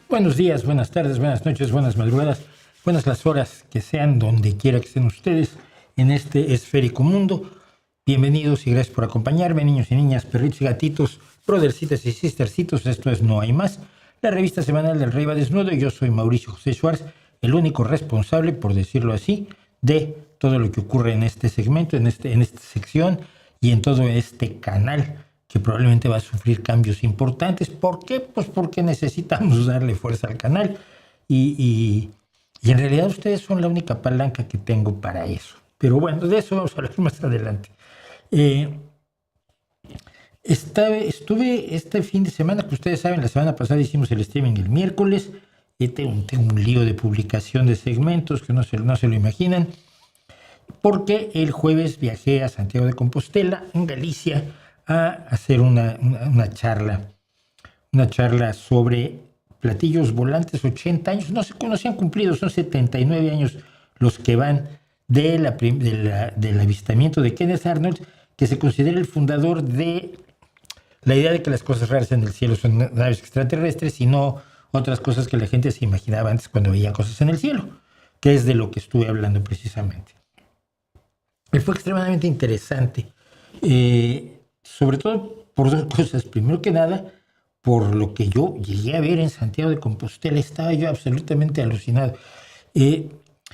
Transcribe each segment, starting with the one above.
Buenos días, buenas tardes, buenas noches, buenas madrugadas, buenas las horas que sean donde quiera que estén ustedes en este esférico mundo. Bienvenidos y gracias por acompañarme, niños y niñas, perritos y gatitos, brothercitas y sistercitos. Esto es No Hay Más, la revista semanal del Rey va Desnudo. Yo soy Mauricio José Schwartz, el único responsable, por decirlo así, de todo lo que ocurre en este segmento, en esta sección y en todo este canal, que probablemente va a sufrir cambios importantes. ¿Por qué? Pues porque necesitamos darle fuerza al canal y en realidad ustedes son la única palanca que tengo para eso. Pero bueno, de eso vamos a hablar más adelante. Eh, Estuve este fin de semana, que ustedes saben, la semana pasada hicimos el streaming el miércoles. Tengo un lío de publicación de segmentos que no se lo imaginan, porque el jueves viajé a Santiago de Compostela, en Galicia, a hacer una charla sobre platillos volantes. 80 años, no sé cuándo se han cumplido, son 79 años los que van del avistamiento de Kenneth Arnold, que se considera el fundador de la idea de que las cosas raras en el cielo son naves extraterrestres y no otras cosas que la gente se imaginaba antes cuando veía cosas en el cielo, que es de lo que estuve hablando precisamente. Y fue extremadamente interesante, sobre todo por dos cosas. Primero que nada, por lo que yo llegué a ver en Santiago de Compostela, estaba yo absolutamente alucinado. Eh,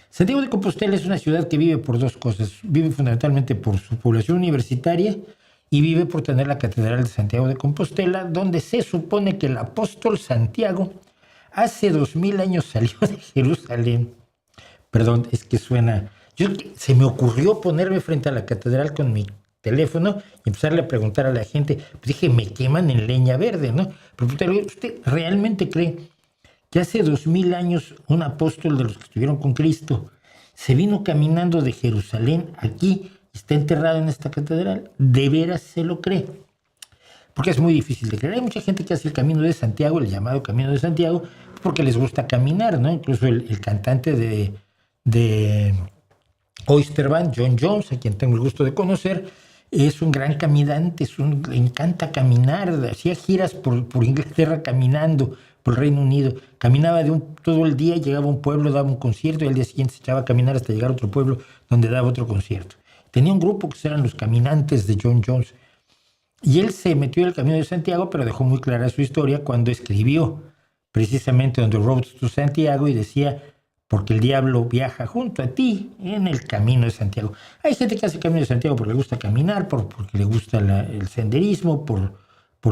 Santiago de Compostela es una ciudad que vive por dos cosas. Vive fundamentalmente por su población universitaria y vive por tener la Catedral de Santiago de Compostela, donde se supone que el apóstol Santiago hace 2000 años salió de Jerusalén. Perdón, es que suena. Se me ocurrió ponerme frente a la catedral con mi teléfono y empezarle a preguntar a la gente. Pues dije, me queman en leña verde, ¿no? Pero ¿usted realmente cree que hace 2000 años un apóstol de los que estuvieron con Cristo se vino caminando de Jerusalén aquí y está enterrado en esta catedral? ¿De veras se lo cree? Porque es muy difícil de creer. Hay mucha gente que hace el Camino de Santiago, el llamado Camino de Santiago, porque les gusta caminar, ¿no? Incluso el cantante de Oyster Band, John Jones, a quien tengo el gusto de conocer, es un gran caminante, le encanta caminar, hacía giras por Inglaterra caminando, por el Reino Unido, caminaba todo el día, llegaba a un pueblo, daba un concierto y al día siguiente se echaba a caminar hasta llegar a otro pueblo donde daba otro concierto. Tenía un grupo que eran los Caminantes de John Jones y él se metió en el Camino de Santiago, pero dejó muy clara su historia cuando escribió precisamente On the Road to Santiago y decía: porque el diablo viaja junto a ti en el Camino de Santiago. Hay gente que hace el Camino de Santiago porque le gusta caminar, porque le gusta el senderismo, por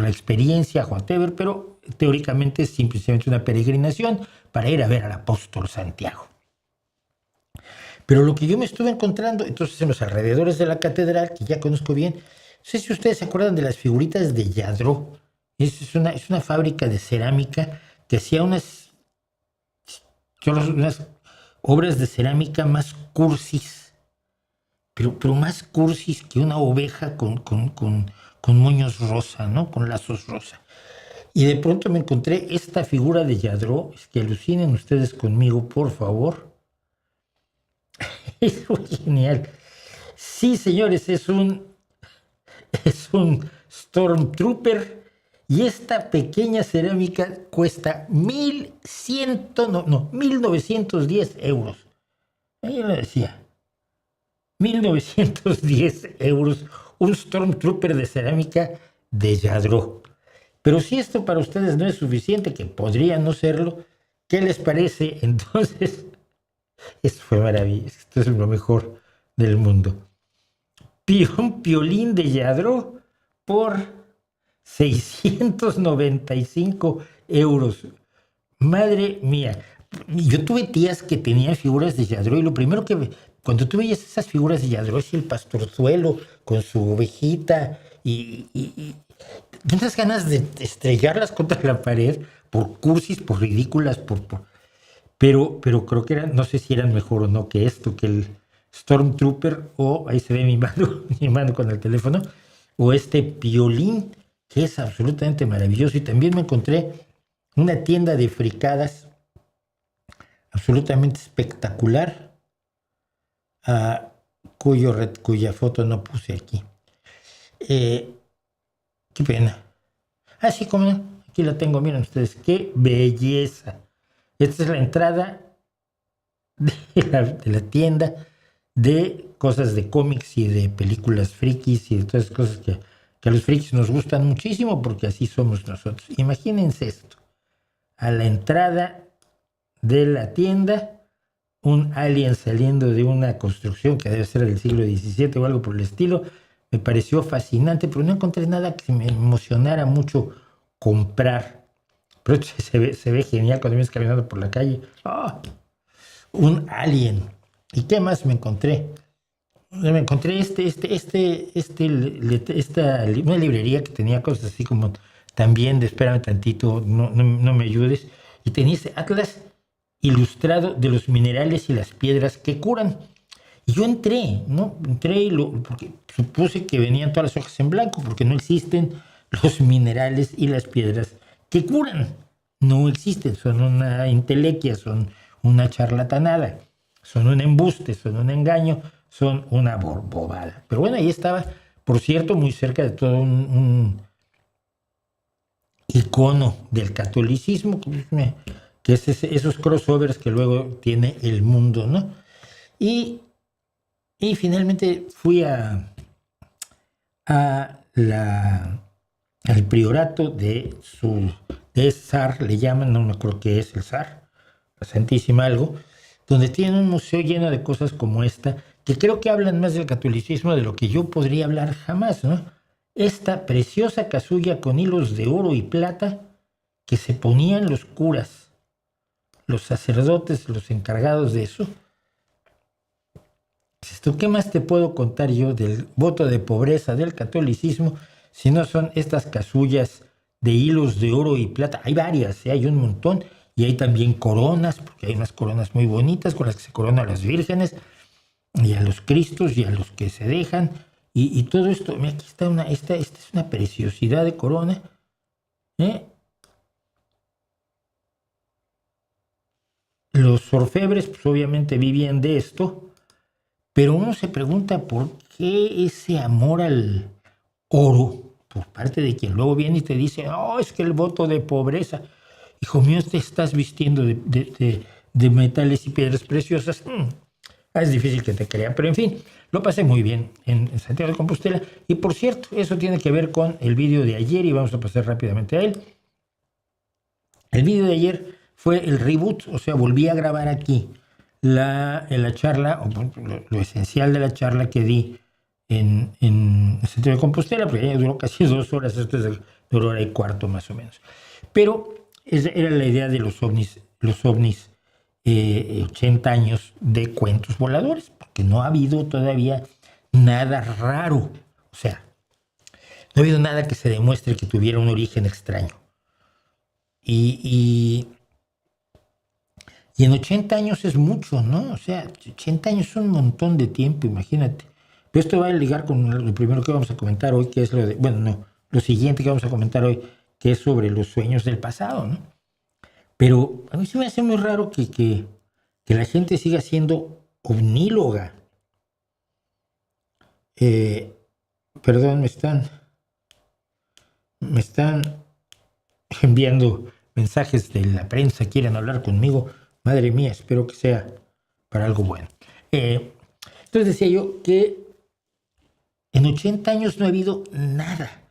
la experiencia, whatever, pero teóricamente es simplemente una peregrinación para ir a ver al apóstol Santiago. Pero lo que yo me estuve encontrando, entonces, en los alrededores de la catedral, que ya conozco bien, no sé si ustedes se acuerdan de las figuritas de Lladró. Es una fábrica de cerámica que hacía unas obras de cerámica más cursis, pero más cursis que una oveja con moños rosa, ¿no? Con lazos rosa. Y de pronto me encontré esta figura de Lladró. Es que alucinen ustedes conmigo, por favor. Es muy genial. Sí, señores, es un Stormtrooper. Y esta pequeña cerámica cuesta 1,100, no, 1,910 euros. Ahí lo decía, 1,910 euros, un Stormtrooper de cerámica de Lladró. Pero si esto para ustedes no es suficiente, que podría no serlo, ¿qué les parece? Entonces, esto fue maravilloso, esto es lo mejor del mundo. Un piolín de Lladró por 695 euros. Madre mía. Yo tuve tías que tenían figuras de Lladró y lo primero cuando tú veías esas figuras de Lladró, es el pastorzuelo con su ovejita y unas ganas de estrellarlas contra la pared por cursis, por ridículas, pero creo que eran, no sé si eran mejor o no que esto, que el Stormtrooper, o ahí se ve mi mano, mi mano con el teléfono, o este piolín, que es absolutamente maravilloso. Y también me encontré una tienda de fricadas absolutamente espectacular, cuya foto no puse aquí. Qué pena. Sí, cómo no, Aquí la tengo, miren ustedes, qué belleza. Esta es la entrada de la tienda de cosas de cómics y de películas frikis y de todas esas cosas que a los frikis nos gustan muchísimo porque así somos nosotros. Imagínense esto. A la entrada de la tienda, un alien saliendo de una construcción que debe ser del siglo XVII o algo por el estilo. Me pareció fascinante, pero no encontré nada que me emocionara mucho comprar. Pero se ve genial cuando vienes caminando por la calle. ¡Oh! Un alien. ¿Y qué más me encontré? Me encontré una librería que tenía cosas así como también de espérame tantito, no me ayudes. Y tenía ese atlas ilustrado de los minerales y las piedras que curan. Y yo entré, ¿no? Entré porque supuse que venían todas las hojas en blanco, porque no existen los minerales y las piedras que curan. No existen, son una entelequia, son una charlatanada, son un embuste, son un engaño, son una bobada. Pero bueno, ahí estaba, por cierto, muy cerca de todo un icono del catolicismo, que es esos crossovers que luego tiene el mundo, ¿no? Y finalmente fui al priorato de zar, le llaman, no me acuerdo qué es el zar, la Santísima algo, donde tienen un museo lleno de cosas como esta, que creo que hablan más del catolicismo de lo que yo podría hablar jamás, ¿no? Esta preciosa casulla con hilos de oro y plata que se ponían los curas, los sacerdotes, los encargados de eso. ¿Qué más te puedo contar yo del voto de pobreza del catolicismo si no son estas casullas de hilos de oro y plata? Hay varias, hay un montón, y hay también coronas, porque hay unas coronas muy bonitas con las que se coronan a las vírgenes y a los cristos y a los que se dejan, y todo esto. Mira, aquí está esta es una preciosidad de corona, ¿eh? Los orfebres pues obviamente vivían de esto, pero uno se pregunta por qué ese amor al oro por parte de quien luego viene y te dice, no, es que el voto de pobreza. Hijo mío, te estás vistiendo de metales y piedras preciosas. Es difícil que te crea, pero en fin, lo pasé muy bien en Santiago de Compostela. Y por cierto, eso tiene que ver con el vídeo de ayer y vamos a pasar rápidamente a él. El vídeo de ayer fue el reboot, o sea, volví a grabar aquí la charla, lo esencial de la charla que di en Santiago de Compostela, porque ya duró casi 2 horas, esto es de 1 hora y cuarto más o menos. Pero esa era la idea de los ovnis, 80 años de cuentos voladores, porque no ha habido todavía nada raro, o sea, no ha habido nada que se demuestre que tuviera un origen extraño. Y en 80 años es mucho, ¿no? O sea, 80 años es un montón de tiempo, imagínate. Pero esto va a ligar con lo primero que vamos a comentar hoy, que es lo siguiente que vamos a comentar hoy, que es sobre los sueños del pasado, ¿no? Pero a mí se me hace muy raro que la gente siga siendo ovníloga. Perdón, me están enviando mensajes de la prensa, quieren hablar conmigo. Madre mía, espero que sea para algo bueno. Entonces decía yo que en 80 años no ha habido nada.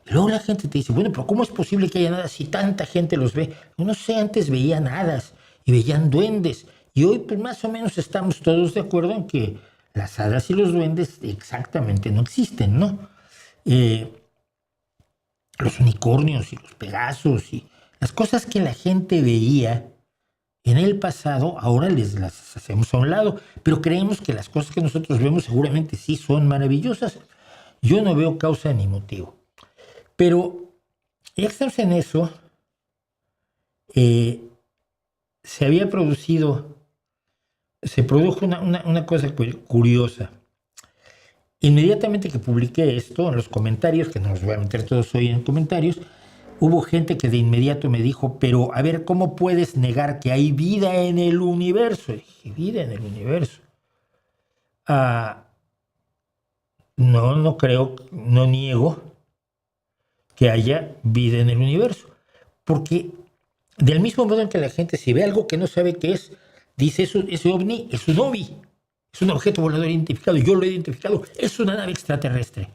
Y luego la gente te dice, bueno, pero ¿cómo es posible que haya nada si tanta gente los ve? No sé, antes veían hadas y veían duendes. Y hoy pues más o menos estamos todos de acuerdo en que las hadas y los duendes exactamente no existen, ¿no? Los unicornios y los pegasos y las cosas que la gente veía en el pasado, ahora las hacemos a un lado, pero creemos que las cosas que nosotros vemos seguramente sí son maravillosas. Yo no veo causa ni motivo. Pero ya que estamos en eso, se produjo una cosa curiosa. Inmediatamente que publiqué esto en los comentarios, que no los voy a meter todos hoy en comentarios, hubo gente que de inmediato me dijo, pero a ver, ¿cómo puedes negar que hay vida en el universo? Y dije, ¿vida en el universo? No creo, no niego que haya vida en el universo. porque del mismo modo en que la gente, si ve algo que no sabe qué es, dice, ese ovni es un OVI, es un objeto volador identificado, yo lo he identificado, es una nave extraterrestre.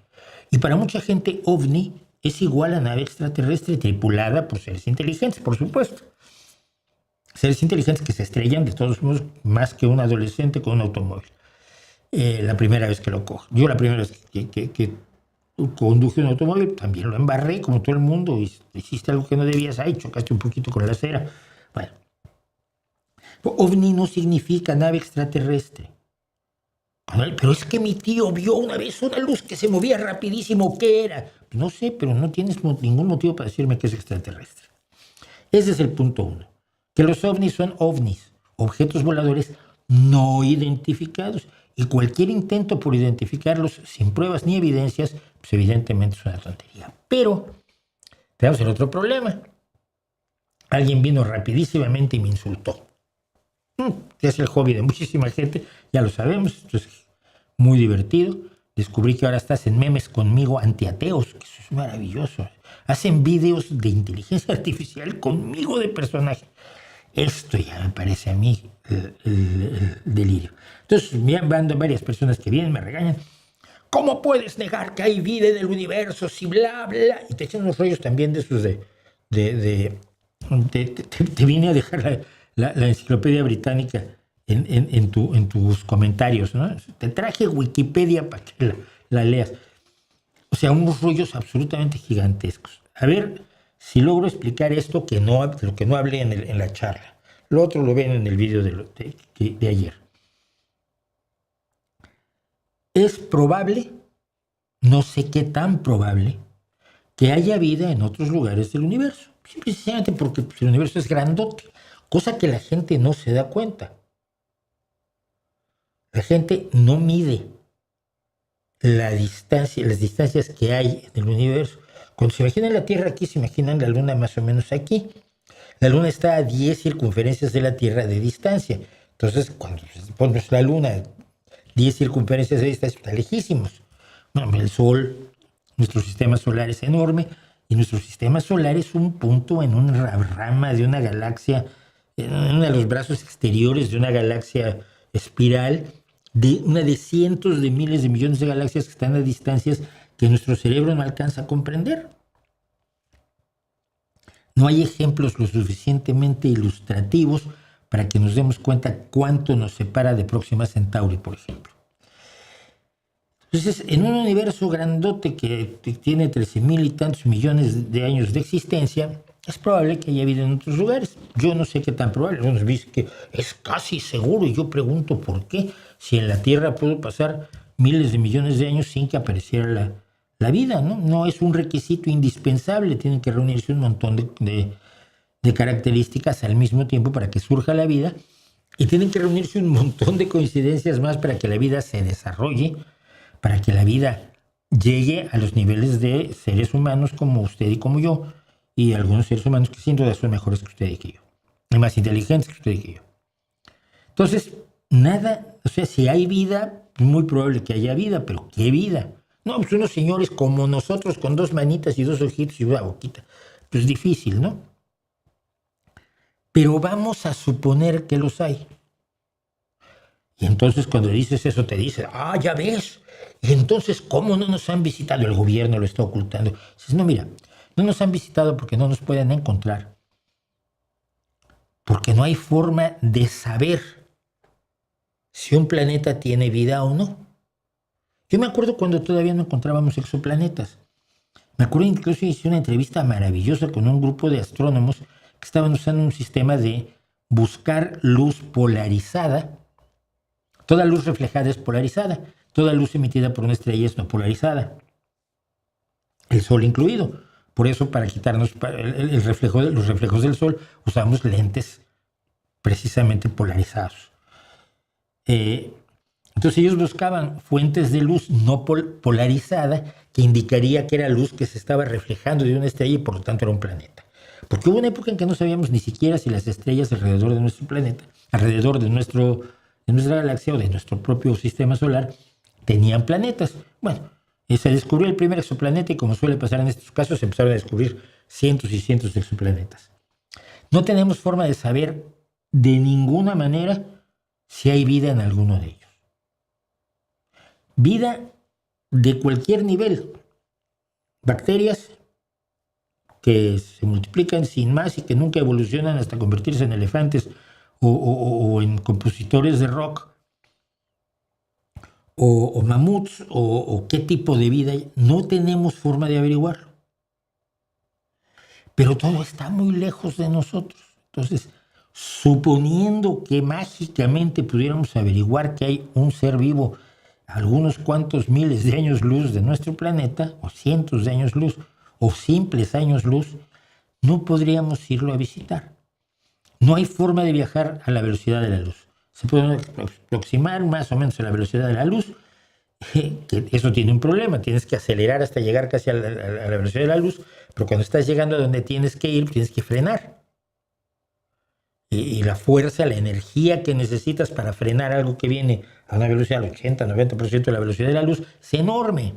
Y para mucha gente, ovni es igual a nave extraterrestre tripulada por seres inteligentes, por supuesto. Seres inteligentes que se estrellan de todos modos más que un adolescente con un automóvil. La primera vez que lo cojo. Yo la primera vez que conduje un automóvil también lo embarré como todo el mundo. Y hiciste algo que no debías, chocaste un poquito con la acera. Bueno. OVNI no significa nave extraterrestre. Pero es que mi tío vio una vez una luz que se movía rapidísimo. ¿Qué era? No sé, pero no tienes ningún motivo para decirme que es extraterrestre. Ese es el punto 1. Que los ovnis son ovnis, objetos voladores no identificados. Y cualquier intento por identificarlos sin pruebas ni evidencias, pues evidentemente es una tontería. Pero tenemos el otro problema. Alguien vino rapidísimamente y me insultó. Que es el hobby de muchísima gente, ya lo sabemos, esto es muy divertido. Descubrí que ahora estás en memes conmigo antiateos, que eso es maravilloso. Hacen videos de inteligencia artificial conmigo de personaje. Esto ya me parece a mí el delirio. Entonces me van varias personas que vienen, me regañan. ¿Cómo puedes negar que hay vida en el universo? Si bla, bla. Y te echan unos rollos también de esos te vine a dejar la enciclopedia británica en tus comentarios, ¿no? Te traje Wikipedia para que la leas. O sea, unos rollos absolutamente gigantescos. A ver si logro explicar esto lo que no hablé en la charla. Lo otro lo ven en el vídeo de ayer. Es probable, no sé qué tan probable, que haya vida en otros lugares del universo. Precisamente porque el universo es grandote, cosa que la gente no se da cuenta. La gente no mide las distancias que hay en el universo. Cuando se imaginan la Tierra aquí, se imaginan la Luna más o menos aquí. La Luna está a 10 circunferencias de la Tierra de distancia. Entonces, cuando ponemos la Luna a 10 circunferencias de distancia, está lejísimos. Bueno, el Sol, nuestro sistema solar es enorme, y nuestro sistema solar es un punto en una rama de una galaxia, en uno de los brazos exteriores de una galaxia espiral, de una de cientos de miles de millones de galaxias que están a distancias que nuestro cerebro no alcanza a comprender. No hay ejemplos lo suficientemente ilustrativos para que nos demos cuenta cuánto nos separa de Próxima Centauri, por ejemplo. Entonces, en un universo grandote que tiene 13,000 y tantos millones de años de existencia, es probable que haya vida en otros lugares. Yo no sé qué tan probable. Algunos dicen que es casi seguro, y yo pregunto por qué. Si en la Tierra pudo pasar miles de millones de años sin que apareciera la vida, ¿no? No es un requisito indispensable. Tienen que reunirse un montón de características al mismo tiempo para que surja la vida. Y tienen que reunirse un montón de coincidencias más para que la vida se desarrolle, para que la vida llegue a los niveles de seres humanos como usted y como yo, y algunos seres humanos que sin duda son mejores que usted y que yo, y más inteligentes que usted y que yo. Entonces, nada, o sea, si hay vida, es muy probable que haya vida, pero ¿qué vida? No, pues unos señores como nosotros con 2 manitas y 2 ojitos y una boquita. Pues difícil, ¿no? Pero vamos a suponer que los hay. Y entonces cuando dices eso te dicen, ya ves. Y entonces, ¿cómo no nos han visitado? El gobierno lo está ocultando. Dices, no, mira, no nos han visitado porque no nos pueden encontrar. Porque no hay forma de saber si un planeta tiene vida o no. Yo me acuerdo cuando todavía no encontrábamos exoplanetas. Me acuerdo incluso hice una entrevista maravillosa con un grupo de astrónomos que estaban usando un sistema de buscar luz polarizada. Toda luz reflejada es polarizada. Toda luz emitida por una estrella es no polarizada. El Sol incluido. Por eso, para quitarnos los reflejos del Sol, usamos lentes precisamente polarizados. Entonces ellos buscaban fuentes de luz no polarizada que indicaría que era luz que se estaba reflejando de una estrella y por lo tanto era un planeta. Porque hubo una época en que no sabíamos ni siquiera si las estrellas alrededor de nuestro planeta, alrededor de nuestra galaxia o de nuestro propio sistema solar, tenían planetas. Bueno, Se descubrió el primer exoplaneta y, como suele pasar en estos casos, se empezaron a descubrir cientos y cientos de exoplanetas. No tenemos forma de saber de ninguna manera si hay vida en alguno de ellos. Vida de cualquier nivel. Bacterias que se multiplican sin más y que nunca evolucionan hasta convertirse en elefantes o en compositores de rock, o mamuts, o qué tipo de vida hay. No tenemos forma de averiguarlo. Pero todo está muy lejos de nosotros. Entonces, suponiendo que mágicamente pudiéramos averiguar que hay un ser vivo a algunos cuantos miles de años luz de nuestro planeta, o cientos de años luz, o simples años luz, no podríamos irlo a visitar. No hay forma de viajar a la velocidad de la luz. Se puede aproximar más o menos a la velocidad de la luz, que eso tiene un problema, tienes que acelerar hasta llegar casi a la velocidad de la luz, pero cuando estás llegando a donde tienes que ir, tienes que frenar. Y la fuerza, la energía que necesitas para frenar algo que viene a una velocidad del 80-90% de la velocidad de la luz es enorme.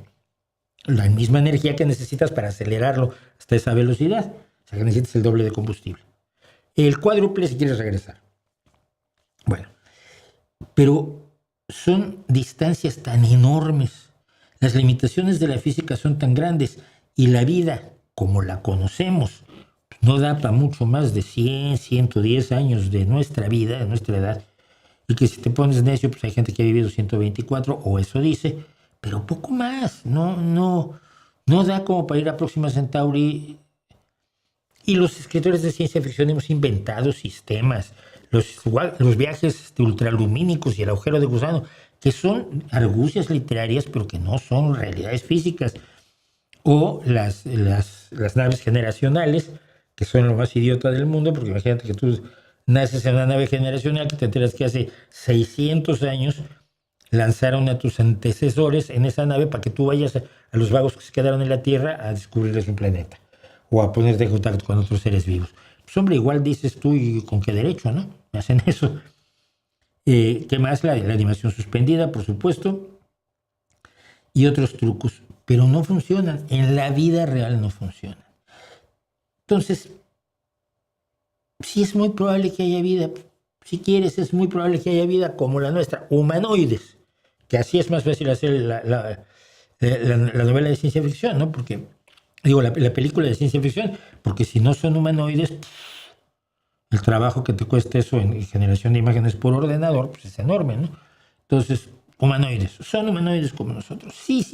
La misma energía que necesitas para acelerarlo hasta esa velocidad. O sea, que necesitas el doble de combustible. El cuádruple si quieres regresar. Bueno, pero son distancias tan enormes. Las limitaciones de la física son tan grandes y la vida, como la conocemos, no da para mucho más de 100, 110 años de nuestra vida, de nuestra edad. Y que si te pones necio, pues hay gente que ha vivido 124, o eso dice, pero poco más. No da como para ir a Próxima Centauri. Y los escritores de ciencia ficción hemos inventado sistemas, los viajes ultralumínicos y el agujero de gusano, que son argucias literarias, pero que no son realidades físicas. O las naves generacionales, que son lo más idiota del mundo, porque imagínate que tú naces en una nave generacional que te enteras que hace 600 años lanzaron a tus antecesores en esa nave para que tú vayas a los vagos que se quedaron en la Tierra a descubrirles un planeta o a ponerte en contacto con otros seres vivos. Pues hombre, igual dices tú, ¿y con qué derecho, no? Hacen eso. ¿Qué más? La animación suspendida, por supuesto, y otros trucos, pero no funcionan. En la vida real no funcionan. Entonces, sí es muy probable que haya vida. Si quieres, es muy probable que haya vida como la nuestra, humanoides, que así es más fácil hacer la novela de ciencia ficción, ¿no? Porque, digo, la película de ciencia ficción, porque si no son humanoides, el trabajo que te cuesta eso en generación de imágenes por ordenador, pues es enorme, ¿no? Entonces, humanoides, ¿son humanoides como nosotros? Sí.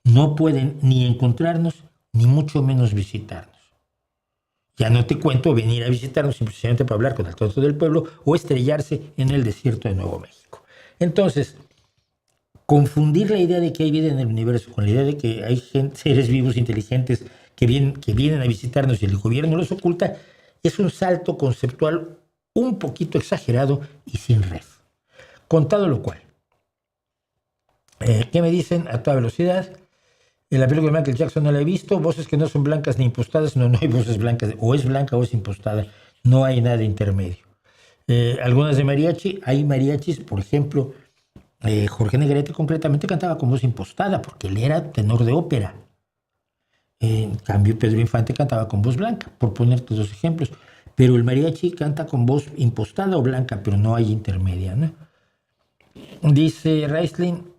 No pueden ni encontrarnos, ni mucho menos visitarnos. Ya no te cuento venir a visitarnos simplemente para hablar con el tonto del pueblo o estrellarse en el desierto de Nuevo México. Entonces, confundir la idea de que hay vida en el universo con la idea de que hay seres vivos inteligentes que vienen a visitarnos y el gobierno los oculta, es un salto conceptual un poquito exagerado y sin red. Contado lo cual, ¿qué me dicen a toda velocidad? En la película de Michael Jackson no la he visto. Voces que no son blancas ni impostadas. No hay voces blancas. O es blanca o es impostada. No hay nada intermedio. Algunas de mariachi. Hay mariachis, por ejemplo, Jorge Negrete concretamente cantaba con voz impostada porque él era tenor de ópera. En cambio, Pedro Infante cantaba con voz blanca, por ponerte dos ejemplos. Pero el mariachi canta con voz impostada o blanca, pero no hay intermedia, ¿no? Dice Reisling,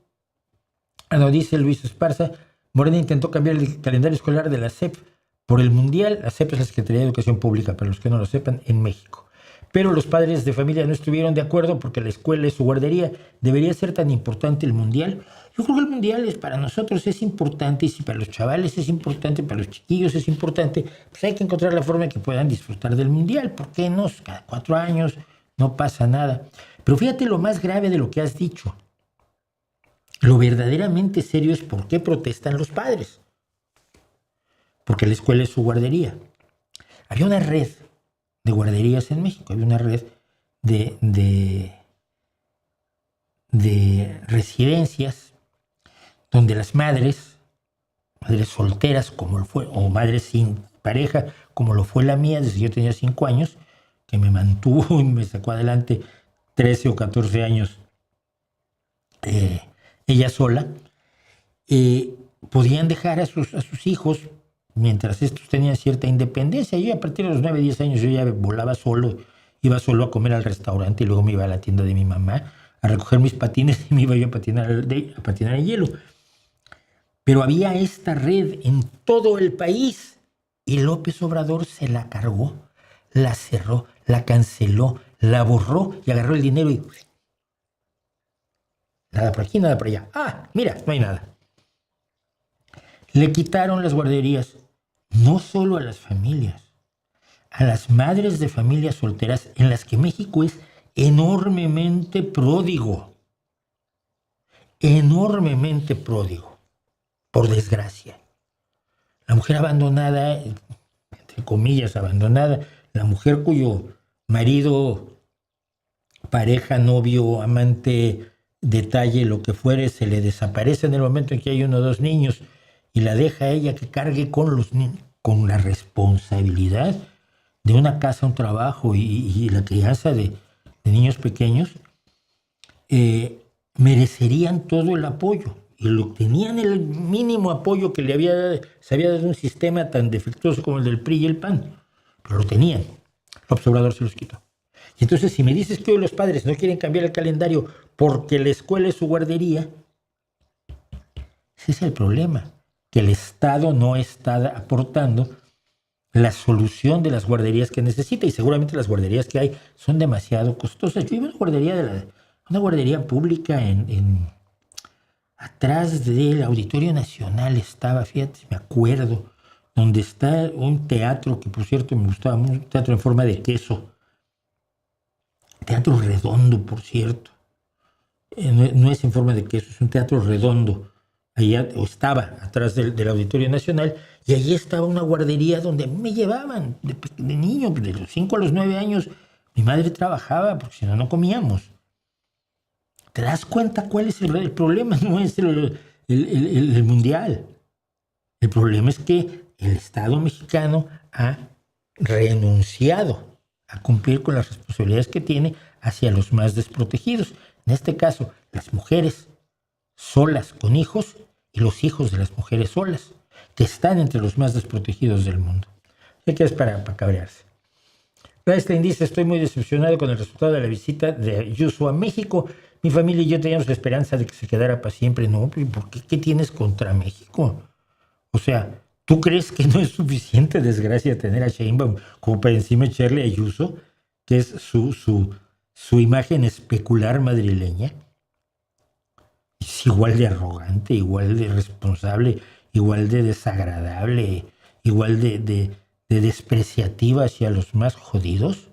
dice Luis Esparza, Morena intentó cambiar el calendario escolar de la SEP por el Mundial. La SEP es la Secretaría de Educación Pública, para los que no lo sepan, en México. Pero los padres de familia no estuvieron de acuerdo porque la escuela es su guardería. ¿Debería ser tan importante el Mundial? Yo creo que el Mundial para nosotros es importante, y si para los chavales es importante, para los chiquillos es importante, pues hay que encontrar la forma de que puedan disfrutar del Mundial. ¿Por qué no? Cada 4 años no pasa nada. Pero fíjate lo más grave de lo que has dicho. Lo verdaderamente serio es por qué protestan los padres. Porque la escuela es su guardería. Había una red de guarderías en México, había una red de residencias donde las madres solteras como lo fue, o madres sin pareja como lo fue la mía desde que yo tenía 5 años, que me mantuvo y me sacó adelante 13 o 14 años ella sola, podían dejar a sus hijos mientras estos tenían cierta independencia. Yo a partir de los 9, 10 años yo ya volaba solo, iba solo a comer al restaurante y luego me iba a la tienda de mi mamá a recoger mis patines y me iba yo a patinar en hielo. Pero había esta red en todo el país y López Obrador se la cargó, la cerró, la canceló, la borró y agarró el dinero y nada por aquí, nada por allá. Ah, mira, no hay nada. Le quitaron las guarderías, no solo a las familias, a las madres de familias solteras, en las que México es enormemente pródigo. Enormemente pródigo, por desgracia. La mujer abandonada, entre comillas abandonada, la mujer cuyo marido, pareja, novio, amante, detalle, lo que fuere, se le desaparece en el momento en que hay 1 o 2 niños y la deja a ella que cargue con los niños, con la responsabilidad de una casa, un trabajo y la crianza de niños pequeños, merecerían todo el apoyo. Y tenían el mínimo apoyo que se había dado un sistema tan defectuoso como el del PRI y el PAN. Pero lo tenían. López Obrador se los quitó. Y entonces, si me dices que hoy los padres no quieren cambiar el calendario porque la escuela es su guardería, ese es el problema. Que el Estado no está aportando la solución de las guarderías que necesita, y seguramente las guarderías que hay son demasiado costosas. Yo iba a una guardería pública atrás del Auditorio Nacional estaba, fíjate, me acuerdo, donde está un teatro que, por cierto, me gustaba mucho, un teatro en forma de queso. Teatro redondo, por cierto. No es en forma de queso, es un teatro redondo. Allá estaba atrás del Auditorio Nacional, y allí estaba una guardería donde me llevaban de niño, de los 5 a los 9 años. Mi madre trabajaba, porque si no, no comíamos. ¿Te das cuenta cuál es el problema? No es el mundial. El problema es que el Estado mexicano ha renunciado a cumplir con las responsabilidades que tiene hacia los más desprotegidos. En este caso, las mujeres solas con hijos y los hijos de las mujeres solas, que están entre los más desprotegidos del mundo. ¿Qué es para cabrearse? Rastein dice: estoy muy decepcionado con el resultado de la visita de Ayuso a México. Mi familia y yo teníamos la esperanza de que se quedara para siempre. No, ¿por qué? ¿Qué tienes contra México? O sea, ¿tú crees que no es suficiente desgracia tener a Sheinbaum como para encima echarle a Ayuso, que es su imagen especular madrileña? Es igual de arrogante, igual de irresponsable, igual de desagradable, igual de despreciativa hacia los más jodidos.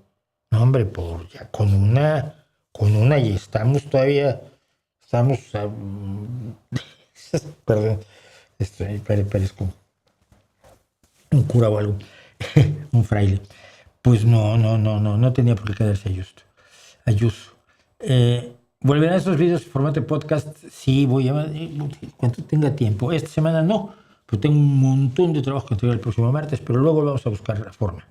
No, hombre, ya con una y estamos todavía, perdón, parezco un cura o algo, un fraile. Pues no tenía por qué quedarse Ayuso. ¿Volverán esos videos en formato de podcast? Sí, voy a cuando tenga tiempo. Esta semana no, pero tengo un montón de trabajo que entregar el próximo martes, pero luego vamos a buscar la forma.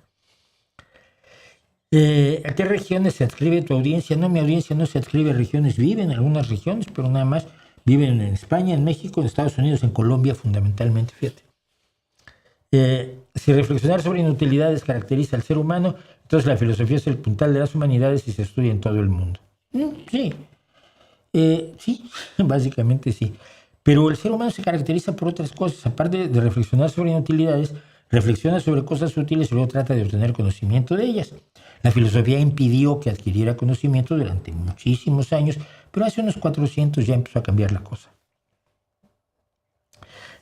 ¿A qué regiones se adscribe tu audiencia? No, mi audiencia no se adscribe a regiones, vive en algunas regiones, pero nada más viven en España, en México, en Estados Unidos, en Colombia fundamentalmente, fíjate. Si reflexionar sobre inutilidades caracteriza al ser humano, entonces la filosofía es el puntal de las humanidades y se estudia en todo el mundo. Sí. Sí, básicamente sí. Pero el ser humano se caracteriza por otras cosas. Aparte de reflexionar sobre inutilidades, reflexiona sobre cosas útiles y luego trata de obtener conocimiento de ellas. La filosofía impidió que adquiriera conocimiento durante muchísimos años, pero hace unos 400 ya empezó a cambiar la cosa.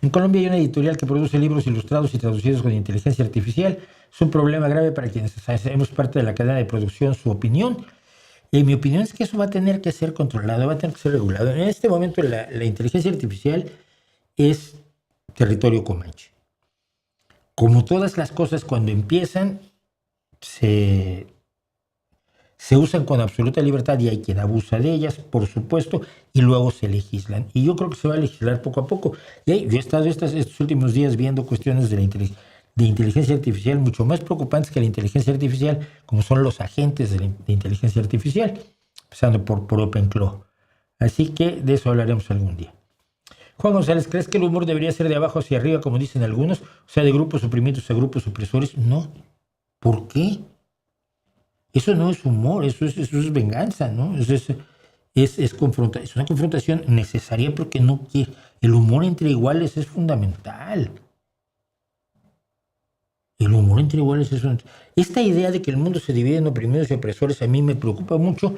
En Colombia hay una editorial que produce libros ilustrados y traducidos con inteligencia artificial. Es un problema grave para quienes hacemos parte de la cadena de producción. Su opinión, mi opinión es que eso va a tener que ser controlado, va a tener que ser regulado. En este momento la inteligencia artificial es territorio comanche. Como todas las cosas, cuando empiezan, se usan con absoluta libertad y hay quien abusa de ellas, por supuesto, y luego se legislan. Y yo creo que se va a legislar poco a poco. Yo he estado estos últimos días viendo cuestiones de inteligencia artificial mucho más preocupantes que la inteligencia artificial, como son los agentes de inteligencia artificial, empezando por OpenClaw. Así que de eso hablaremos algún día. Juan González, ¿crees que el humor debería ser de abajo hacia arriba, como dicen algunos? O sea, de grupos oprimidos a grupos opresores. No. ¿Por qué? Eso no es humor, eso es venganza, ¿no? Es una confrontación necesaria porque no quiere. El humor entre iguales es fundamental. El humor entre iguales es fundamental. Esta idea de que el mundo se divide en oprimidos y opresores a mí me preocupa mucho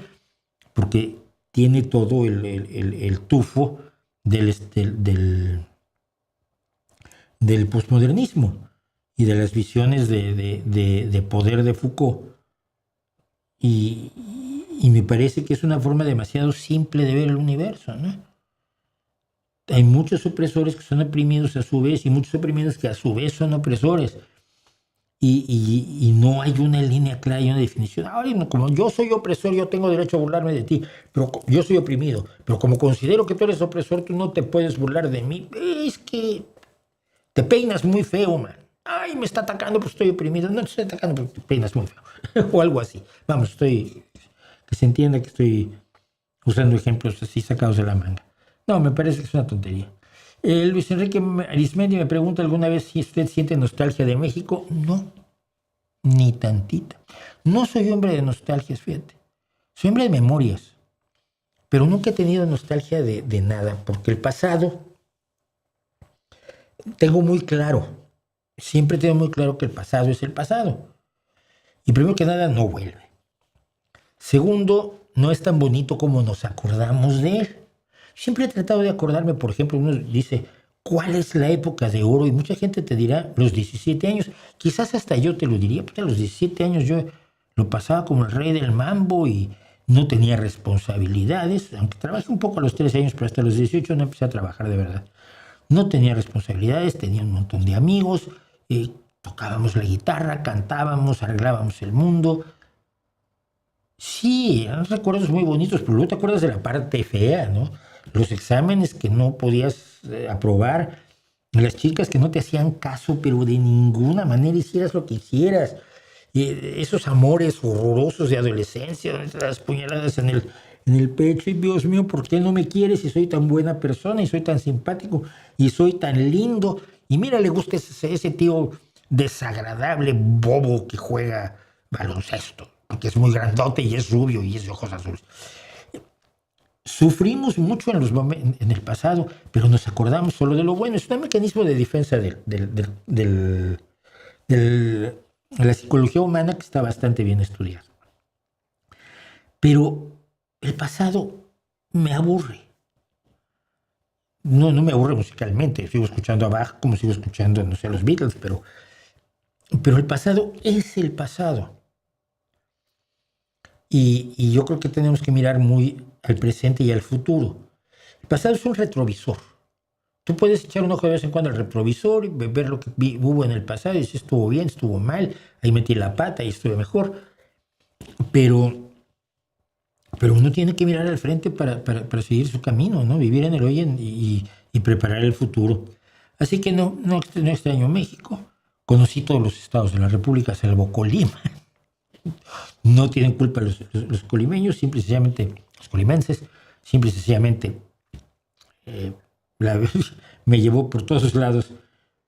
porque tiene todo el tufo del posmodernismo y de las visiones de poder de Foucault. Y me parece que es una forma demasiado simple de ver el universo, ¿no? Hay muchos opresores que son oprimidos a su vez y muchos oprimidos que a su vez son opresores. Y no hay una línea clara y una definición. Ahora, como yo soy opresor, yo tengo derecho a burlarme de ti, pero yo soy oprimido. Pero como considero que tú eres opresor, tú no te puedes burlar de mí. Es que te peinas muy feo, man. Ay, me está atacando porque estoy oprimido. No te estoy atacando porque te peinas muy feo. O algo así. Vamos, que se entienda que estoy usando ejemplos así sacados de la manga. No, me parece que es una tontería. Luis Enrique Arismendi me pregunta alguna vez si usted siente nostalgia de México. No, ni tantita. No soy hombre de nostalgias, fíjate. Soy hombre de memorias. Pero nunca he tenido nostalgia de nada, porque el pasado tengo muy claro. Siempre tengo muy claro que el pasado es el pasado. Y primero que nada, no vuelve. Segundo, no es tan bonito como nos acordamos de él. Siempre he tratado de acordarme, por ejemplo, uno dice, ¿cuál es la época de oro? Y mucha gente te dirá, los 17 años. Quizás hasta yo te lo diría, porque a los 17 años yo lo pasaba como el rey del mambo y no tenía responsabilidades. Aunque trabajé un poco a los 13 años, pero hasta los 18 no empecé a trabajar de verdad. No tenía responsabilidades, tenía un montón de amigos, tocábamos la guitarra, cantábamos, arreglábamos el mundo. Sí, eran recuerdos muy bonitos, pero luego te acuerdas de la parte fea, ¿no? Los exámenes que no podías aprobar, las chicas que no te hacían caso, pero de ninguna manera hicieras lo que hicieras. Esos amores horrorosos de adolescencia, las puñaladas en el pecho, y Dios mío, ¿por qué no me quieres si soy tan buena persona y soy tan simpático y soy tan lindo? Y mira, le gusta ese tío desagradable, bobo que juega baloncesto, porque es muy grandote y es rubio y es de ojos azules. Sufrimos mucho en el pasado, pero nos acordamos solo de lo bueno. Es un mecanismo de defensa de la psicología humana que está bastante bien estudiado. Pero el pasado me aburre. No me aburre musicalmente. Sigo escuchando a Bach como sigo escuchando, no sé, a los Beatles, pero el pasado es el pasado. Y yo creo que tenemos que mirar muy al presente y al futuro. El pasado es un retrovisor. Tú puedes echar un ojo de vez en cuando al retrovisor y ver lo que hubo en el pasado y si estuvo bien, estuvo mal, ahí metí la pata y estuve mejor. Pero uno tiene que mirar al frente para seguir su camino, ¿no? Vivir en el hoy y preparar el futuro. Así que no extraño México. Conocí todos los estados de la República, salvo Colima. No tienen culpa los colimeños, simple y sencillamente, los colimenses, simple y sencillamente me llevó por todos lados,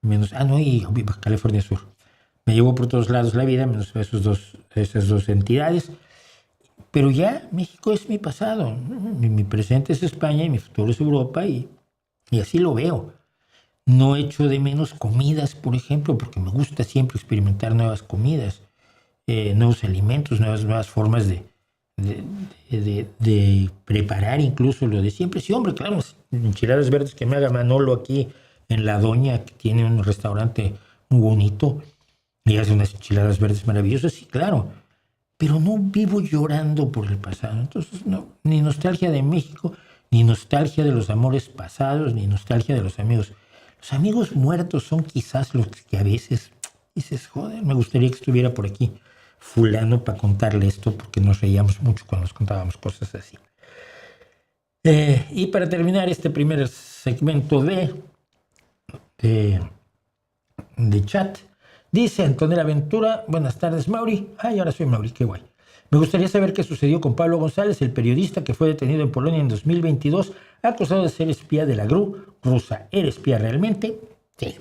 menos, y California Sur. Me llevó por todos lados la vida, menos esas dos entidades. Pero ya México es mi pasado, ¿no? Mi presente es España y mi futuro es Europa y así lo veo. No echo de menos comidas, por ejemplo, porque me gusta siempre experimentar nuevas comidas, nuevos alimentos, nuevas formas de preparar incluso lo de siempre. Sí, hombre, claro, enchiladas verdes que me haga Manolo aquí en La Doña, que tiene un restaurante muy bonito y hace unas enchiladas verdes maravillosas, sí, claro. Pero no vivo llorando por el pasado. Entonces, no, ni nostalgia de México, ni nostalgia de los amores pasados, ni nostalgia de los amigos. Los amigos muertos son quizás los que a veces dices, joder, me gustaría que estuviera por aquí fulano para contarle esto, porque nos reíamos mucho cuando nos contábamos cosas así. Y para terminar este primer segmento de chat, dice Antonella Ventura, buenas tardes, Mauri. Ay, ahora soy Mauri, qué guay. Me gustaría saber qué sucedió con Pablo González, el periodista que fue detenido en Polonia en 2022, acusado de ser espía de la GRU rusa. ¿Era espía realmente? Sí.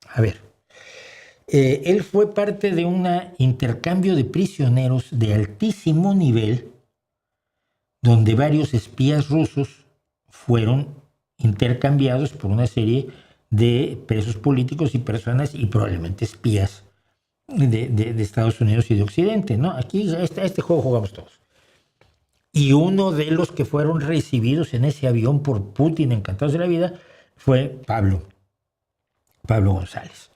A ver. Él fue parte de un intercambio de prisioneros de altísimo nivel, donde varios espías rusos fueron intercambiados por una serie de presos políticos y personas, y probablemente espías de Estados Unidos y de Occidente, ¿no? Aquí a este juego jugamos todos. Y uno de los que fueron recibidos en ese avión por Putin, encantados de la vida, fue Pablo González.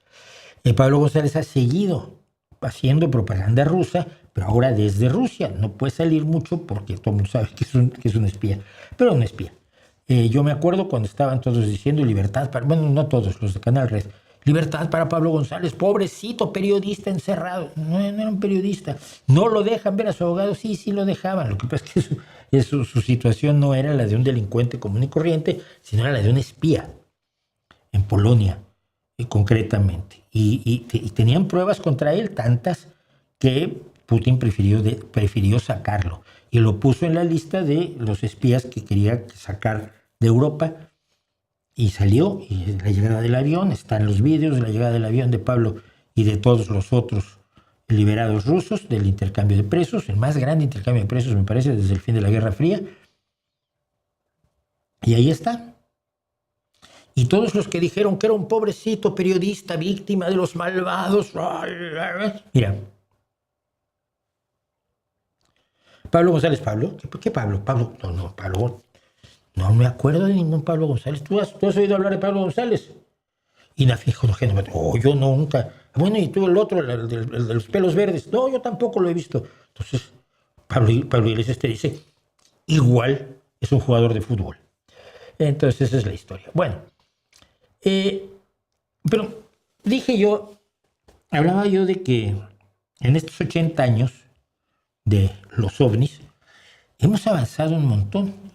Pablo González ha seguido haciendo propaganda rusa, pero ahora desde Rusia. No puede salir mucho porque todo el mundo sabe que es un espía, pero un espía. Yo me acuerdo cuando estaban todos diciendo libertad para, bueno, no todos, los de Canal Red, libertad para Pablo González, pobrecito periodista encerrado. No era un periodista. No lo dejan ver a su abogado. Sí lo dejaban. Lo que pasa es que su situación no era la de un delincuente común y corriente, sino era la de un espía en Polonia, concretamente. Y tenían pruebas contra él, tantas que Putin prefirió sacarlo. Y lo puso en la lista de los espías que quería sacar de Europa. Y salió, y la llegada del avión, están los vídeos de la llegada del avión de Pablo y de todos los otros liberados rusos, del intercambio de presos, el más grande intercambio de presos, me parece, desde el fin de la Guerra Fría. Y ahí está. Y todos los que dijeron que era un pobrecito periodista víctima de los malvados. Mira. Pablo González, ¿Pablo? ¿Qué Pablo? No, Pablo. No me acuerdo de ningún Pablo González. ¿Tú has oído hablar de Pablo González? Y la fijo, yo nunca. Bueno, y tú el otro, el de los pelos verdes. No, yo tampoco lo he visto. Entonces, Pablo Iglesias te dice, igual es un jugador de fútbol. Entonces, esa es la historia. Bueno, pero hablaba yo de que en estos 80 años de los ovnis, hemos avanzado un montón.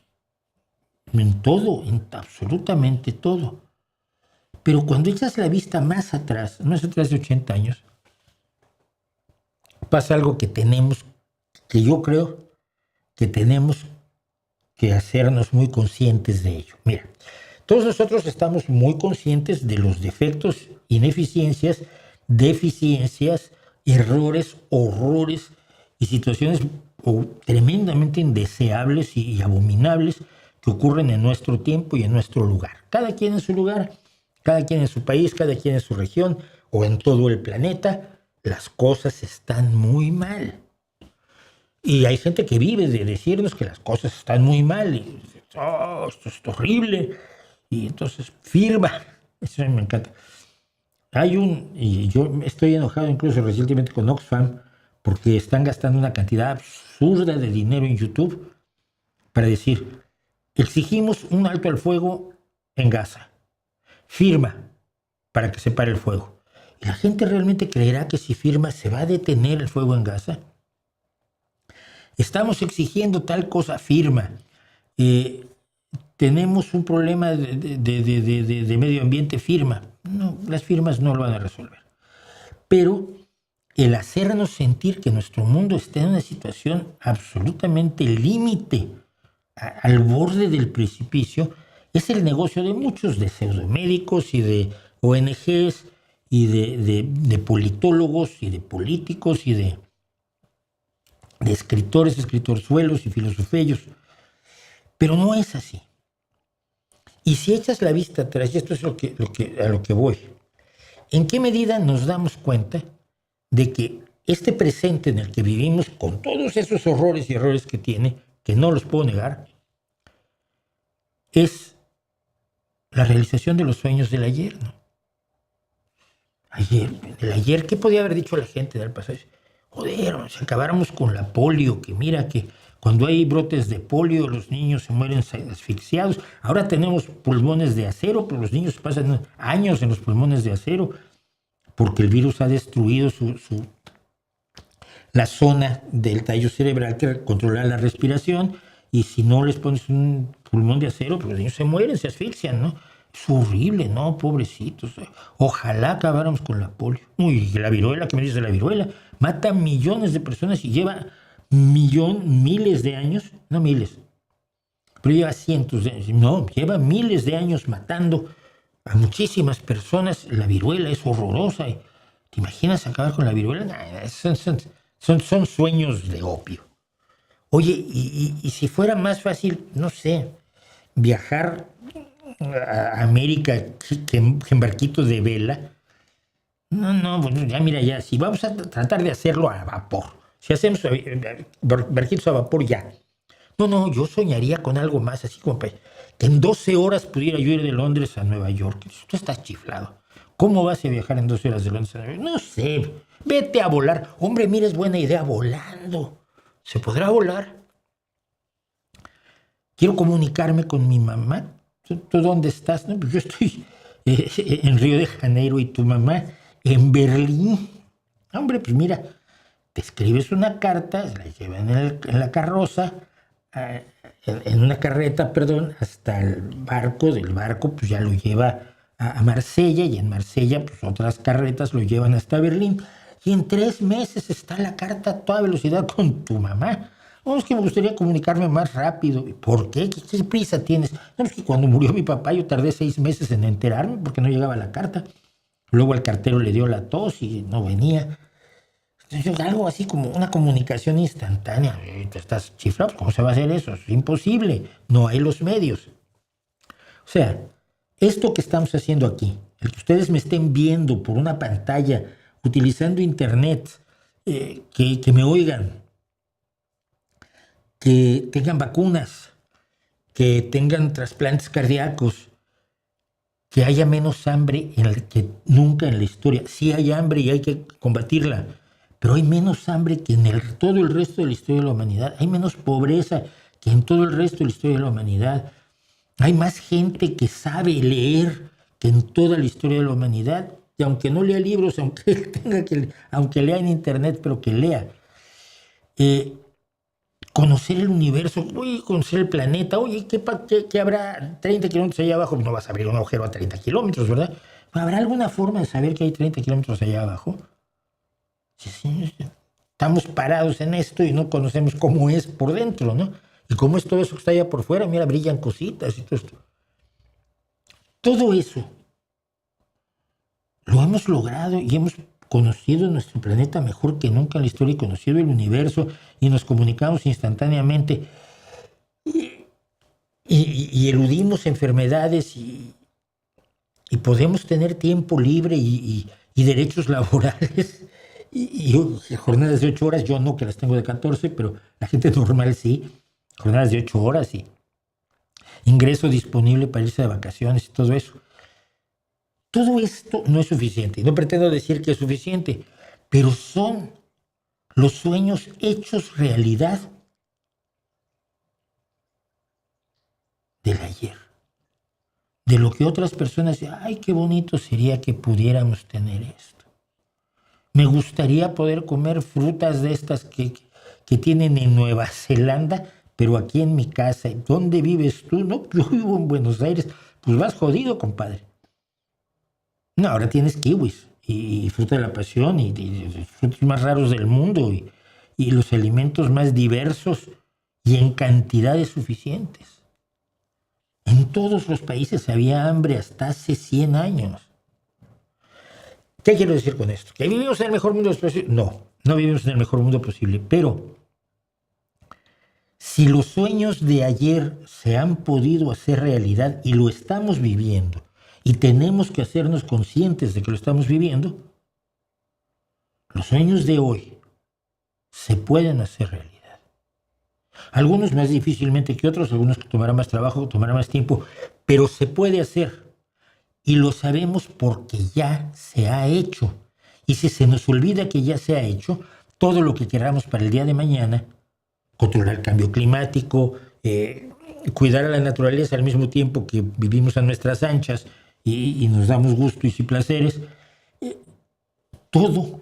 En todo, en absolutamente todo. Pero cuando echas la vista más atrás de 80 años, pasa algo que yo creo que tenemos que hacernos muy conscientes de ello. Mira, todos nosotros estamos muy conscientes de los defectos, ineficiencias, deficiencias, errores, horrores y situaciones tremendamente indeseables y abominables que ocurren en nuestro tiempo y en nuestro lugar. Cada quien en su lugar, cada quien en su país, cada quien en su región o en todo el planeta, las cosas están muy mal. Y hay gente que vive de decirnos que las cosas están muy mal y esto es horrible. Y entonces firma. Eso me encanta. Y yo estoy enojado incluso recientemente con Oxfam porque están gastando una cantidad absurda de dinero en YouTube para decir, exigimos un alto al fuego en Gaza. Firma para que se pare el fuego. ¿Y la gente realmente creerá que si firma se va a detener el fuego en Gaza? Estamos exigiendo tal cosa, firma. Tenemos un problema de medio ambiente, firma. No, las firmas no lo van a resolver. Pero el hacernos sentir que nuestro mundo está en una situación absolutamente límite, al borde del precipicio, es el negocio de muchos, de pseudomédicos y de ONGs y de politólogos y de políticos y de escritores, escritorzuelos y filosofellos. Pero no es así. Y si echas la vista atrás, y esto es a lo que voy, ¿en qué medida nos damos cuenta de que este presente en el que vivimos, con todos esos horrores y errores que tiene, que no los puedo negar, es la realización de los sueños del ayer, ¿no? El ayer, ¿qué podía haber dicho la gente del pasado? Joder, si acabáramos con la polio, que mira que cuando hay brotes de polio los niños se mueren asfixiados. Ahora tenemos pulmones de acero, pero los niños pasan años en los pulmones de acero porque el virus ha destruido la zona del tallo cerebral que controla la respiración, y si no les pones un pulmón de acero, pues los niños se mueren, se asfixian, ¿no? Es horrible, ¿no? Pobrecitos. Ojalá acabáramos con la polio. Uy, la viruela, ¿qué me dices de la viruela? Mata millones de personas y lleva miles de años, no miles, pero lleva cientos de años, no, lleva miles de años matando a muchísimas personas. La viruela es horrorosa. ¿Te imaginas acabar con la viruela? Nah, son sueños de opio. Oye, y si fuera más fácil, no sé, viajar a América que en barquitos de vela. No, bueno, ya mira, ya, si vamos a tratar de hacerlo a vapor, si hacemos barquitos a vapor, ya. No, yo soñaría con algo más, así como que en 12 horas pudiera yo ir de Londres a Nueva York. Tú estás chiflado. ¿Cómo vas a viajar en 12 horas de Londres a Nueva York? No sé, vete a volar. Hombre, mira, es buena idea, volando. ¿Se podrá volar? Quiero comunicarme con mi mamá. ¿Tú dónde estás? No, pues yo estoy en Río de Janeiro y tu mamá en Berlín. Hombre, pues mira, te escribes una carta, la llevan en la carroza, en una carreta, perdón, hasta el barco. Del barco pues ya lo lleva a Marsella, y en Marsella pues otras carretas lo llevan hasta Berlín. Y en 3 meses está la carta a toda velocidad con tu mamá. No, es que me gustaría comunicarme más rápido. ¿Por qué? ¿Qué prisa tienes? No, es que cuando murió mi papá yo tardé 6 meses en enterarme porque no llegaba la carta. Luego al cartero le dio la tos y no venía. Entonces, algo así como una comunicación instantánea. Te estás chiflado, ¿cómo se va a hacer eso? Es imposible. No hay los medios. O sea, esto que estamos haciendo aquí, el que ustedes me estén viendo por una pantalla, utilizando internet, que me oigan, que tengan vacunas, que tengan trasplantes cardíacos, que haya menos hambre que nunca en la historia. Sí hay hambre y hay que combatirla, pero hay menos hambre que en todo el resto de la historia de la humanidad. Hay menos pobreza que en todo el resto de la historia de la humanidad. Hay más gente que sabe leer que en toda la historia de la humanidad. Y aunque no lea libros, aunque lea en internet, pero que lea. Conocer el universo, conocer el planeta. Oye, ¿qué habrá 30 kilómetros allá abajo? No vas a abrir un agujero a 30 kilómetros, ¿verdad? ¿Habrá alguna forma de saber que hay 30 kilómetros allá abajo? Sí, estamos parados en esto y no conocemos cómo es por dentro, ¿no? Y cómo es todo eso que está allá por fuera. Mira, brillan cositas y todo esto. Todo eso lo hemos logrado y hemos conocido nuestro planeta mejor que nunca en la historia, y conocido el universo, y nos comunicamos instantáneamente y eludimos enfermedades y podemos tener tiempo libre y derechos laborales y jornadas de 8 horas. Yo no, que las tengo de 14, pero la gente normal sí, jornadas de 8 horas y ingreso disponible para irse de vacaciones y todo eso. Todo esto no es suficiente, y no pretendo decir que es suficiente, pero son los sueños hechos realidad del ayer. De lo que otras personas dicen, ay, qué bonito sería que pudiéramos tener esto. Me gustaría poder comer frutas de estas que tienen en Nueva Zelanda, pero aquí en mi casa. ¿Dónde vives tú? No, yo vivo en Buenos Aires. Pues vas jodido, compadre. No, ahora tienes kiwis y fruta de la pasión y frutos más raros del mundo y los alimentos más diversos y en cantidades suficientes. En todos los países había hambre hasta hace 100 años. ¿Qué quiero decir con esto? ¿Que vivimos en el mejor mundo posible? No vivimos en el mejor mundo posible, pero si los sueños de ayer se han podido hacer realidad y lo estamos viviendo, y tenemos que hacernos conscientes de que lo estamos viviendo, los sueños de hoy se pueden hacer realidad. Algunos más difícilmente que otros, algunos que tomará más trabajo, tomará más tiempo, pero se puede hacer. Y lo sabemos porque ya se ha hecho. Y si se nos olvida que ya se ha hecho, todo lo que queramos para el día de mañana, controlar el cambio climático, cuidar a la naturaleza al mismo tiempo que vivimos a nuestras anchas, y nos damos gustos y placeres, todo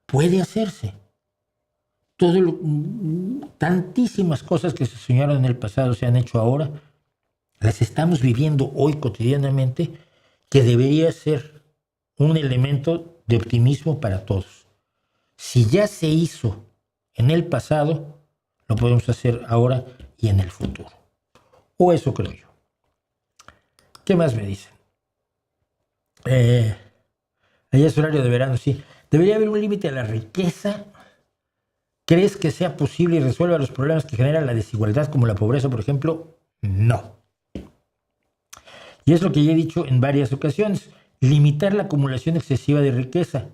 puede hacerse. Tantísimas cosas que se soñaron en el pasado se han hecho ahora, las estamos viviendo hoy cotidianamente, que debería ser un elemento de optimismo para todos. Si ya se hizo en el pasado, lo podemos hacer ahora y en el futuro. O eso creo yo. ¿Qué más me dicen? Allá es horario de verano, sí. ¿Debería haber un límite a la riqueza? ¿Crees que sea posible y resuelva los problemas que genera la desigualdad, como la pobreza, por ejemplo? No. Y es lo que ya he dicho en varias ocasiones. Limitar la acumulación excesiva de riqueza.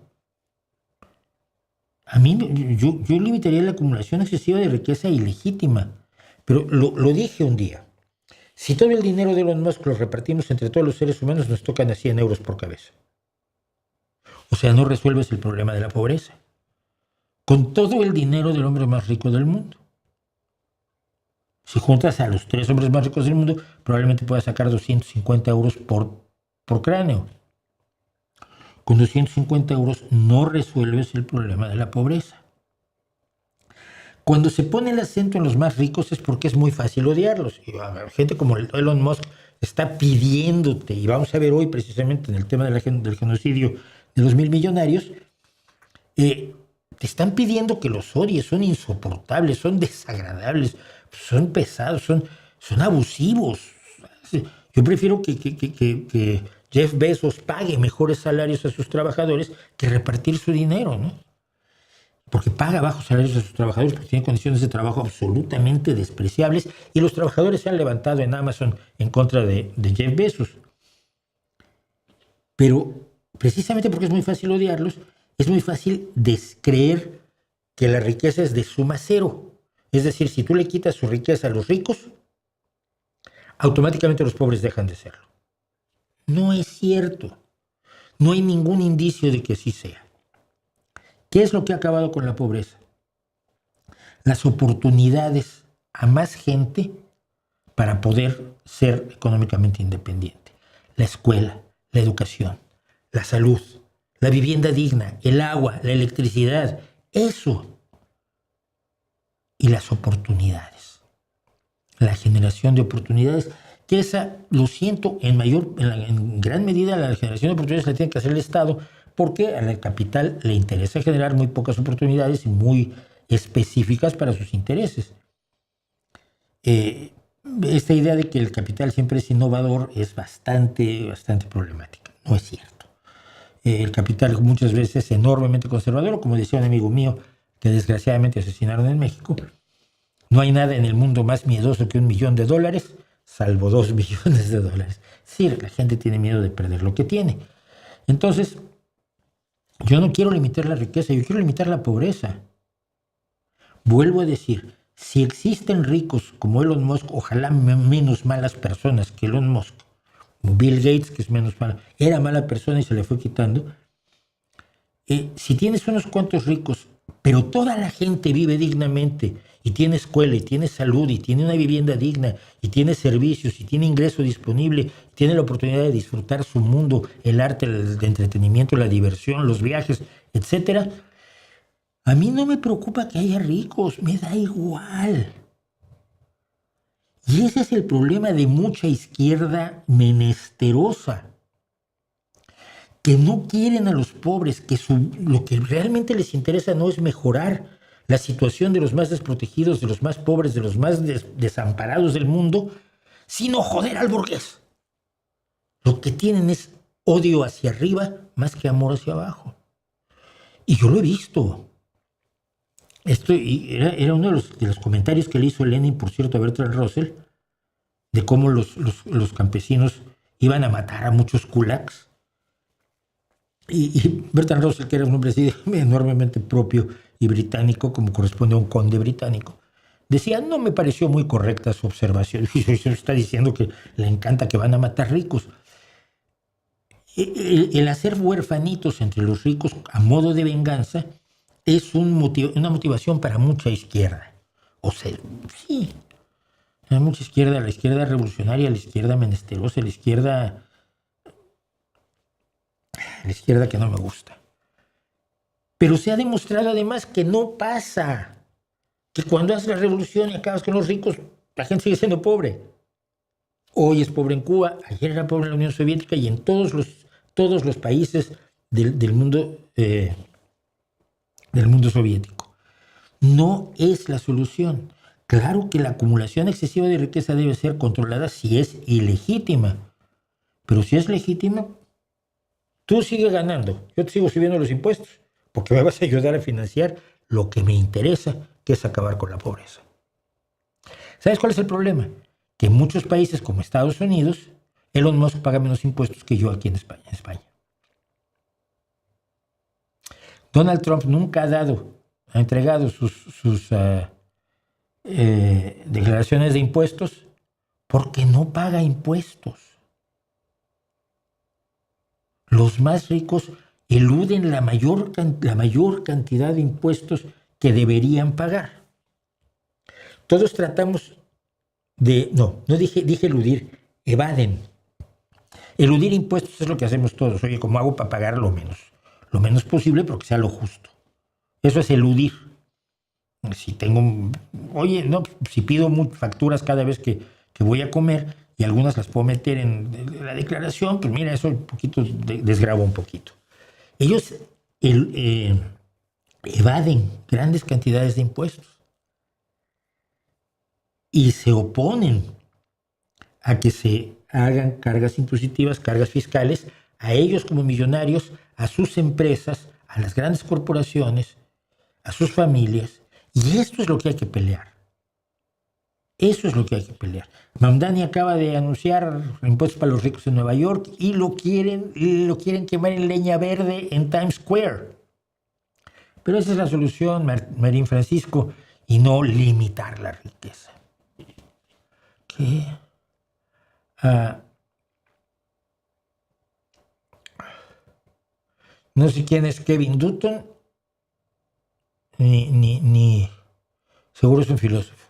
A mí, yo limitaría la acumulación excesiva de riqueza ilegítima. Pero lo dije un día. Si todo el dinero de Elon Musk lo repartimos entre todos los seres humanos, nos tocan a 100 euros por cabeza. O sea, no resuelves el problema de la pobreza. Con todo el dinero del hombre más rico del mundo. Si juntas a los 3 hombres más ricos del mundo, probablemente puedas sacar 250 euros por cráneo. Con 250 euros no resuelves el problema de la pobreza. Cuando se pone el acento en los más ricos es porque es muy fácil odiarlos. Y gente como Elon Musk está pidiéndote, y vamos a ver hoy precisamente en el tema del genocidio de los 1,000 millonarios, te están pidiendo que los odies, son insoportables, son desagradables, son pesados, son abusivos. Yo prefiero que Jeff Bezos pague mejores salarios a sus trabajadores que repartir su dinero, ¿no? Porque paga bajos salarios a sus trabajadores porque tiene condiciones de trabajo absolutamente despreciables y los trabajadores se han levantado en Amazon en contra de Jeff Bezos. Pero precisamente porque es muy fácil odiarlos, es muy fácil creer que la riqueza es de suma cero. Es decir, si tú le quitas su riqueza a los ricos, automáticamente los pobres dejan de serlo. No es cierto. No hay ningún indicio de que así sea. ¿Qué es lo que ha acabado con la pobreza? Las oportunidades a más gente para poder ser económicamente independiente. La escuela, la educación, la salud, la vivienda digna, el agua, la electricidad, eso. Y las oportunidades. La generación de oportunidades, que esa, lo siento, en gran medida la generación de oportunidades la tiene que hacer el Estado, porque al capital le interesa generar muy pocas oportunidades y muy específicas para sus intereses. Esta idea de que el capital siempre es innovador es bastante problemática. No es cierto. El capital muchas veces es enormemente conservador, o como decía un amigo mío que desgraciadamente asesinaron en México, no hay nada en el mundo más miedoso que $1 millón, salvo $2 millones. Sí, la gente tiene miedo de perder lo que tiene. Entonces, yo no quiero limitar la riqueza, yo quiero limitar la pobreza. Vuelvo a decir, si existen ricos como Elon Musk, ojalá menos malas personas que Elon Musk, como Bill Gates, que es menos malo, era mala persona y se le fue quitando. Si tienes unos cuantos ricos, pero toda la gente vive dignamente y tiene escuela y tiene salud y tiene una vivienda digna y tiene servicios y tiene ingreso disponible, y tiene la oportunidad de disfrutar su mundo, el arte, el entretenimiento, la diversión, los viajes, etcétera, a mí no me preocupa que haya ricos, me da igual. Y ese es el problema de mucha izquierda menesterosa, que no quieren a los pobres, que lo que realmente les interesa no es mejorar la situación de los más desprotegidos, de los más pobres, de los más desamparados del mundo, sino joder al burgués. Lo que tienen es odio hacia arriba más que amor hacia abajo. Y yo lo he visto. Esto era uno de los comentarios que le hizo Lenin, por cierto, a Bertrand Russell, de cómo los campesinos iban a matar a muchos kulaks. Y Bertrand Russell, que era un hombre así enormemente propio y británico, como corresponde a un conde británico, decía, no me pareció muy correcta su observación. Y se está diciendo que le encanta que van a matar ricos. El hacer huerfanitos entre los ricos a modo de venganza es una motivación para mucha izquierda. O sea, sí, hay mucha izquierda, la izquierda revolucionaria, la izquierda menesterosa, la izquierda que no me gusta. Pero se ha demostrado además que no pasa, que cuando haces la revolución y acabas con los ricos, la gente sigue siendo pobre. Hoy es pobre en Cuba, ayer era pobre en la Unión Soviética y en todos los países del mundo soviético. no es la solución. Claro que la acumulación excesiva de riqueza debe ser controlada si es ilegítima, pero si es legítima, tú sigues ganando, yo te sigo subiendo los impuestos, porque me vas a ayudar a financiar lo que me interesa, que es acabar con la pobreza. ¿Sabes cuál es el problema? Que en muchos países como Estados Unidos, Elon Musk paga menos impuestos que yo aquí en España. Donald Trump nunca ha entregado sus declaraciones de impuestos porque no paga impuestos. Los más ricos eluden la mayor cantidad de impuestos que deberían pagar. Todos tratamos dije eludir, evaden. Eludir impuestos es lo que hacemos todos. Oye, ¿cómo hago para pagar lo menos posible, pero que sea lo justo? Eso es eludir. Si si pido facturas cada vez que voy a comer y algunas las puedo meter en la declaración, pues mira, eso un poquito desgrava un poquito. Ellos evaden grandes cantidades de impuestos y se oponen a que se hagan cargas impositivas, cargas fiscales, a ellos como millonarios, a sus empresas, a las grandes corporaciones, a sus familias. Y esto es lo que hay que pelear. Eso es lo que hay que pelear. Mamdani acaba de anunciar impuestos para los ricos en Nueva York y lo quieren quemar en leña verde en Times Square. Pero esa es la solución, Marín Francisco, y no limitar la riqueza. ¿Qué? No sé quién es Kevin Dutton, ni seguro es un filósofo.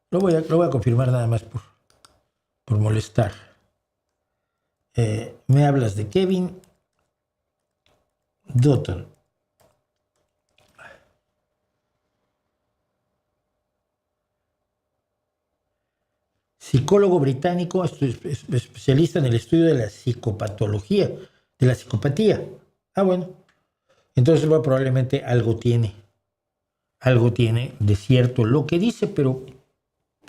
Lo voy a confirmar nada más por molestar. Me hablas de Kevin Dutton. Psicólogo británico, especialista en el estudio de la psicopatología, de la psicopatía. Bueno, entonces probablemente algo tiene de cierto lo que dice, pero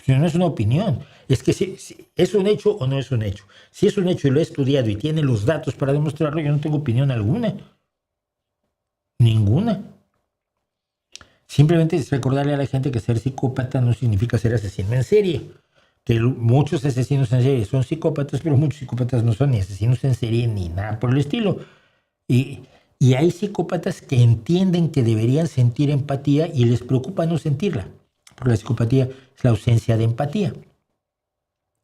no es una opinión. Es que si es un hecho o no es un hecho. Si es un hecho y lo he estudiado y tiene los datos para demostrarlo, yo no tengo opinión alguna. Ninguna. Simplemente es recordarle a la gente que ser psicópata no significa ser asesino en serie. Que muchos asesinos en serie son psicópatas, pero muchos psicópatas no son ni asesinos en serie ni nada por el estilo. Y hay psicópatas que entienden que deberían sentir empatía y les preocupa no sentirla, porque la psicopatía es la ausencia de empatía.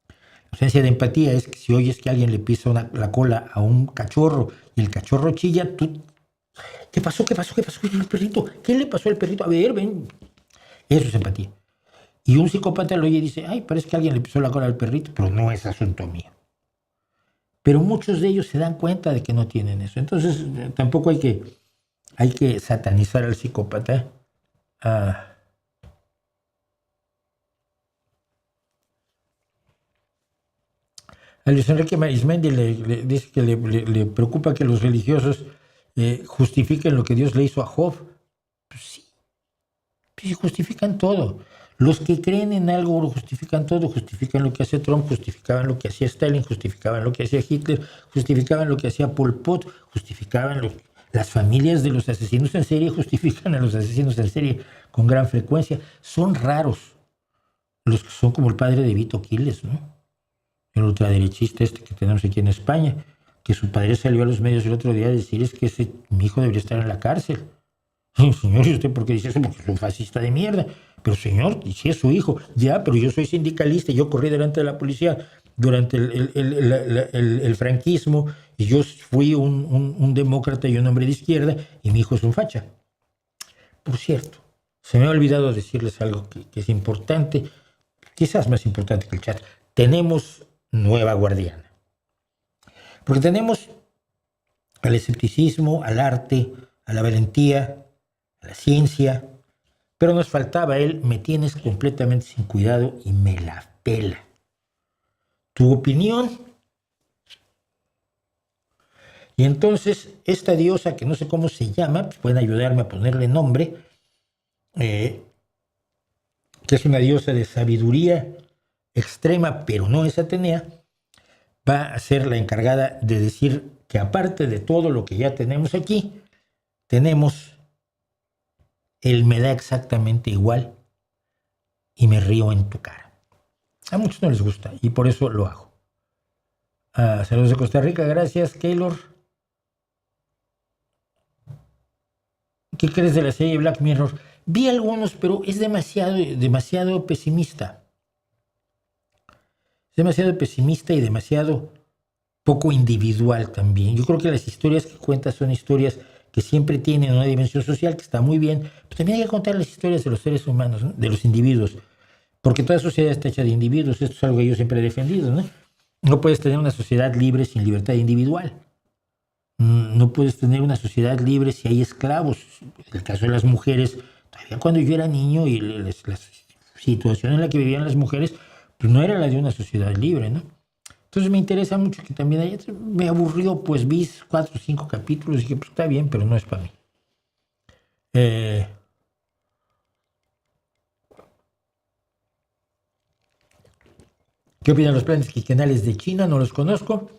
La ausencia de empatía es que si oyes que alguien le pisa la cola a un cachorro y el cachorro chilla, tú, ¿qué pasó? El perrito, ¿qué le pasó al perrito? A ver, ven. Eso es empatía. Y un psicópata lo oye y dice, parece que alguien le pisó la cola al perrito, pero no es asunto mío. Pero muchos de ellos se dan cuenta de que no tienen eso. Entonces, tampoco hay que satanizar al psicópata. A Luis Enrique Marismendi le dice que le preocupa que los religiosos justifiquen lo que Dios le hizo a Job. Pues sí, justifican todo. Los que creen en algo lo justifican todo, justifican lo que hace Trump, justificaban lo que hacía Stalin, justificaban lo que hacía Hitler, justificaban lo que hacía Pol Pot, justificaban las familias de los asesinos en serie, justifican a los asesinos en serie con gran frecuencia. Son raros los que son como el padre de Vito Quiles, ¿no? El ultraderechista que tenemos aquí en España, que su padre salió a los medios el otro día a decir es que mi hijo debería estar en la cárcel. Señor, ¿y usted por qué dice eso? Porque es un fascista de mierda. Pero señor, si es su hijo, pero yo soy sindicalista y yo corrí delante de la policía durante el franquismo y yo fui un demócrata y un hombre de izquierda y mi hijo es un facha. Por cierto, se me ha olvidado decirles algo que es importante, quizás más importante que el chat. Tenemos nueva guardiana. Porque tenemos al escepticismo, al arte, a la valentía, a la ciencia, pero nos faltaba me tienes completamente sin cuidado y me la pela. Tu opinión. Y entonces esta diosa que no sé cómo se llama, pues pueden ayudarme a ponerle nombre, que es una diosa de sabiduría extrema, pero no es Atenea, va a ser la encargada de decir que aparte de todo lo que ya tenemos aquí, tenemos el me da exactamente igual y me río en tu cara. A muchos no les gusta y por eso lo hago. Saludos de Costa Rica, gracias, Keylor. ¿Qué crees de la serie Black Mirror? Vi algunos, pero es demasiado pesimista. Es demasiado pesimista y demasiado poco individual también. Yo creo que las historias que cuenta son historias que siempre tienen una dimensión social que está muy bien, pero también hay que contar las historias de los seres humanos, ¿no? De los individuos, porque toda sociedad está hecha de individuos. Esto es algo que yo siempre he defendido, ¿no? No puedes tener una sociedad libre sin libertad individual. No puedes tener una sociedad libre si hay esclavos. En el caso de las mujeres, todavía cuando yo era niño y la situación en la que vivían las mujeres, pues no era la de una sociedad libre, ¿no? Entonces me interesa mucho que también haya... Me aburrió, pues vi 4 o 5 capítulos y dije, pues está bien, pero no es para mí. ¿Qué opinan los planes quinquenales de China? No los conozco.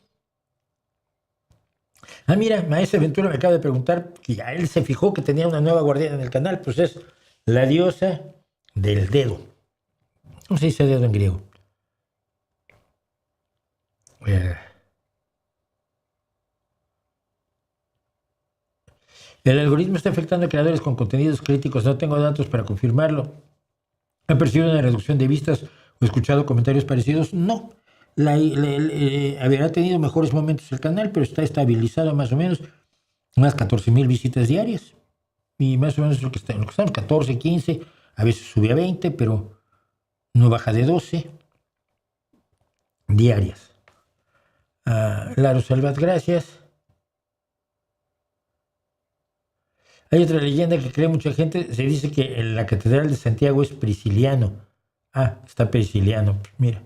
Mira, Maese Ventura me acaba de preguntar que ya él se fijó que tenía una nueva guardiana en el canal, pues es la diosa del dedo. ¿Cómo se dice dedo en griego? El algoritmo está afectando a creadores con contenidos críticos. No tengo datos para confirmarlo. ¿Han percibido una reducción de vistas o escuchado comentarios parecidos? No. Habrá tenido mejores momentos el canal, pero está estabilizado más o menos unas 14,000 visitas diarias. Y más o menos lo que estamos, 14, 15, a veces sube a 20, pero no baja de 12 diarias. Laro Salvat, gracias. Hay otra leyenda que cree mucha gente. Se dice que la Catedral de Santiago es Prisciliano. Está Prisciliano. Mira.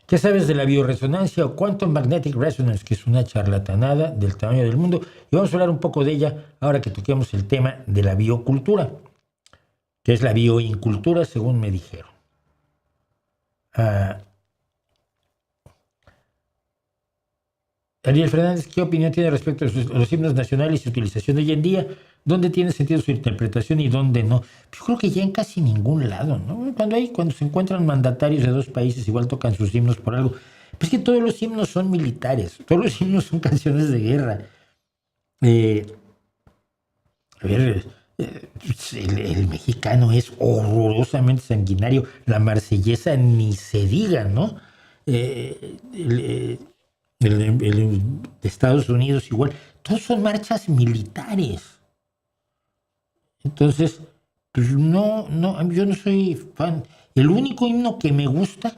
¿Qué sabes de la bioresonancia o Quantum Magnetic Resonance? Que es una charlatanada del tamaño del mundo. Y vamos a hablar un poco de ella ahora que toquemos el tema de la biocultura, que es la bioincultura, según me dijeron. Ariel Fernández, ¿qué opinión tiene respecto a los himnos nacionales y su utilización hoy en día? ¿Dónde tiene sentido su interpretación y dónde no? Yo creo que ya en casi ningún lado, ¿no? Cuando se encuentran mandatarios de dos países, igual tocan sus himnos por algo. Pues que todos los himnos son militares, todos los himnos son canciones de guerra. El mexicano es horrorosamente sanguinario, la marsellesa ni se diga, ¿no? De Estados Unidos igual, todos son marchas militares. Entonces, pues no, yo no soy fan. El único himno que me gusta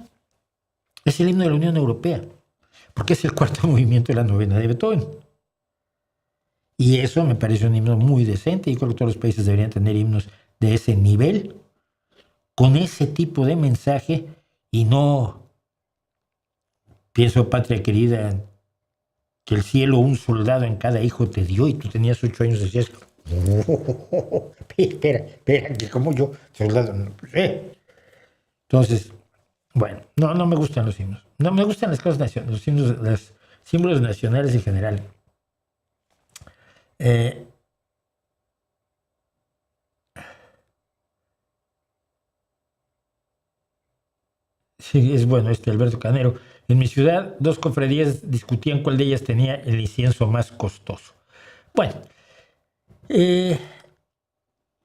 es el himno de la Unión Europea, porque es el cuarto movimiento de la novena de Beethoven. Y eso me parece un himno muy decente. Yo creo que todos los países deberían tener himnos de ese nivel, con ese tipo de mensaje, y no pienso, patria querida, que el cielo un soldado en cada hijo te dio y tú tenías 8 años y decías, espera, que como yo, soldado, no, Entonces, bueno, no me gustan los himnos. No me gustan las cosas nacionales, los himnos, los símbolos nacionales en general. Sí, es bueno Alberto Canero. En mi ciudad, 2 cofradías discutían cuál de ellas tenía el incienso más costoso. Bueno,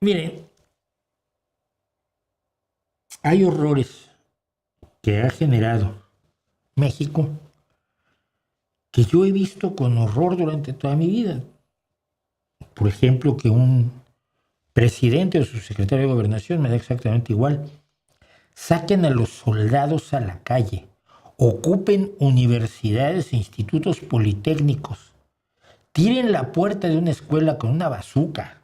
miren, hay horrores que ha generado México que yo he visto con horror durante toda mi vida. Por ejemplo, que un presidente o su secretario de gobernación, me da exactamente igual, saquen a los soldados a la calle, ocupen universidades e institutos politécnicos, tiren la puerta de una escuela con una bazuca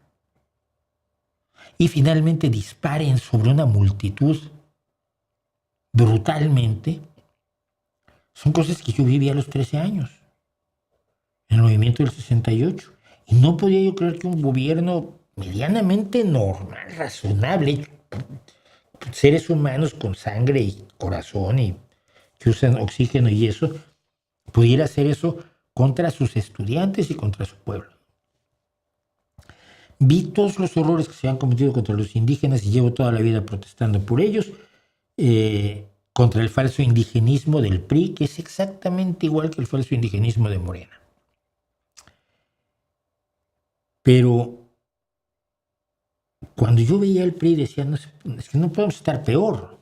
y finalmente disparen sobre una multitud brutalmente. Son cosas que yo viví a los 13 años, en el movimiento del 68, y no podía yo creer que un gobierno medianamente normal, razonable, seres humanos con sangre y corazón y que usan oxígeno y eso, pudiera hacer eso contra sus estudiantes y contra su pueblo. Vi todos los horrores que se han cometido contra los indígenas y llevo toda la vida protestando por ellos, contra el falso indigenismo del PRI, que es exactamente igual que el falso indigenismo de Morena. Pero cuando yo veía al PRI decía, no, es que no podemos estar peor.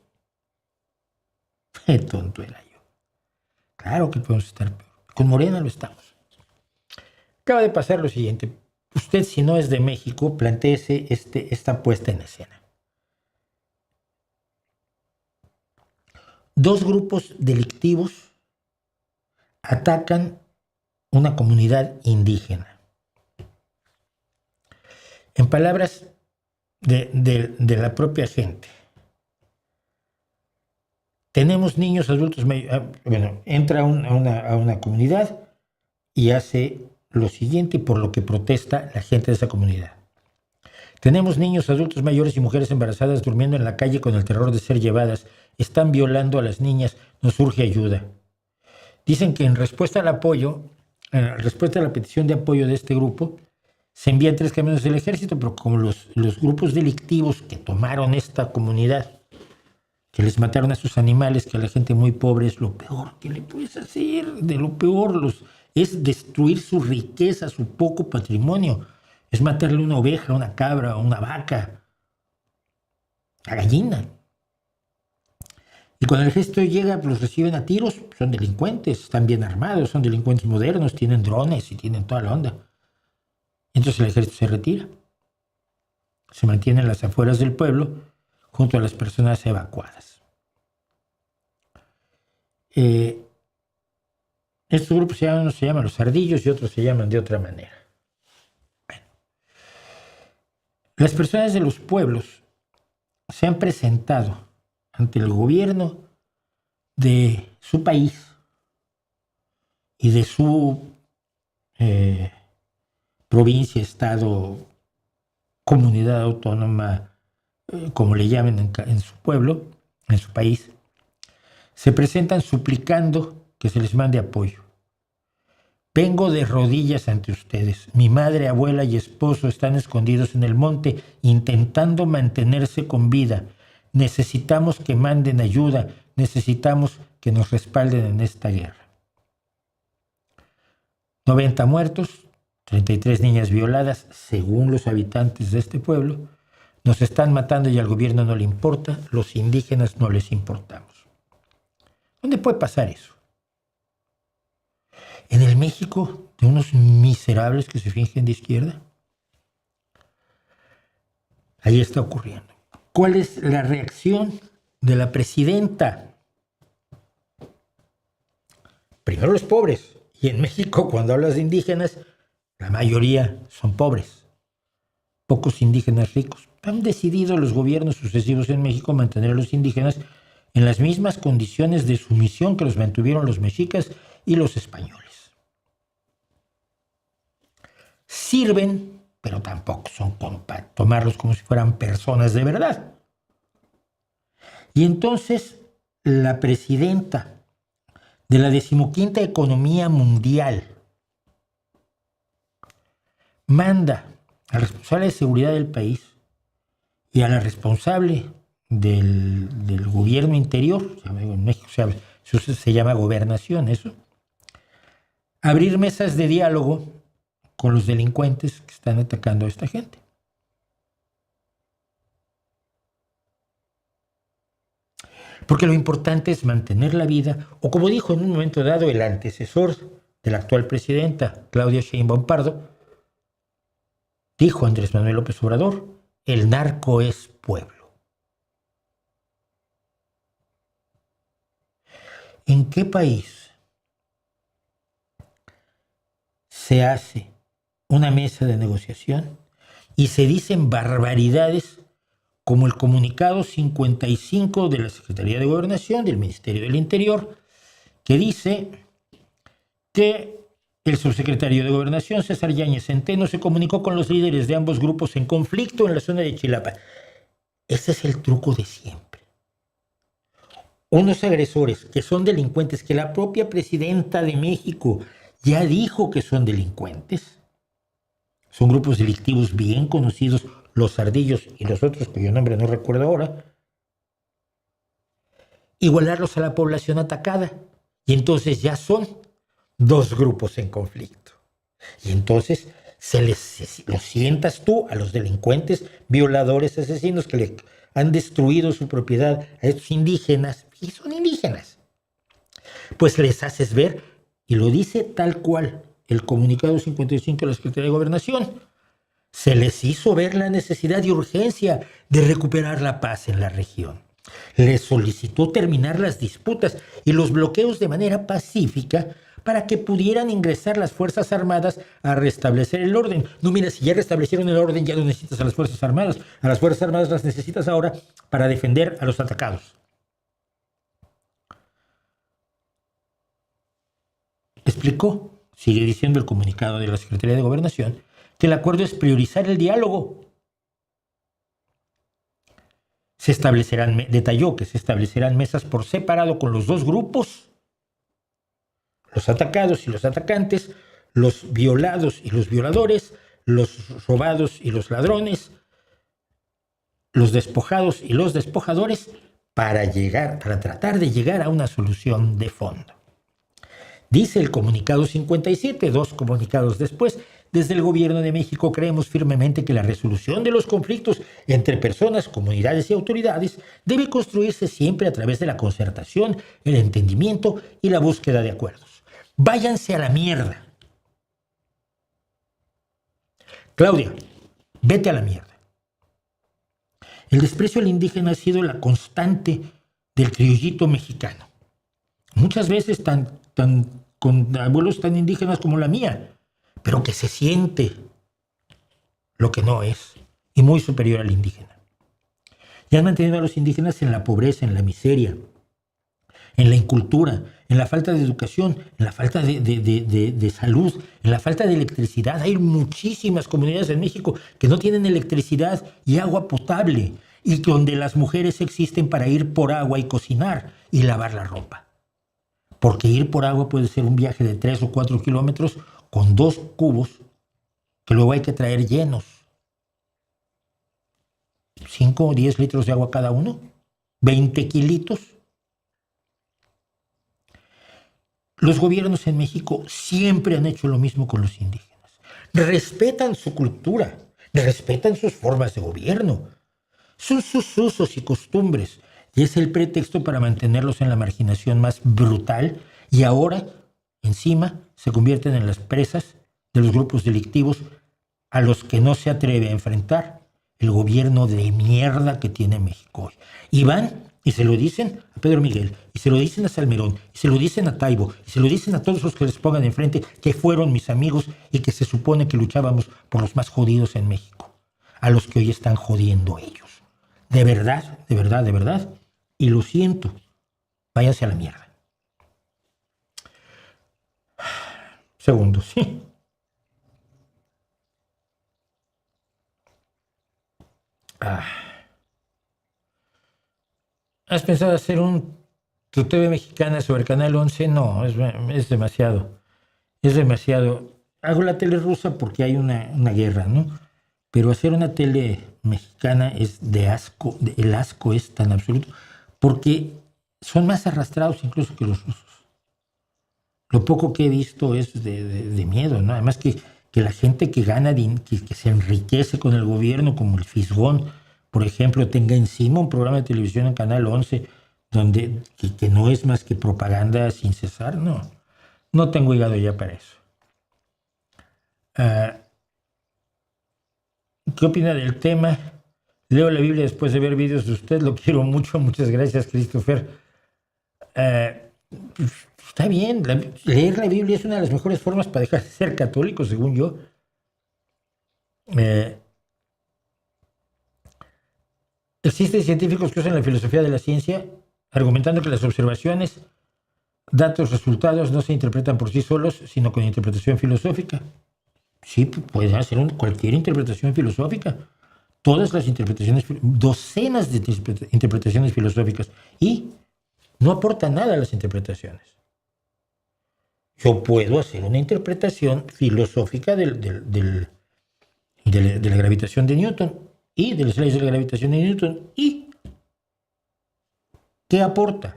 Qué tonto era yo. Claro que podemos estar peor. Con Morena lo estamos. Acaba de pasar lo siguiente. Usted, si no es de México, plantéese esta puesta en escena. Dos grupos delictivos atacan una comunidad indígena. En palabras de la propia gente, tenemos niños, adultos, bueno, entra a una comunidad y hace lo siguiente por lo que protesta la gente de esa comunidad. Tenemos niños, adultos mayores y mujeres embarazadas durmiendo en la calle con el terror de ser llevadas. Están violando a las niñas. Nos urge ayuda. Dicen que en respuesta al apoyo, en respuesta a la petición de apoyo de este grupo, se envían 3 camiones del ejército, pero como los grupos delictivos que tomaron esta comunidad, que les mataron a sus animales, que a la gente muy pobre es lo peor que le puedes hacer, de lo peor, es destruir su riqueza, su poco patrimonio. Es matarle una oveja, una cabra, una vaca, a gallina. Y cuando el ejército llega, los reciben a tiros, son delincuentes, están bien armados, son delincuentes modernos, tienen drones y tienen toda la onda. Entonces el ejército se retira. Se mantiene en las afueras del pueblo junto a las personas evacuadas. Estos grupos unos se llaman los ardillos y otros se llaman de otra manera. Las personas de los pueblos se han presentado ante el gobierno de su país y de su provincia, estado, comunidad autónoma, como le llamen en su pueblo, en su país, se presentan suplicando que se les mande apoyo. Vengo de rodillas ante ustedes. Mi madre, abuela y esposo están escondidos en el monte intentando mantenerse con vida. Necesitamos que manden ayuda. Necesitamos que nos respalden en esta guerra. 90 muertos, 33 niñas violadas, según los habitantes de este pueblo. Nos están matando y al gobierno no le importa. Los indígenas no les importamos. ¿Dónde puede pasar eso? ¿En el México de unos miserables que se fingen de izquierda? Ahí está ocurriendo. ¿Cuál es la reacción de la presidenta? Primero los pobres. Y en México, cuando hablas de indígenas, la mayoría son pobres. Pocos indígenas ricos. Han decidido los gobiernos sucesivos en México mantener a los indígenas en las mismas condiciones de sumisión que los mantuvieron los mexicas y los españoles. Sirven, pero tampoco son para tomarlos como si fueran personas de verdad. Y entonces la presidenta de la 15ª economía mundial manda al responsable de seguridad del país y a la responsable del gobierno interior, en México se llama gobernación eso, abrir mesas de diálogo con los delincuentes que están atacando a esta gente. Porque lo importante es mantener la vida, o como dijo en un momento dado el antecesor de la actual presidenta, Claudia Sheinbaum Pardo, dijo Andrés Manuel López Obrador, el narco es pueblo. ¿En qué país se hace una mesa de negociación y se dicen barbaridades como el comunicado 55 de la Secretaría de Gobernación del Ministerio del Interior, que dice que El subsecretario de Gobernación, César Yáñez Centeno, se comunicó con los líderes de ambos grupos en conflicto en la zona de Chilapa. Ese es el truco de siempre. Unos agresores que son delincuentes, que la propia presidenta de México ya dijo que son delincuentes. Son grupos delictivos bien conocidos, los Ardillos y los otros cuyo nombre no recuerdo ahora. Igualarlos a la población atacada. Y entonces ya son dos grupos en conflicto. Y entonces los sientas tú a los delincuentes, violadores, asesinos que le han destruido su propiedad a estos indígenas, y son indígenas. Pues les haces ver, y lo dice tal cual el comunicado 55 de la Secretaría de Gobernación, se les hizo ver la necesidad y urgencia de recuperar la paz en la región. Les solicitó terminar las disputas y los bloqueos de manera pacífica para que pudieran ingresar las Fuerzas Armadas a restablecer el orden. No, mira, si ya restablecieron el orden, ya no necesitas a las Fuerzas Armadas. A las Fuerzas Armadas las necesitas ahora para defender a los atacados. Explicó, sigue diciendo el comunicado de la Secretaría de Gobernación, que el acuerdo es priorizar el diálogo. Detalló que se establecerán mesas por separado con los dos grupos, los atacados y los atacantes, los violados y los violadores, los robados y los ladrones, los despojados y los despojadores, para tratar de llegar a una solución de fondo. Dice el comunicado 57, 2 comunicados después, desde el Gobierno de México creemos firmemente que la resolución de los conflictos entre personas, comunidades y autoridades debe construirse siempre a través de la concertación, el entendimiento y la búsqueda de acuerdos. Váyanse a la mierda. Claudia, vete a la mierda. El desprecio al indígena ha sido la constante del criollito mexicano. Muchas veces con abuelos tan indígenas como la mía, pero que se siente lo que no es y muy superior al indígena. Y han mantenido a los indígenas en la pobreza, en la miseria, en la incultura, en la falta de educación, en la falta de salud, en la falta de electricidad. Hay muchísimas comunidades en México que no tienen electricidad y agua potable, y donde las mujeres existen para ir por agua y cocinar y lavar la ropa. Porque ir por agua puede ser un viaje de 3 o 4 kilómetros con 2 cubos que luego hay que traer llenos. 5 o 10 litros de agua cada uno, 20 kilitos. Los gobiernos en México siempre han hecho lo mismo con los indígenas. Respetan su cultura, respetan sus formas de gobierno, son sus usos y costumbres, y es el pretexto para mantenerlos en la marginación más brutal, y ahora, encima, se convierten en las presas de los grupos delictivos a los que no se atreve a enfrentar el gobierno de mierda que tiene México hoy. Y van y se lo dicen a Pedro Miguel, y se lo dicen a Salmerón, y se lo dicen a Taibo, y se lo dicen a todos los que les pongan enfrente, que fueron mis amigos y que se supone que luchábamos por los más jodidos en México, a los que hoy están jodiendo ellos. De verdad, de verdad, de verdad. Y lo siento, váyanse a la mierda. Segundo, sí. ¿Has pensado hacer tu TV mexicana sobre el Canal 11? No, es demasiado. Es demasiado. Hago la tele rusa porque hay una guerra, ¿no? Pero hacer una tele mexicana es de asco. El asco es tan absoluto porque son más arrastrados incluso que los rusos. Lo poco que he visto es de miedo, ¿no? Además que la gente que gana, que se enriquece con el gobierno, como el Fisgón, por ejemplo, tenga encima un programa de televisión en Canal 11 donde que no es más que propaganda sin cesar. No tengo hígado ya para eso. ¿Qué opina del tema? Leo la Biblia después de ver vídeos de usted. Lo quiero mucho. Muchas gracias, Christopher. Está bien. Leer la Biblia es una de las mejores formas para dejar de ser católico, según yo. Existen científicos que usan la filosofía de la ciencia argumentando que las observaciones datos, resultados no se interpretan por sí solos, sino con interpretación filosófica. Sí, puede hacer cualquier interpretación filosófica. Todas las interpretaciones, docenas de interpretaciones filosóficas, y no aporta nada a las interpretaciones. Yo puedo hacer una interpretación filosófica de la gravitación de Newton y de las leyes de la gravitación de Newton. ¿Y qué aporta?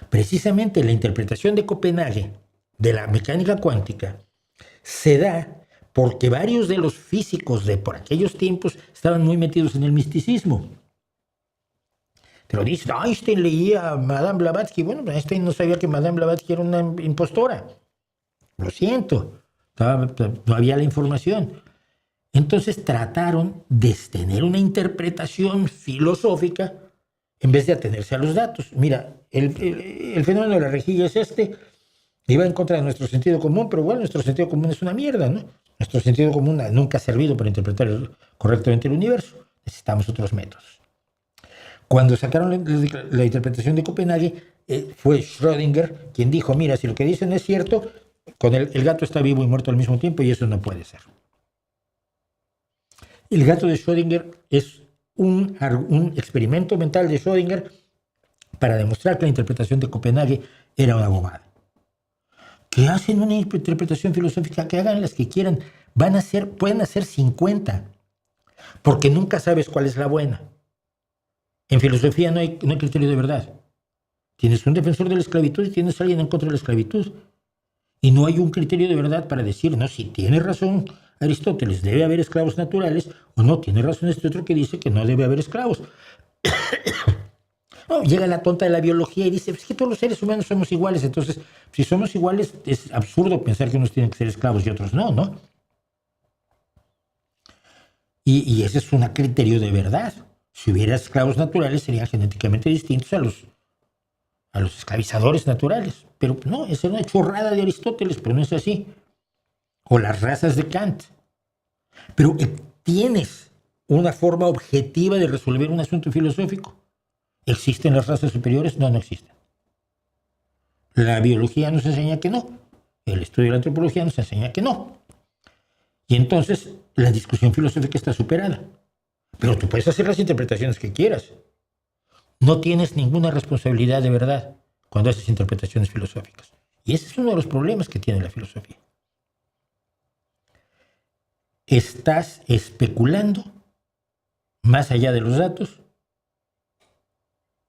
Precisamente la interpretación de Copenhague de la mecánica cuántica se da porque varios de los físicos de por aquellos tiempos estaban muy metidos en el misticismo. Te lo dice, Einstein leía a Madame Blavatsky. Bueno, Einstein no sabía que Madame Blavatsky era una impostora. Lo siento, no había la información. Entonces trataron de tener una interpretación filosófica en vez de atenerse a los datos. Mira, el fenómeno de la rejilla es iba en contra de nuestro sentido común, pero bueno, nuestro sentido común es una mierda, ¿no? Nuestro sentido común nunca ha servido para interpretar correctamente el universo. Necesitamos otros métodos. Cuando sacaron la interpretación de Copenhague, fue Schrödinger quien dijo, mira, si lo que dicen es cierto, con el gato está vivo y muerto al mismo tiempo y eso no puede ser. El gato de Schrödinger es un experimento mental de Schrödinger para demostrar que la interpretación de Copenhague era una bobada. Que hacen una interpretación filosófica, que hagan las que quieran, pueden hacer 50, porque nunca sabes cuál es la buena. En filosofía no hay criterio de verdad. Tienes un defensor de la esclavitud y tienes a alguien en contra de la esclavitud. Y no hay un criterio de verdad para decir, no, si tiene razón Aristóteles, debe haber esclavos naturales, o no, tiene razón este otro que dice que no debe haber esclavos. No, llega la tonta de la biología y dice, es que todos los seres humanos somos iguales, entonces, si somos iguales, es absurdo pensar que unos tienen que ser esclavos y otros no, ¿no? Y ese es un criterio de verdad. Si hubiera esclavos naturales, serían genéticamente distintos a los esclavizadores naturales. Pero no, esa es una chorrada de Aristóteles, pero no es así. O las razas de Kant. Pero tienes una forma objetiva de resolver un asunto filosófico. ¿Existen las razas superiores? No, no existen. La biología nos enseña que no. El estudio de la antropología nos enseña que no. Y entonces la discusión filosófica está superada. Pero tú puedes hacer las interpretaciones que quieras. No tienes ninguna responsabilidad de verdad cuando haces interpretaciones filosóficas. Y ese es uno de los problemas que tiene la filosofía. Estás especulando más allá de los datos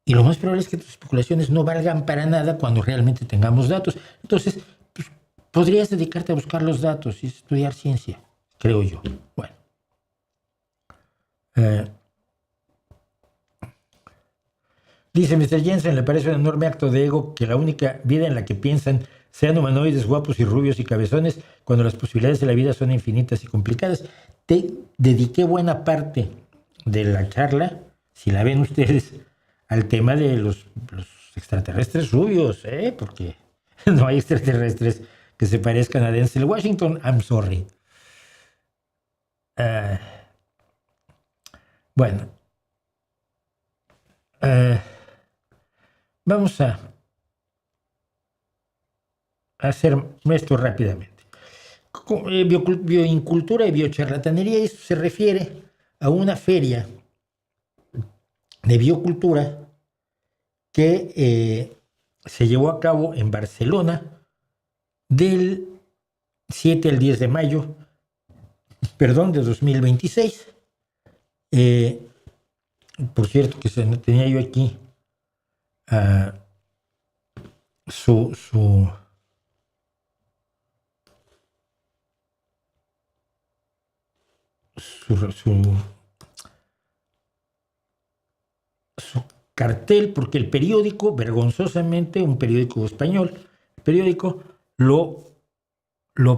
y lo más probable es que tus especulaciones no valgan para nada cuando realmente tengamos datos. Entonces, pues, podrías dedicarte a buscar los datos y estudiar ciencia, creo yo. Bueno. Dice Mr. Jensen, le parece un enorme acto de ego que la única vida en la que piensan sean humanoides guapos y rubios y cabezones, cuando las posibilidades de la vida son infinitas y complicadas. Te dediqué buena parte de la charla, si la ven ustedes, al tema de los extraterrestres rubios, porque no hay extraterrestres que se parezcan a Denzel Washington. I'm sorry. Bueno. Vamos a hacer esto rápidamente. Bioincultura y biocharlatanería, esto se refiere a una feria de biocultura que se llevó a cabo en Barcelona del 7 al 10 de mayo, de 2026. Por cierto, que tenía yo aquí su cartel, porque el periódico, vergonzosamente, un periódico español, el periódico lo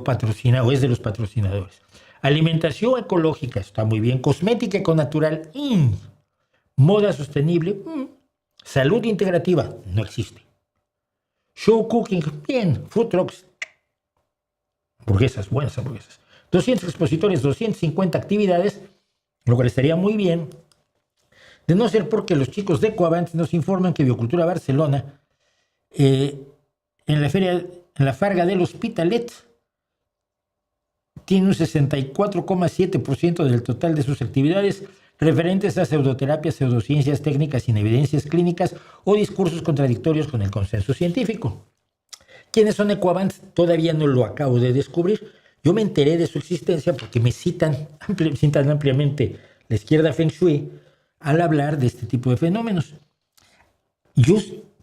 patrocina o es de los patrocinadores. Alimentación ecológica, está muy bien. Cosmética econatural, moda sostenible, salud integrativa, no existe. Show cooking, bien. Food trucks, hamburguesas, buenas hamburguesas. 200 expositores, 250 actividades, lo cual estaría muy bien, de no ser porque los chicos de Coavant nos informan que Biocultura Barcelona En la Farga del Hospitalet, tiene un 64,7% del total de sus actividades referentes a pseudoterapias, pseudociencias técnicas sin evidencias clínicas o discursos contradictorios con el consenso científico. ¿Quiénes son Ecoavant? Todavía no lo acabo de descubrir. Yo me enteré de su existencia porque me citan ampliamente la izquierda Feng Shui al hablar de este tipo de fenómenos. Yo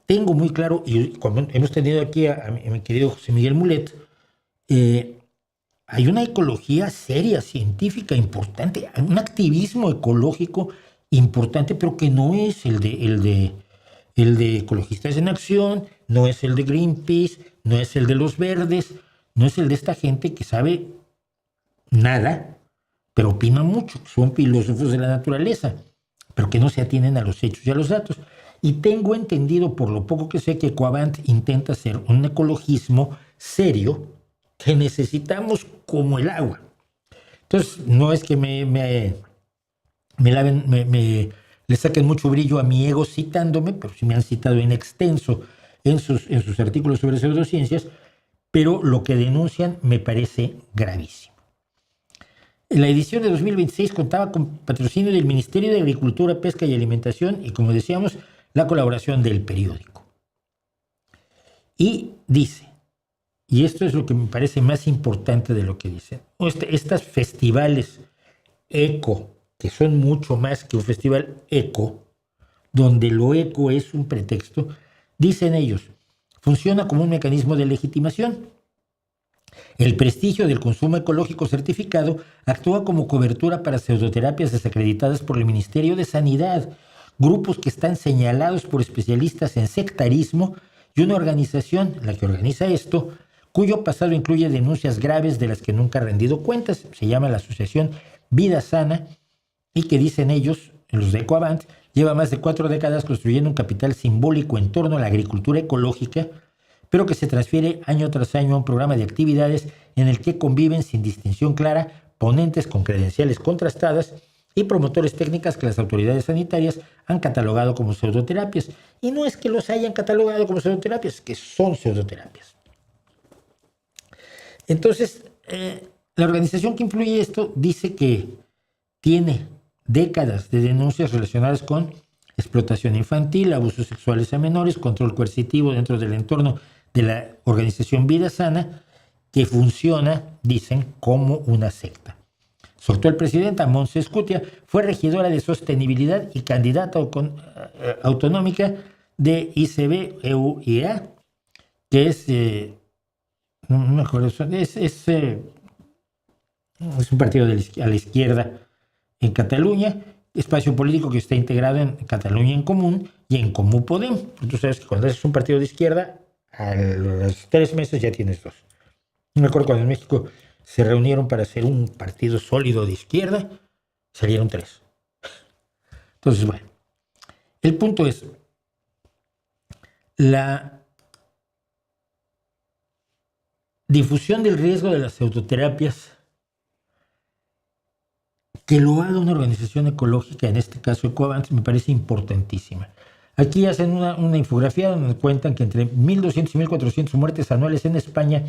tengo muy claro, y como hemos tenido aquí a mi querido José Miguel Mulet, hay una ecología seria, científica, importante, un activismo ecológico importante, pero que no es el de Ecologistas en Acción, no es el de Greenpeace, no es el de los verdes, no es el de esta gente que sabe nada, pero opina mucho, que son filósofos de la naturaleza, pero que no se atienen a los hechos y a los datos. Y tengo entendido, por lo poco que sé, que Ecoavant intenta hacer un ecologismo serio que necesitamos como el agua. Entonces, no es que le saquen mucho brillo a mi ego citándome, pero sí me han citado en extenso en sus artículos sobre pseudociencias, pero lo que denuncian me parece gravísimo. La edición de 2026 contaba con patrocinio del Ministerio de Agricultura, Pesca y Alimentación y, como decíamos, la colaboración del periódico. Y dice, y esto es lo que me parece más importante de lo que dicen, estos festivales eco, que son mucho más que un festival eco, donde lo eco es un pretexto, dicen ellos, funciona como un mecanismo de legitimación. El prestigio del consumo ecológico certificado actúa como cobertura para pseudoterapias desacreditadas por el Ministerio de Sanidad, grupos que están señalados por especialistas en sectarismo y una organización, la que organiza esto, cuyo pasado incluye denuncias graves de las que nunca ha rendido cuentas. Se llama la Asociación Vida Sana y que dicen ellos, los de Ecoavant, lleva más de 4 décadas construyendo un capital simbólico en torno a la agricultura ecológica, pero que se transfiere año tras año a un programa de actividades en el que conviven sin distinción clara ponentes con credenciales contrastadas y promotores técnicas que las autoridades sanitarias han catalogado como pseudoterapias. Y no es que los hayan catalogado como pseudoterapias, es que son pseudoterapias. Entonces, la organización que influye esto dice que tiene décadas de denuncias relacionadas con explotación infantil, abusos sexuales a menores, control coercitivo dentro del entorno de la organización Vida Sana, que funciona, dicen, como una secta. Su actual presidenta, Montse Escutia, fue regidora de sostenibilidad y candidata autonómica de ICB-EUIA, que es, no me acuerdo, es un partido a la izquierda en Cataluña, espacio político que está integrado en Cataluña en Común y en Comú Podem. Tú sabes que cuando haces un partido de izquierda, a los 3 meses ya tienes 2. No me acuerdo cuando en México se reunieron para hacer un partido sólido de izquierda, salieron 3. Entonces, bueno, el punto es, la difusión del riesgo de las pseudoterapias, que lo haga una organización ecológica, en este caso Ecoavant, me parece importantísima. Aquí hacen una infografía donde cuentan que entre 1.200 y 1.400 muertes anuales en España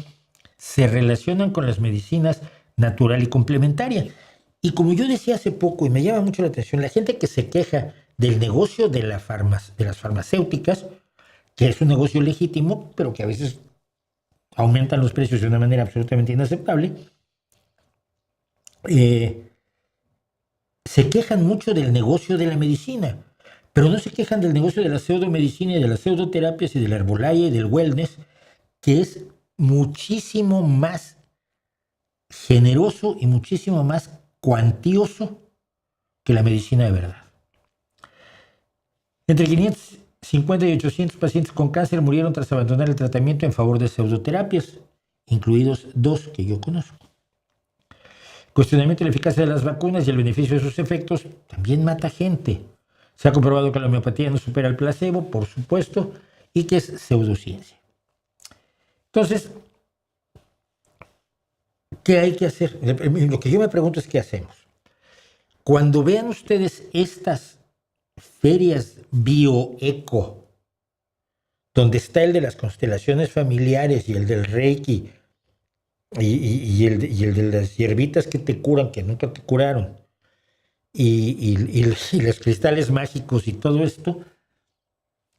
se relacionan con las medicinas natural y complementaria. Y como yo decía hace poco, y me llama mucho la atención, la gente que se queja del negocio de las farmacéuticas, que es un negocio legítimo, pero que a veces aumentan los precios de una manera absolutamente inaceptable, se quejan mucho del negocio de la medicina, pero no se quejan del negocio de la pseudomedicina y de las pseudoterapias y de la herbolaria y del wellness, que es muchísimo más generoso y muchísimo más cuantioso que la medicina de verdad. Entre 550 y 800 pacientes con cáncer murieron tras abandonar el tratamiento en favor de pseudoterapias, incluidos 2 que yo conozco. Cuestionamiento de la eficacia de las vacunas y el beneficio de sus efectos también mata gente. Se ha comprobado que la homeopatía no supera el placebo, por supuesto, y que es pseudociencia. Entonces, ¿qué hay que hacer? Lo que yo me pregunto es ¿qué hacemos? Cuando vean ustedes estas ferias bioeco, donde está el de las constelaciones familiares y el del Reiki y el de las hierbitas que te curan, que nunca te curaron, y los cristales mágicos y todo esto,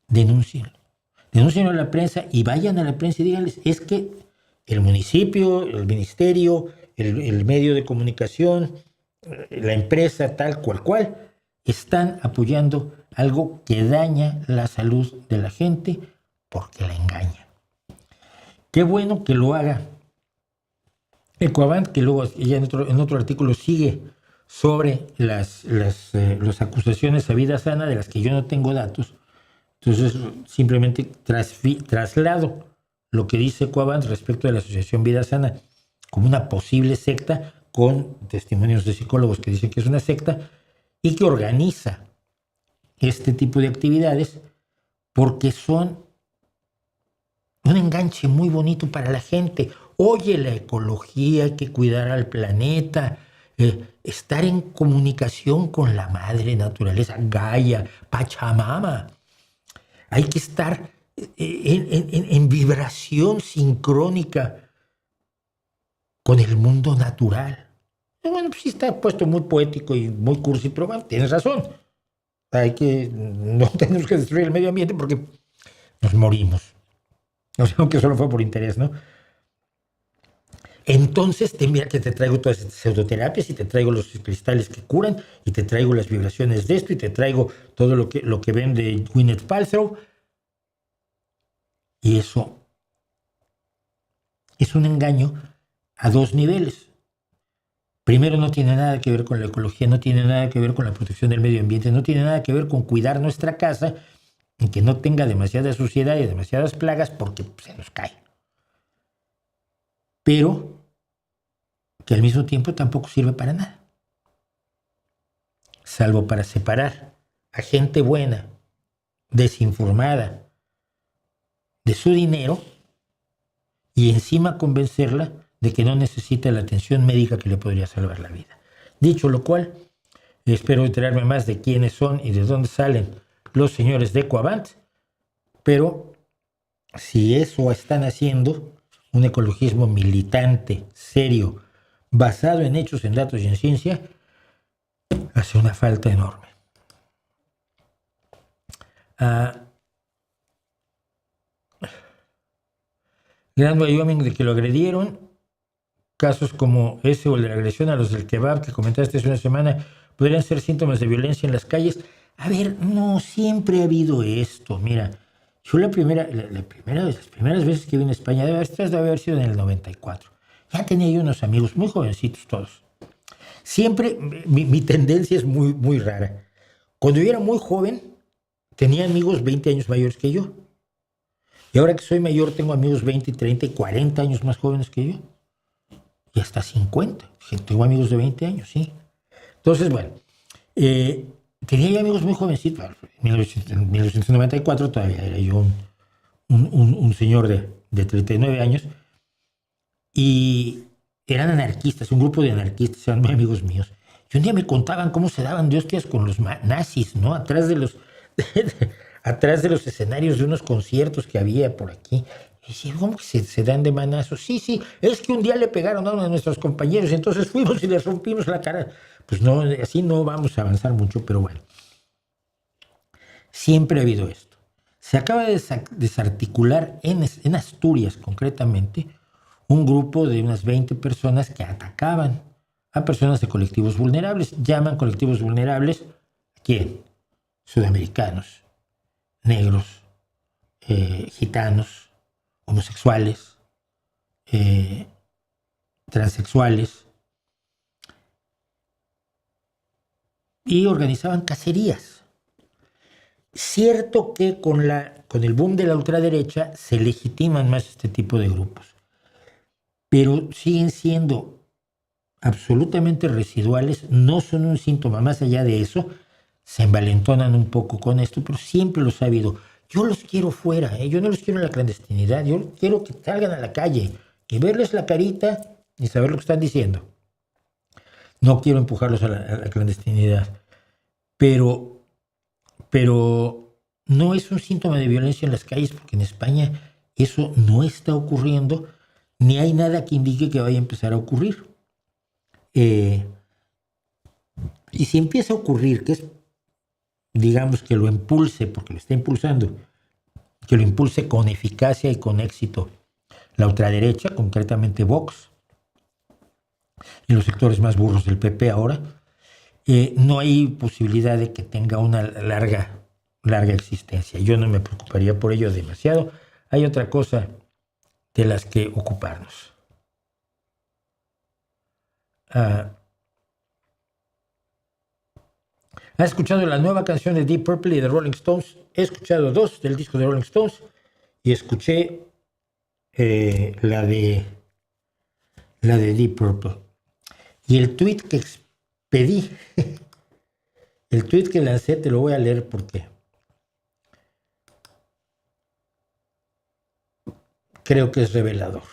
denúncienlo. Denúncienlo a la prensa y vayan a la prensa y díganles, es que el municipio, el ministerio, el medio de comunicación, la empresa tal cual, están apoyando algo que daña la salud de la gente porque la engaña. Qué bueno que lo haga Ecoavant, que luego ella en otro artículo sigue sobre las acusaciones a Vida Sana, de las que yo no tengo datos. Entonces simplemente traslado lo que dice Ecoavant respecto de la Asociación Vida Sana como una posible secta, con testimonios de psicólogos que dicen que es una secta y que organiza este tipo de actividades porque son un enganche muy bonito para la gente. Oye, la ecología, hay que cuidar al planeta, estar en comunicación con la madre naturaleza, Gaia, Pachamama. Hay que estar en vibración sincrónica con el mundo natural. Y bueno, pues sí está puesto muy poético y muy cursi, pero bueno, tienes razón. No tenemos que destruir el medio ambiente porque nos morimos. O sea, aunque solo fue por interés, ¿no? Entonces, mira que te traigo todas estas pseudoterapias y te traigo los cristales que curan y te traigo las vibraciones de esto y te traigo todo lo que vende Gwyneth Paltrow. Y eso es un engaño a dos niveles. Primero, no tiene nada que ver con la ecología, no tiene nada que ver con la protección del medio ambiente, no tiene nada que ver con cuidar nuestra casa y que no tenga demasiada suciedad y demasiadas plagas porque se nos cae. Pero que al mismo tiempo tampoco sirve para nada, salvo para separar a gente buena, desinformada, de su dinero y encima convencerla de que no necesita la atención médica que le podría salvar la vida. Dicho lo cual, espero enterarme más de quiénes son y de dónde salen los señores de Ecoavant, pero si eso están haciendo, un ecologismo militante, serio, basado en hechos, en datos y en ciencia, hace una falta enorme. Gran Wyoming, de que lo agredieron, casos como ese o el de la agresión a los del kebab que comentaste hace una semana, podrían ser síntomas de violencia en las calles. A ver, no siempre ha habido esto. Mira, yo las primeras veces que vine a España, debe haber sido en el 94. Ya tenía yo unos amigos muy jovencitos todos. Siempre mi tendencia es muy, muy rara. Cuando yo era muy joven, tenía amigos 20 años mayores que yo. Y ahora que soy mayor, tengo amigos 20, 30 y 40 años más jóvenes que yo. Y hasta 50. Tengo amigos de 20 años, sí. Entonces, bueno, tenía yo amigos muy jovencitos. En 1994 todavía era yo un señor de 39 años. Y eran anarquistas, un grupo de anarquistas, eran muy amigos míos. Y un día me contaban cómo se daban de hostias con los nazis, ¿no? Atrás de los escenarios de unos conciertos que había por aquí. Y decía, ¿cómo que se dan de manazos? Sí, es que un día le pegaron a uno de nuestros compañeros, entonces fuimos y les rompimos la cara. Pues no, así no vamos a avanzar mucho, pero bueno. Siempre ha habido esto. Se acaba de desarticular en Asturias, concretamente, un grupo de unas 20 personas que atacaban a personas de colectivos vulnerables. Llaman colectivos vulnerables ¿a quién? Sudamericanos, negros, gitanos, homosexuales, transexuales, y organizaban cacerías. Cierto que con el boom de la ultraderecha se legitiman más este tipo de grupos, pero siguen siendo absolutamente residuales, no son un síntoma. Más allá de eso, se envalentonan un poco con esto, pero siempre los ha habido. Yo los quiero fuera, yo no los quiero en la clandestinidad, yo quiero que salgan a la calle y verles la carita y saber lo que están diciendo. No quiero empujarlos a la clandestinidad, pero no es un síntoma de violencia en las calles, porque en España eso no está ocurriendo, ni hay nada que indique que vaya a empezar a ocurrir. Y si empieza a ocurrir, que es, digamos, que lo impulse, porque lo está impulsando, que lo impulse con eficacia y con éxito la ultraderecha, concretamente Vox, y los sectores más burros del PP ahora, no hay posibilidad de que tenga una larga existencia. Yo no me preocuparía por ello demasiado. Hay otra cosa de las que ocuparnos. ¿Has escuchado la nueva canción de Deep Purple y de Rolling Stones? He escuchado 2 del disco de Rolling Stones y escuché la de Deep Purple. Y el tweet que expedí, el tweet que lancé, te lo voy a leer porque creo que es revelador.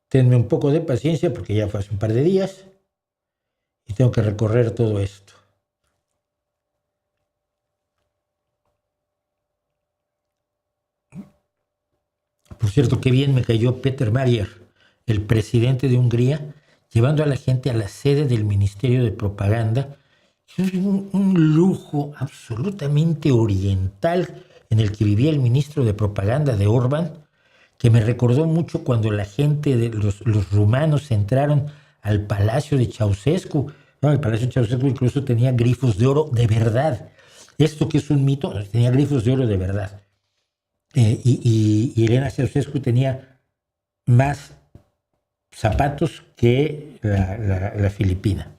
Tenme un poco de paciencia porque ya fue hace un par de días y tengo que recorrer todo esto. Por cierto, qué bien me cayó Peter Magyar, el presidente de Hungría, llevando a la gente a la sede del Ministerio de Propaganda. Es un lujo absolutamente oriental en el que vivía el ministro de Propaganda de Orbán, que me recordó mucho cuando la gente, los rumanos, entraron al Palacio de Ceausescu. No, el Palacio de Ceausescu incluso tenía grifos de oro de verdad. Esto que es un mito, tenía grifos de oro de verdad. Y Elena Ceausescu tenía más zapatos que la filipina.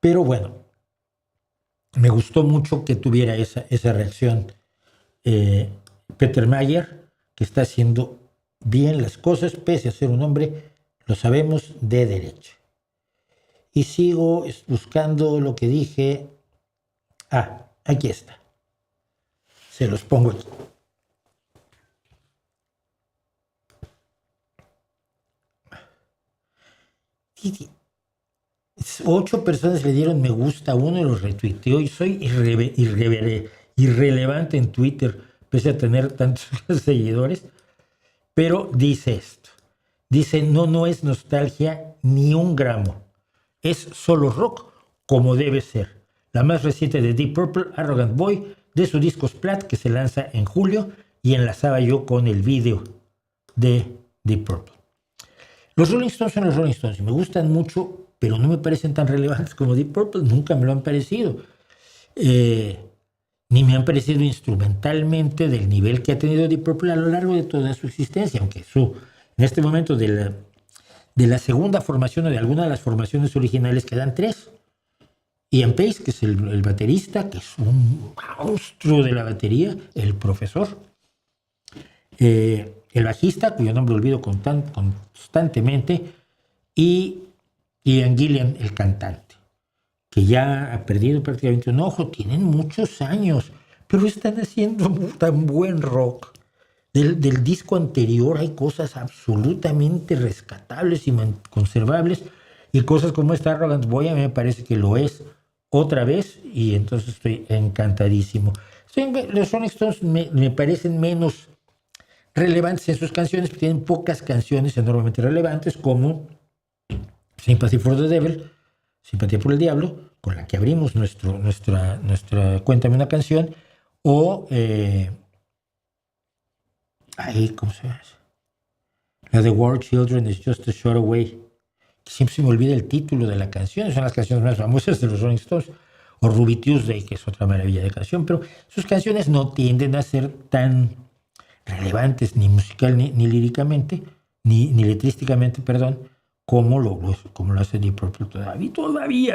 Pero bueno, me gustó mucho que tuviera esa reacción Peter Magyar, que está haciendo bien las cosas, pese a ser un hombre, lo sabemos, de derecha. Y sigo buscando lo que dije. Aquí está. Se los pongo aquí. 8 personas le dieron me gusta, uno los retuiteó y soy irrelevante en Twitter, pese a tener tantos seguidores. Pero dice esto. Dice, no es nostalgia ni un gramo. Es solo rock como debe ser. La más reciente de Deep Purple, Arrogant Boy, de su disco Splat, que se lanza en julio, y enlazaba yo con el video de Deep Purple. Los Rolling Stones son los Rolling Stones y me gustan mucho, pero no me parecen tan relevantes como Deep Purple. Nunca me lo han parecido. Ni me han parecido instrumentalmente del nivel que ha tenido Deep Purple a lo largo de toda su existencia, aunque en este momento de la segunda formación o de alguna de las formaciones originales quedan 3. Ian Pace, que es el baterista, que es un monstruo de la batería, el profesor. El bajista, cuyo nombre olvido constantemente, y Ian Gillan, el cantante, que ya ha perdido prácticamente un ojo. Tienen muchos años, pero están haciendo tan buen rock. Del disco anterior hay cosas absolutamente rescatables y conservables, y cosas como esta Arrogant Boy a mí me parece que lo es otra vez, y entonces estoy encantadísimo. Los Rolling Stones me parecen menos relevantes en sus canciones, porque tienen pocas canciones enormemente relevantes, como Sympathy for the Devil, Simpatía por el Diablo, con la que abrimos nuestra Cuéntame una canción, o ¿cómo se llama? La de War Children is Just a Short Away, que siempre se me olvida el título de la canción. Son las canciones más famosas de los Rolling Stones. O Ruby Tuesday, que es otra maravilla de canción, pero sus canciones no tienden a ser tan relevantes ni musical ni líricamente, ni letrísticamente, perdón, como lo hace Deep Purple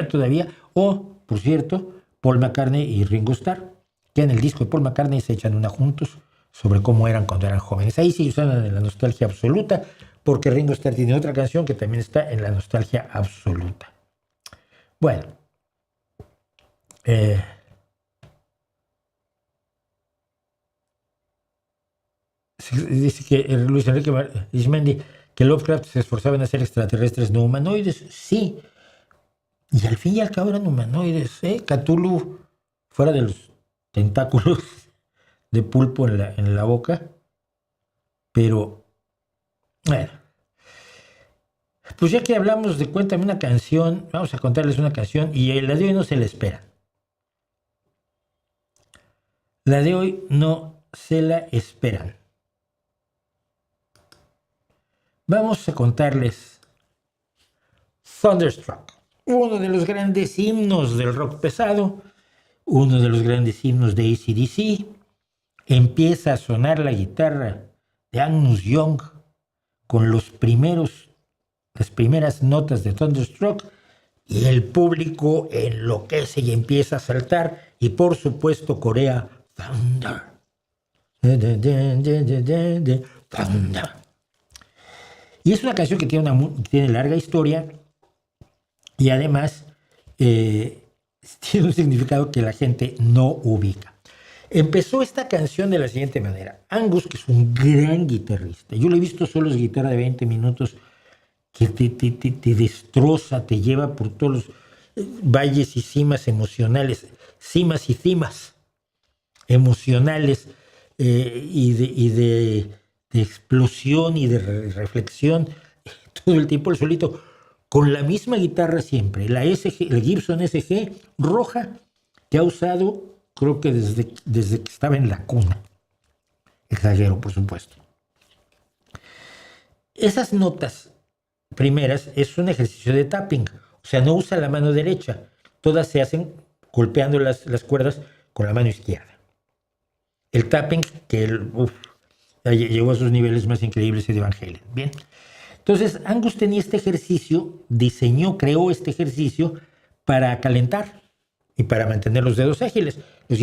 todavía. O, por cierto, Paul McCartney y Ringo Starr, que en el disco de Paul McCartney se echan una juntos sobre cómo eran cuando eran jóvenes. Ahí sí usan en la nostalgia absoluta, porque Ringo Starr tiene otra canción que también está en la nostalgia absoluta. Bueno, dice que Luis Enrique Ismendi, que Lovecraft se esforzaba en hacer extraterrestres no humanoides. Sí, y al fin y al cabo eran humanoides. Cthulhu, fuera de los tentáculos de pulpo en la boca. Pero, bueno, pues ya que hablamos de Cuéntame una canción, vamos a contarles una canción y la de hoy no se la espera. La de hoy no se la esperan. Vamos a contarles Thunderstruck, uno de los grandes himnos del rock pesado, uno de los grandes himnos de AC/DC. Empieza a sonar la guitarra de Angus Young con las primeras notas de Thunderstruck y el público enloquece y empieza a saltar y por supuesto corea Thunder. Thunder. Y es una canción que tiene larga historia y además tiene un significado que la gente no ubica. Empezó esta canción de la siguiente manera. Angus, que es un gran guitarrista, yo lo he visto solo de guitarra de 20 minutos, que te destroza, te lleva por todos los valles y cimas emocionales, cimas y cimas emocionales y de explosión y de reflexión, todo el tiempo el solito, con la misma guitarra siempre, la Gibson SG roja, que ha usado creo que desde que estaba en la cuna. Exagero, por supuesto. Esas notas primeras es un ejercicio de tapping, o sea, no usa la mano derecha, todas se hacen golpeando las cuerdas con la mano izquierda. El tapping que llegó a sus niveles más increíbles de Van Halen. Bien, entonces Angus tenía este ejercicio, creó este ejercicio para calentar y para mantener los dedos ágiles. Los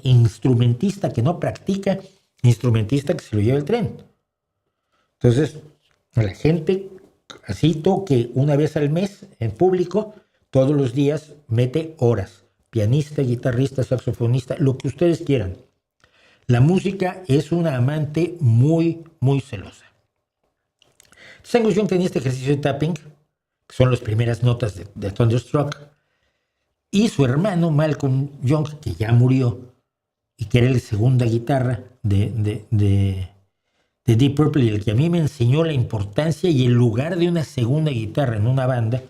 instrumentista que no practica, instrumentista que se lo lleva el tren. Entonces, la gente así toque una vez al mes en público, todos los días mete horas. Pianista, guitarrista, saxofonista, lo que ustedes quieran. La música es una amante muy, muy celosa. Entonces, Angus Young tenía este ejercicio de tapping, que son las primeras notas de Thunderstruck, y su hermano Malcolm Young, que ya murió, y que era la segunda guitarra de Deep Purple, y el que a mí me enseñó la importancia y el lugar de una segunda guitarra en una banda,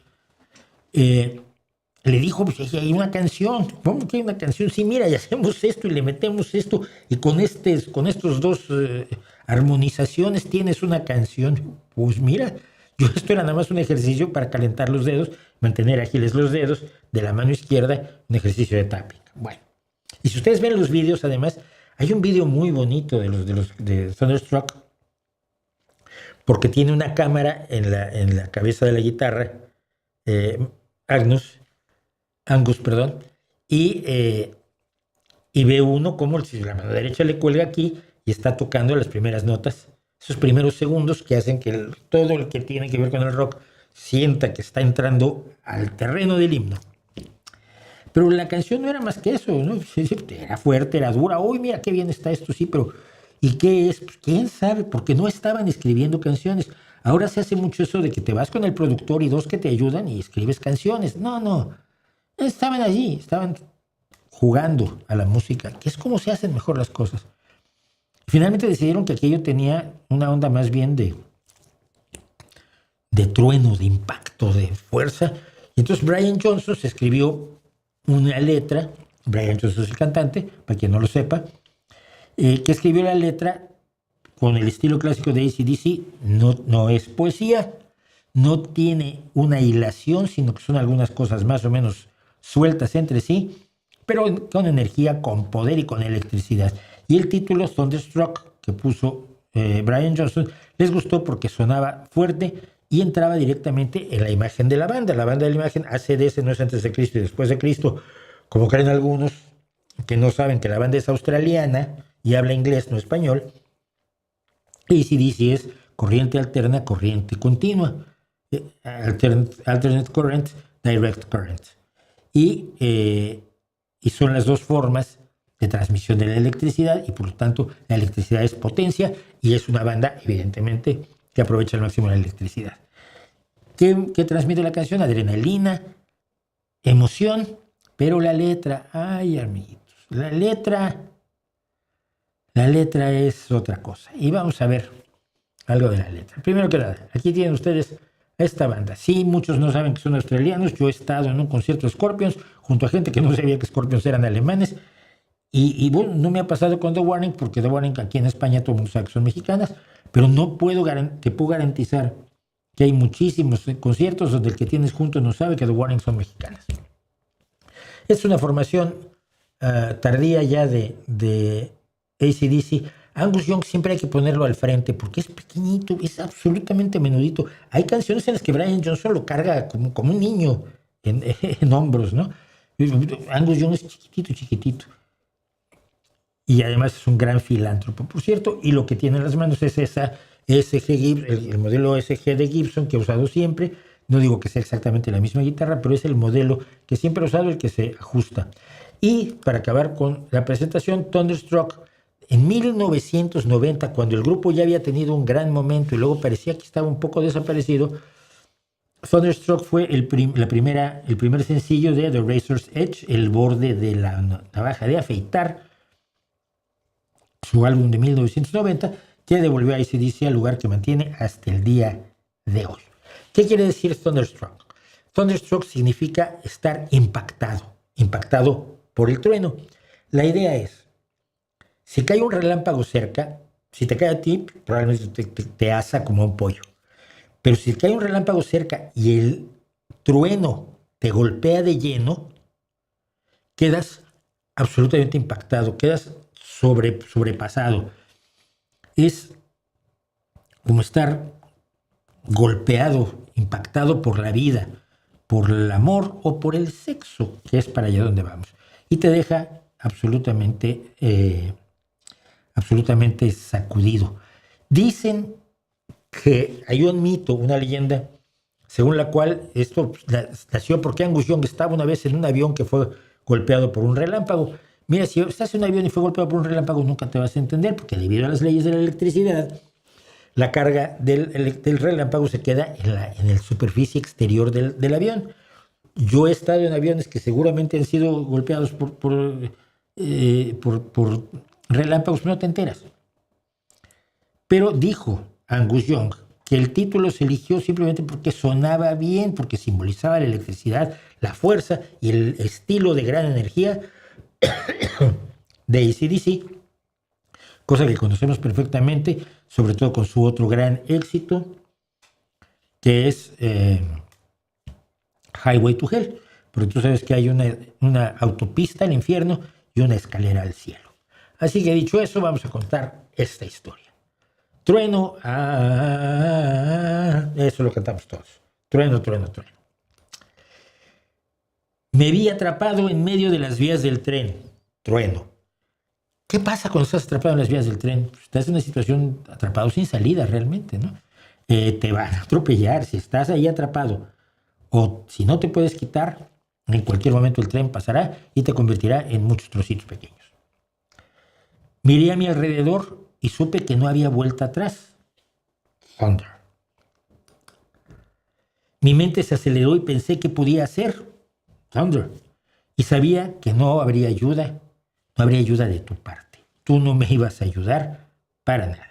le dijo, pues hay una canción. ¿Cómo que hay una canción? Sí, mira, y hacemos esto y le metemos esto, y con estos dos armonizaciones tienes una canción. Pues mira, esto era nada más un ejercicio para calentar los dedos, mantener ágiles los dedos de la mano izquierda, un ejercicio de tapping. Bueno, y si ustedes ven los vídeos, además, hay un vídeo muy bonito de Thunderstruck, porque tiene una cámara en la cabeza de la guitarra, Angus, y ve uno como si la mano derecha le cuelga aquí y está tocando las primeras notas, esos primeros segundos que hacen que todo el que tiene que ver con el rock sienta que está entrando al terreno del himno. Pero la canción no era más que eso, ¿no? Era fuerte, era dura. Uy, mira qué bien está esto, sí, pero ¿y qué es? Pues, ¿quién sabe? Porque no estaban escribiendo canciones. Ahora se hace mucho eso de que te vas con el productor y dos que te ayudan y escribes canciones. No. Estaban allí, estaban jugando a la música, que es como se hacen mejor las cosas. Finalmente decidieron que aquello tenía una onda más bien de trueno, de impacto, de fuerza. Y entonces Brian Johnson se escribió una letra. Brian Johnson es el cantante, para quien no lo sepa, que escribió la letra con el estilo clásico de AC/DC. No es poesía, no tiene una hilación, sino que son algunas cosas más o menos sueltas entre sí, pero con energía, con poder y con electricidad. Y el título Thunderstruck, que puso Brian Johnson, les gustó porque sonaba fuerte y entraba directamente en la imagen de la banda. La banda de la imagen AC/DC no es antes de Cristo y después de Cristo, como creen algunos que no saben que la banda es australiana y habla inglés, no español. AC/DC es corriente alterna, corriente continua, alternate current, direct current. Y son las dos formas de transmisión de la electricidad, y por lo tanto la electricidad es potencia y es una banda evidentemente que aprovecha al máximo la electricidad. ¿Qué transmite la canción? Adrenalina, emoción Pero la letra, ay, amiguitos, la letra es otra cosa. Y vamos a ver algo de la letra. Primero que nada, aquí tienen ustedes a esta banda. Sí, muchos no saben que son australianos. Yo he estado en un concierto de Scorpions junto a gente que no sabía que Scorpions eran alemanes. Y bueno, no me ha pasado con The Warning, porque The Warning aquí en España todo el mundo sabe que son mexicanas, pero no puedo, te puedo garantizar que hay muchísimos conciertos donde el que tienes junto no sabe que The Warning son mexicanas. Es una formación tardía ya de AC/DC. Angus Young siempre hay que ponerlo al frente porque es pequeñito, es absolutamente menudito. Hay canciones en las que Brian Johnson lo carga como un niño en hombros, ¿no? Angus Young es chiquitito. Y además es un gran filántropo, por cierto, y lo que tiene en las manos es esa SG Gibson, el modelo SG de Gibson que ha usado siempre. No digo que sea exactamente la misma guitarra, pero es el modelo que siempre ha usado, el que se ajusta. Y para acabar con la presentación, Thunderstruck, en 1990, cuando el grupo ya había tenido un gran momento y luego parecía que estaba un poco desaparecido, Thunderstruck fue el primer sencillo de The Razor's Edge, el borde de la navaja de afeitar, su álbum de 1990, que devolvió a AC/DC al lugar que mantiene hasta el día de hoy. ¿Qué quiere decir Thunderstruck? Thunderstruck significa estar impactado por el trueno. La idea es, si cae un relámpago cerca, si te cae a ti, probablemente te asa como un pollo. Pero si cae un relámpago cerca y el trueno te golpea de lleno, quedas absolutamente impactado, quedas sobrepasado. Es como estar golpeado, impactado por la vida, por el amor o por el sexo, que es para allá donde vamos. Y te deja absolutamente sacudido. Dicen que hay un mito, una leyenda, según la cual esto nació porque Angus Young estaba una vez en un avión que fue golpeado por un relámpago. Mira, si estás en un avión y fue golpeado por un relámpago, nunca te vas a entender, porque debido a las leyes de la electricidad, la carga del relámpago se queda en la superficie exterior del avión. Yo he estado en aviones que seguramente han sido golpeados por relámpagos, no te enteras. Pero dijo Angus Young que el título se eligió simplemente porque sonaba bien, porque simbolizaba la electricidad, la fuerza y el estilo de gran energía de AC/DC, cosa que conocemos perfectamente, sobre todo con su otro gran éxito, que es Highway to Hell, porque tú sabes que hay una autopista al infierno y una escalera al cielo. Así que dicho eso, vamos a contar esta historia. Trueno, eso lo cantamos todos. Trueno, trueno, trueno. Me vi atrapado en medio de las vías del tren. Trueno. ¿Qué pasa cuando estás atrapado en las vías del tren? Estás en una situación atrapado sin salida realmente, ¿no? Te van a atropellar si estás ahí atrapado. O si no te puedes quitar, en cualquier momento el tren pasará y te convertirá en muchos trocitos pequeños. Miré a mi alrededor y supe que no había vuelta atrás. Thunder. Mi mente se aceleró y pensé qué podía hacer. Thunder. Y sabía que no habría ayuda de tu parte. Tú no me ibas a ayudar para nada.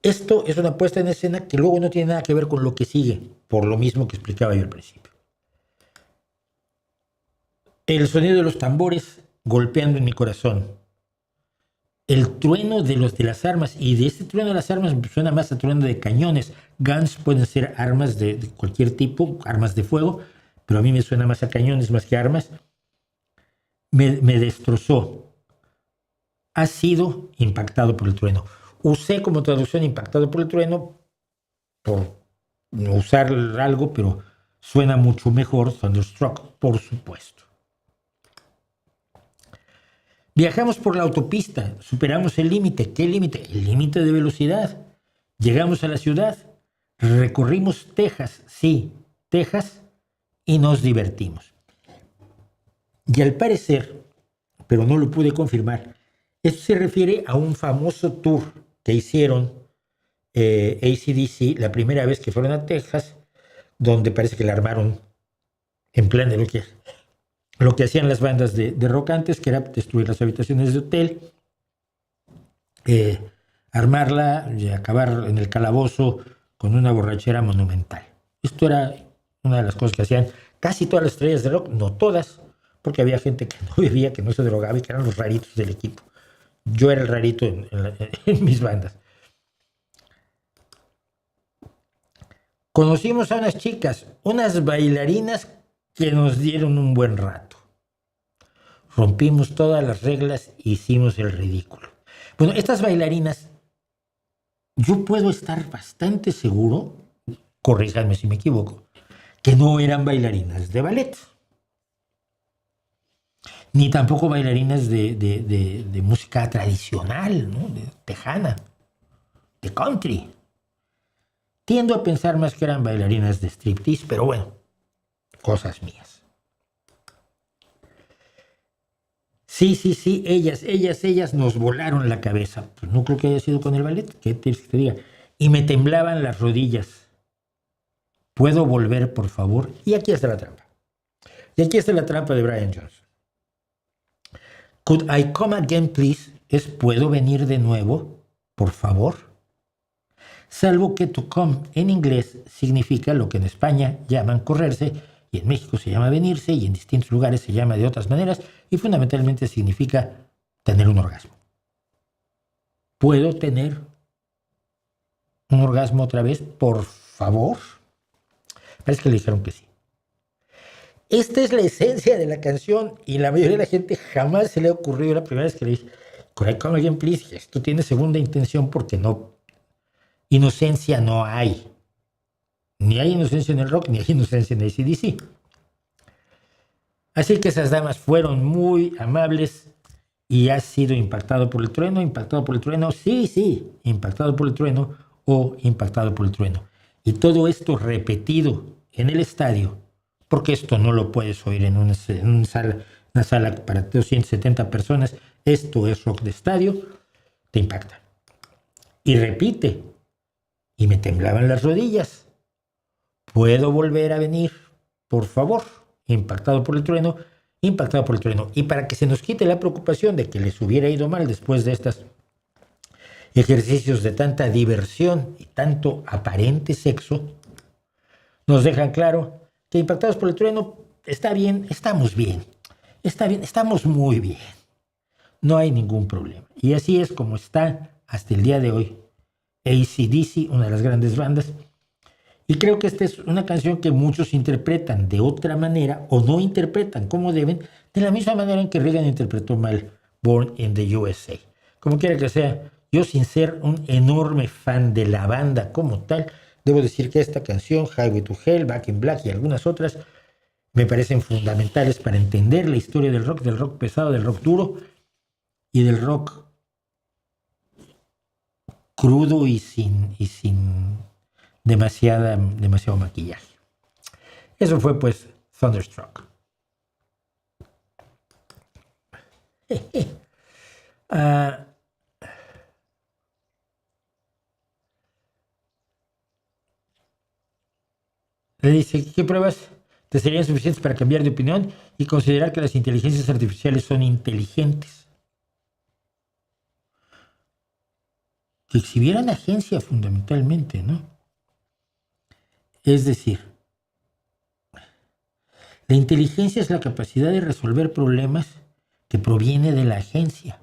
Esto es una puesta en escena que luego no tiene nada que ver con lo que sigue, por lo mismo que explicaba yo al principio. El sonido de los tambores golpeando en mi corazón. El trueno de las armas, y de este trueno de las armas suena más a trueno de cañones. Guns pueden ser armas de cualquier tipo, armas de fuego, pero a mí me suena más a cañones más que armas. Me destrozó. Ha sido impactado por el trueno. Usé como traducción impactado por el trueno por usar algo, pero suena mucho mejor Thunderstruck, por supuesto. Viajamos por la autopista, superamos el límite. ¿Qué límite? El límite de velocidad. Llegamos a la ciudad, recorrimos Texas, sí, Texas, y nos divertimos. Y al parecer, pero no lo pude confirmar, esto se refiere a un famoso tour que hicieron AC/DC la primera vez que fueron a Texas, donde parece que la armaron en plan de lo que hacían las bandas de rock antes, que era destruir las habitaciones de hotel, armarla y acabar en el calabozo con una borrachera monumental. Esto era una de las cosas que hacían casi todas las estrellas de rock, no todas, porque había gente que no bebía, que no se drogaba y que eran los raritos del equipo. Yo era el rarito en mis bandas. Conocimos a unas chicas, unas bailarinas que nos dieron un buen rato. Rompimos todas las reglas e hicimos el ridículo. Bueno, estas bailarinas, yo puedo estar bastante seguro, corríjanme si me equivoco, que no eran bailarinas de ballet, ni tampoco bailarinas de música tradicional, ¿no? De tejana, de country. Tiendo a pensar más que eran bailarinas de striptease, pero bueno, cosas mías. Sí, ellas nos volaron la cabeza. Pues no creo que haya sido con el ballet, ¿qué quieres que te diga? Y me temblaban las rodillas. ¿Puedo volver, por favor? Y aquí está la trampa. Y aquí está la trampa de Brian Johnson. Could I come again, please? Es ¿puedo venir de nuevo, por favor? Salvo que to come en inglés significa lo que en España llaman correrse, y en México se llama venirse, y en distintos lugares se llama de otras maneras, y fundamentalmente significa tener un orgasmo. ¿Puedo tener un orgasmo otra vez, por favor? Parece que le dijeron que sí. Esta es la esencia de la canción, y la mayoría de la gente jamás se le ha ocurrido la primera vez que le dije, could I come again, please? Esto tiene segunda intención porque no. Inocencia no hay. Ni hay inocencia en el rock, ni hay inocencia en AC/DC. Así que esas damas fueron muy amables y has sido impactado por el trueno, sí, impactado por el trueno o impactado por el trueno. Y todo esto repetido en el estadio, porque esto no lo puedes oír en una sala para 270 personas, esto es rock de estadio, te impacta. Y repite. Y me temblaban las rodillas. ¿Puedo volver a venir? Por favor. Impactado por el trueno. Y para que se nos quite la preocupación de que les hubiera ido mal después de estos ejercicios de tanta diversión y tanto aparente sexo, nos dejan claro que impactados por el trueno está bien, estamos bien. Está bien, estamos muy bien. No hay ningún problema. Y así es como está hasta el día de hoy AC/DC, una de las grandes bandas, y creo que esta es una canción que muchos interpretan de otra manera o no interpretan como deben, de la misma manera en que Reagan interpretó mal Born in the USA. Como quiera que sea, yo sin ser un enorme fan de la banda como tal, debo decir que esta canción, Highway to Hell, Back in Black y algunas otras, me parecen fundamentales para entender la historia del rock pesado, del rock duro y del rock crudo y sin demasiado maquillaje. Eso fue pues Thunderstruck. Le dice, ¿qué pruebas te serían suficientes para cambiar de opinión y considerar que las inteligencias artificiales son inteligentes? Que exhibieran agencia fundamentalmente, ¿no? Es decir, la inteligencia es la capacidad de resolver problemas que proviene de la agencia.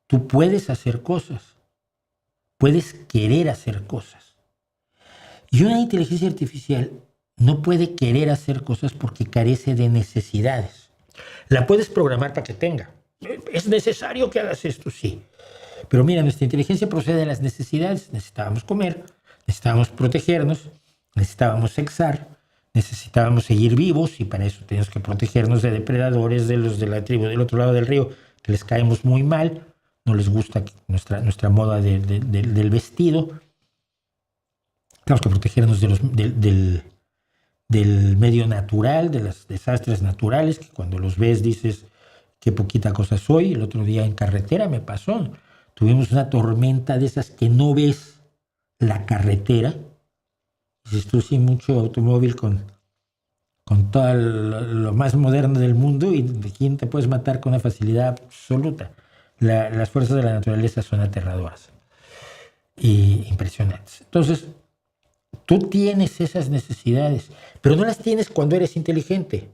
Tú puedes hacer cosas, puedes querer hacer cosas. Y una inteligencia artificial no puede querer hacer cosas porque carece de necesidades. La puedes programar para que tenga. ¿Es necesario que hagas esto? Sí. Pero mira, nuestra inteligencia procede de las necesidades. Necesitábamos comer, necesitábamos protegernos, necesitábamos sexar, necesitábamos seguir vivos y para eso tenemos que protegernos de depredadores, de los de la tribu del otro lado del río, que les caemos muy mal, no les gusta nuestra moda del vestido. Tenemos que protegernos del medio natural, de los desastres naturales, que cuando los ves dices, qué poquita cosa soy. El otro día en carretera me pasó. Tuvimos una tormenta de esas que no ves la carretera. Dices tú, sí, mucho automóvil con todo lo más moderno del mundo y de quien te puedes matar con una facilidad absoluta. Las fuerzas de la naturaleza son aterradoras y impresionantes. Entonces, tú tienes esas necesidades, pero no las tienes cuando eres inteligente.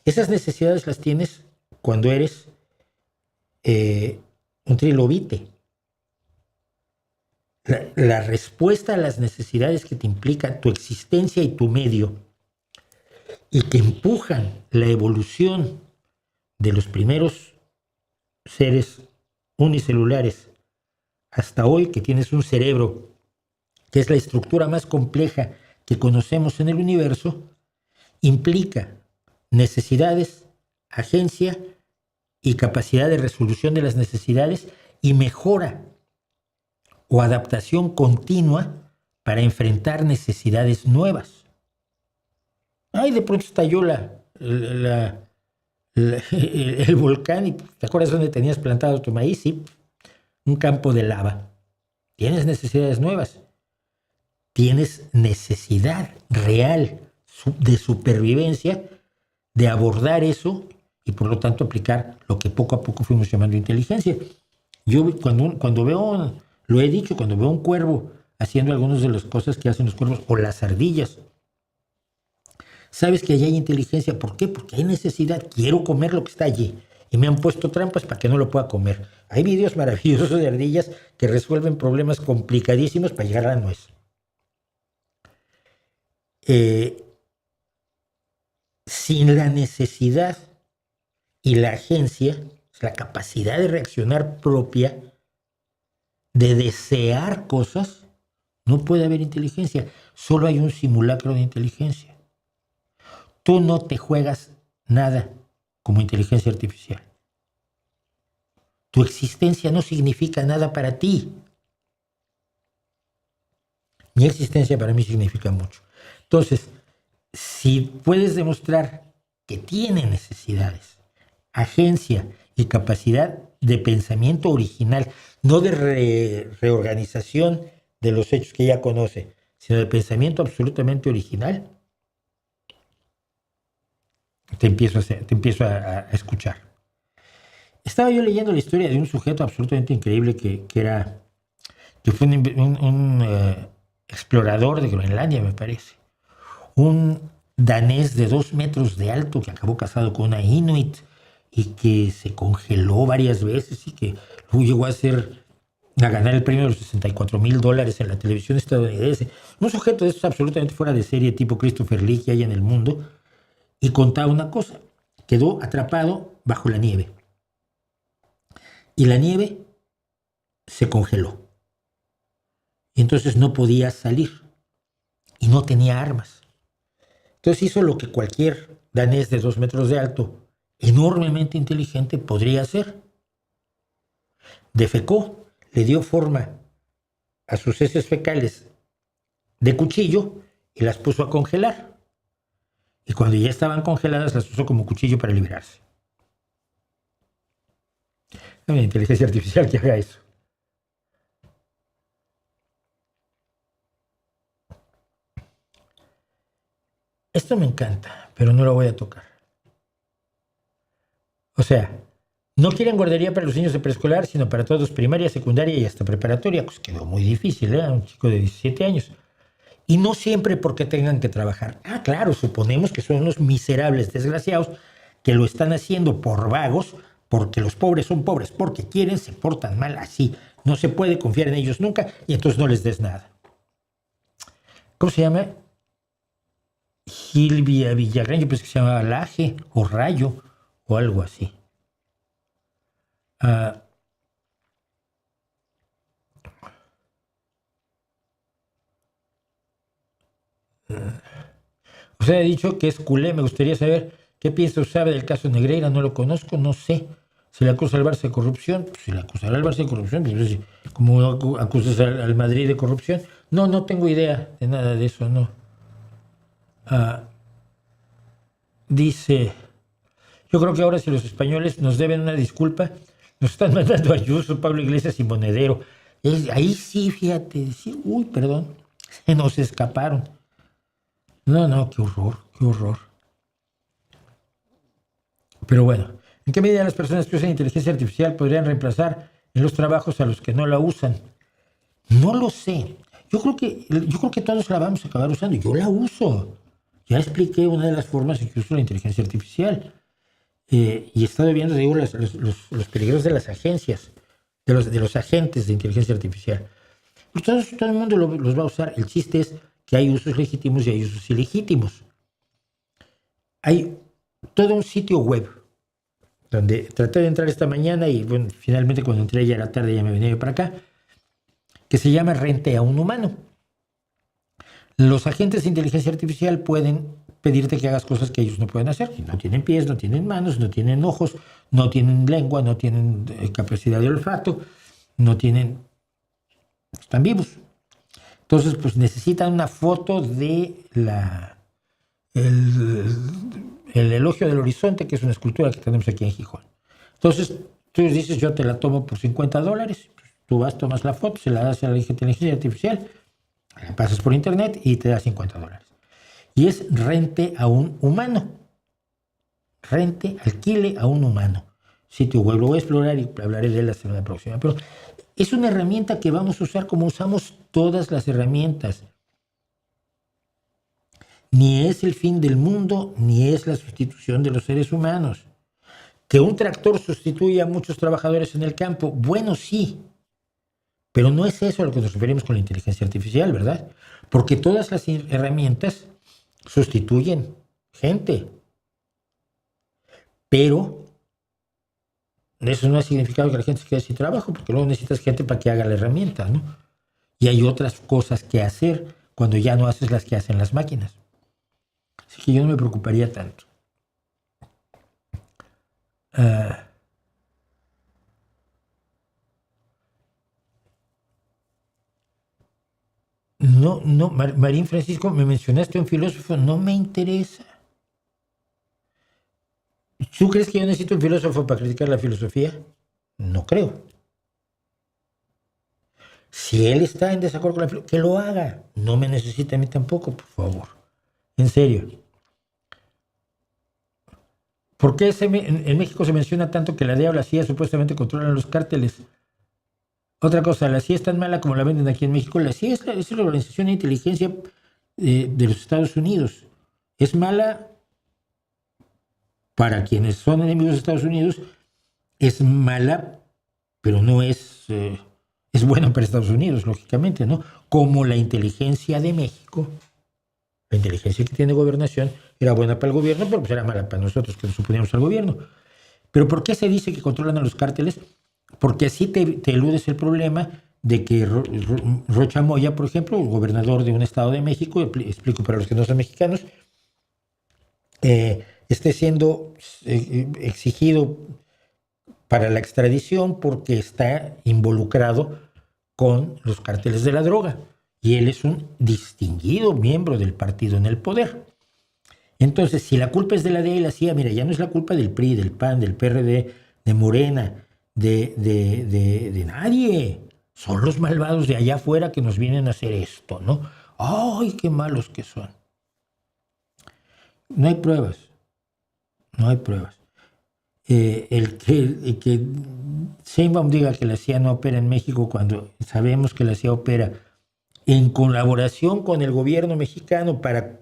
Esas necesidades las tienes cuando eres un trilobite. La respuesta a las necesidades que te implica tu existencia y tu medio y que empujan la evolución de los primeros seres unicelulares hasta hoy, que tienes un cerebro que es la estructura más compleja que conocemos en el universo, implica necesidades, agencia y capacidad de resolución de las necesidades y mejora o adaptación continua para enfrentar necesidades nuevas. Ay, de pronto estalló el volcán y ¿te acuerdas dónde tenías plantado tu maíz? Sí, un campo de lava. Tienes necesidades nuevas. Tienes necesidad real de supervivencia de abordar eso y por lo tanto aplicar lo que poco a poco fuimos llamando inteligencia. Yo cuando veo, lo he dicho, cuando veo un cuervo haciendo algunas de las cosas que hacen los cuervos o las ardillas, sabes que allí hay inteligencia. ¿Por qué? Porque hay necesidad. Quiero comer lo que está allí. Y me han puesto trampas para que no lo pueda comer. Hay videos maravillosos de ardillas que resuelven problemas complicadísimos para llegar a la nuez. Sin la necesidad y la agencia, la capacidad de reaccionar propia, de desear cosas, no puede haber inteligencia. Solo hay un simulacro de inteligencia. Tú no te juegas nada como inteligencia artificial. Tu existencia no significa nada para ti. Mi existencia para mí significa mucho. Entonces, si puedes demostrar que tiene necesidades, agencia y capacidad de pensamiento original, no de reorganización de los hechos que ya conoce, sino de pensamiento absolutamente original, te empiezo a escuchar. Estaba yo leyendo la historia de un sujeto absolutamente increíble que fue un explorador de Groenlandia, me parece. Un danés de 2 metros de alto que acabó casado con una inuit y que se congeló varias veces y que luego llegó a ganar el premio de los $64,000 en la televisión estadounidense. Un sujeto de estos absolutamente fuera de serie, tipo Christopher Lee que hay en el mundo. Y contaba una cosa, quedó atrapado bajo la nieve. Y la nieve se congeló. Y entonces no podía salir. Y no tenía armas. Entonces hizo lo que cualquier danés de 2 metros de alto, enormemente inteligente, podría hacer. Defecó, le dio forma a sus heces fecales de cuchillo y las puso a congelar. Y cuando ya estaban congeladas, las usó como cuchillo para liberarse. No hay una inteligencia artificial que haga eso. Esto me encanta, pero no lo voy a tocar. O sea, no quieren guardería para los niños de preescolar, sino para todos, primaria, secundaria y hasta preparatoria. Pues quedó muy difícil, ¿eh? Un chico de 17 años. Y no siempre porque tengan que trabajar. Ah, claro, suponemos que son unos miserables desgraciados que lo están haciendo por vagos, porque los pobres son pobres, porque quieren, se portan mal así. No se puede confiar en ellos nunca y entonces no les des nada. ¿Cómo se llama? Gilvia Villagrán, yo pensé que se llamaba Laje o Rayo o algo así. Usted ha dicho que es culé. Me gustaría saber qué piensa usted del caso Negreira. No lo conozco, no sé. ¿Se le acusa al Barça de corrupción? Pues si le acusará al Barça de corrupción, pues ¿cómo acusas al Madrid de corrupción? No tengo idea de nada de eso, no. Dice, yo creo que ahora si los españoles nos deben una disculpa, nos están mandando a Ayuso, Pablo Iglesias y Monedero. Ahí sí, fíjate, decir, uy, perdón, se nos escaparon. No, qué horror, qué horror. Pero bueno, ¿en qué medida las personas que usan inteligencia artificial podrían reemplazar en los trabajos a los que no la usan? No lo sé. Yo creo que todos la vamos a acabar usando. Yo la uso. Ya expliqué una de las formas en que uso la inteligencia artificial. Y he estado viendo, digo, los peligros de las agencias, de los agentes de inteligencia artificial. Pues todo el mundo los va a usar. El chiste es que hay usos legítimos y hay usos ilegítimos. Hay todo un sitio web donde traté de entrar esta mañana y bueno, finalmente cuando entré ya era tarde, ya me venía para acá, que se llama Rente a un Humano. Los agentes de inteligencia artificial pueden pedirte que hagas cosas que ellos no pueden hacer. No tienen pies, no tienen manos, no tienen ojos, no tienen lengua, no tienen capacidad de olfato, no tienen... están vivos. Entonces, pues necesitan una foto de el elogio del horizonte, que es una escultura que tenemos aquí en Gijón. Entonces, tú dices, yo te la tomo por $50. Tú vas, tomas la foto, se la das a la inteligencia artificial, la pasas por internet y te da $50. Y es rente a un humano. Alquile a un humano. Sitio web lo voy a explorar y hablaré de él la semana próxima. Pero es una herramienta que vamos a usar como usamos todas las herramientas. Ni es el fin del mundo, ni es la sustitución de los seres humanos. Que un tractor sustituya a muchos trabajadores en el campo, bueno, sí. Pero no es eso a lo que nos referimos con la inteligencia artificial, ¿verdad? Porque todas las herramientas sustituyen gente. Pero eso no ha significado que la gente se quede sin trabajo, porque luego necesitas gente para que haga la herramienta, ¿no? Y hay otras cosas que hacer cuando ya no haces las que hacen las máquinas. Así que yo no me preocuparía tanto. No, Marín Francisco, me mencionaste un filósofo, no me interesa. ¿Tú crees que yo necesito un filósofo para criticar la filosofía? No creo. Si él está en desacuerdo con la filosofía, que lo haga. No me necesita a mí tampoco, por favor. En serio. ¿Por qué en México se menciona tanto que la DEA o la CIA supuestamente controlan los cárteles? Otra cosa, la CIA es tan mala como la venden aquí en México. La CIA es la organización de inteligencia de los Estados Unidos. Es mala para quienes son enemigos de Estados Unidos. Es mala, pero no es buena para Estados Unidos, lógicamente, ¿no? Como la inteligencia de México, la inteligencia que tiene gobernación, era buena para el gobierno, pero pues era mala para nosotros que nos oponíamos al gobierno. ¿Pero por qué se dice que controlan a los cárteles? Porque así te eludes el problema de que Rocha Moya, por ejemplo, gobernador de un estado de México, explico para los que no son mexicanos, esté siendo exigido para la extradición porque está involucrado con los cárteles de la droga. Y él es un distinguido miembro del partido en el poder. Entonces, si la culpa es de la DEA y la CIA, mira, ya no es la culpa del PRI, del PAN, del PRD, de Morena, de nadie. Son los malvados de allá afuera que nos vienen a hacer esto, ¿no? ¡Ay, qué malos que son! No hay pruebas. No hay pruebas. El que Sheinbaum diga que la CIA no opera en México cuando sabemos que la CIA opera en colaboración con el gobierno mexicano para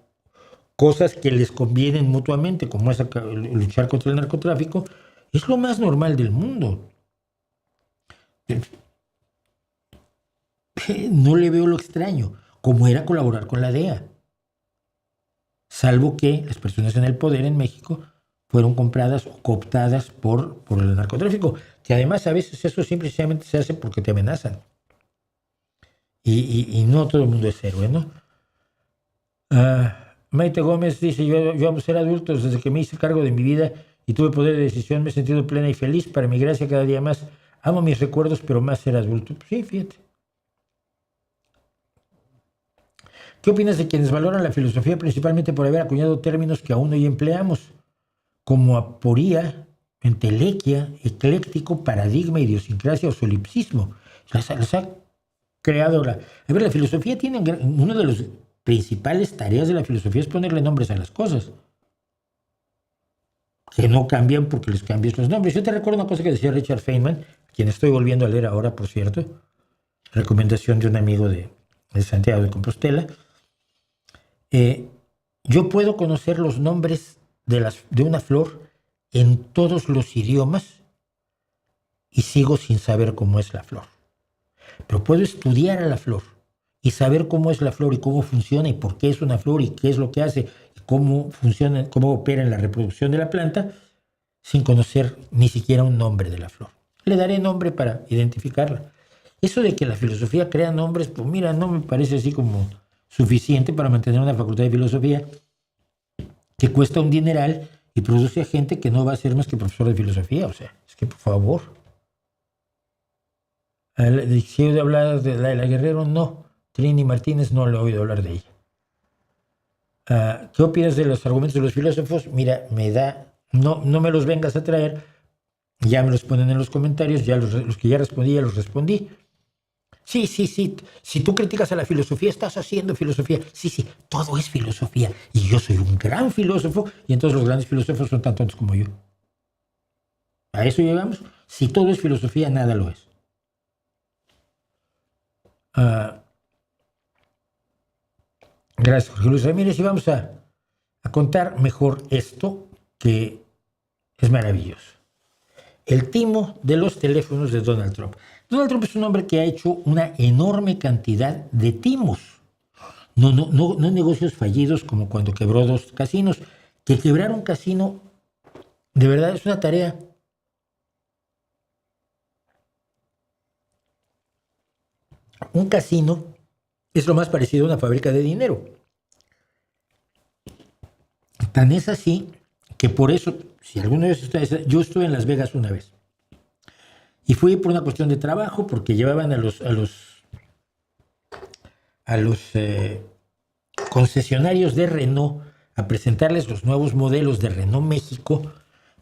cosas que les convienen mutuamente, como es luchar contra el narcotráfico, es lo más normal del mundo. No le veo lo extraño, como era colaborar con la DEA. Salvo que las personas en el poder en México fueron compradas o cooptadas por el narcotráfico, que además a veces eso simplemente se hace porque te amenazan. Y no todo el mundo es héroe, ¿no? Maite Gómez dice, yo amo ser adulto desde que me hice cargo de mi vida y tuve poder de decisión, me he sentido plena y feliz, para mi gracia cada día más. Amo mis recuerdos, pero más ser adulto. Pues sí, fíjate. ¿Qué opinas de quienes valoran la filosofía principalmente por haber acuñado términos que aún hoy empleamos, como aporía, entelequia, ecléctico, paradigma, idiosincrasia o solipsismo? Las ha creado la... A ver, la filosofía tiene uno de los principales tareas de la filosofía es ponerle nombres a las cosas. que no cambian porque les cambias los nombres. Yo te recuerdo una cosa que decía Richard Feynman, quien estoy volviendo a leer ahora, por cierto, recomendación de un amigo de Santiago de Compostela. Yo puedo conocer los nombres de una flor en todos los idiomas y sigo sin saber cómo es la flor. Pero puedo estudiar a la flor y saber cómo es la flor y cómo funciona y por qué es una flor y qué es lo que hace y cómo funciona, cómo opera en la reproducción de la planta sin conocer ni siquiera un nombre de la flor. Le daré nombre para identificarla. Eso de que la filosofía crea nombres, pues mira, no me parece así como suficiente para mantener una facultad de filosofía que cuesta un dineral y produce a gente que no va a ser más que profesor de filosofía. O sea, es que por favor. Si he oído hablar de la Guerrero, no. Trini Martínez no le he oído hablar de ella. ¿Qué opinas de los argumentos de los filósofos? Mira, no me los vengas a traer, ya me los ponen en los comentarios, ya los que ya respondí, ya los respondí. Sí, si tú criticas a la filosofía, estás haciendo filosofía. Sí, todo es filosofía. Y yo soy un gran filósofo, y entonces los grandes filósofos son tan tontos como yo. ¿A eso llegamos? Si todo es filosofía, nada lo es. Gracias, Jorge Luis Ramírez. Y vamos a contar mejor esto, que es maravilloso. El timo de los teléfonos de Donald Trump. Donald Trump es un hombre que ha hecho una enorme cantidad de timos. No negocios fallidos como cuando quebró 2 casinos. Que quebrar un casino, de verdad, es una tarea. Un casino es lo más parecido a una fábrica de dinero. Tan es así que por eso, si alguna vez yo estuve en Las Vegas una vez y fui por una cuestión de trabajo porque llevaban a los concesionarios de Renault a presentarles los nuevos modelos de Renault México,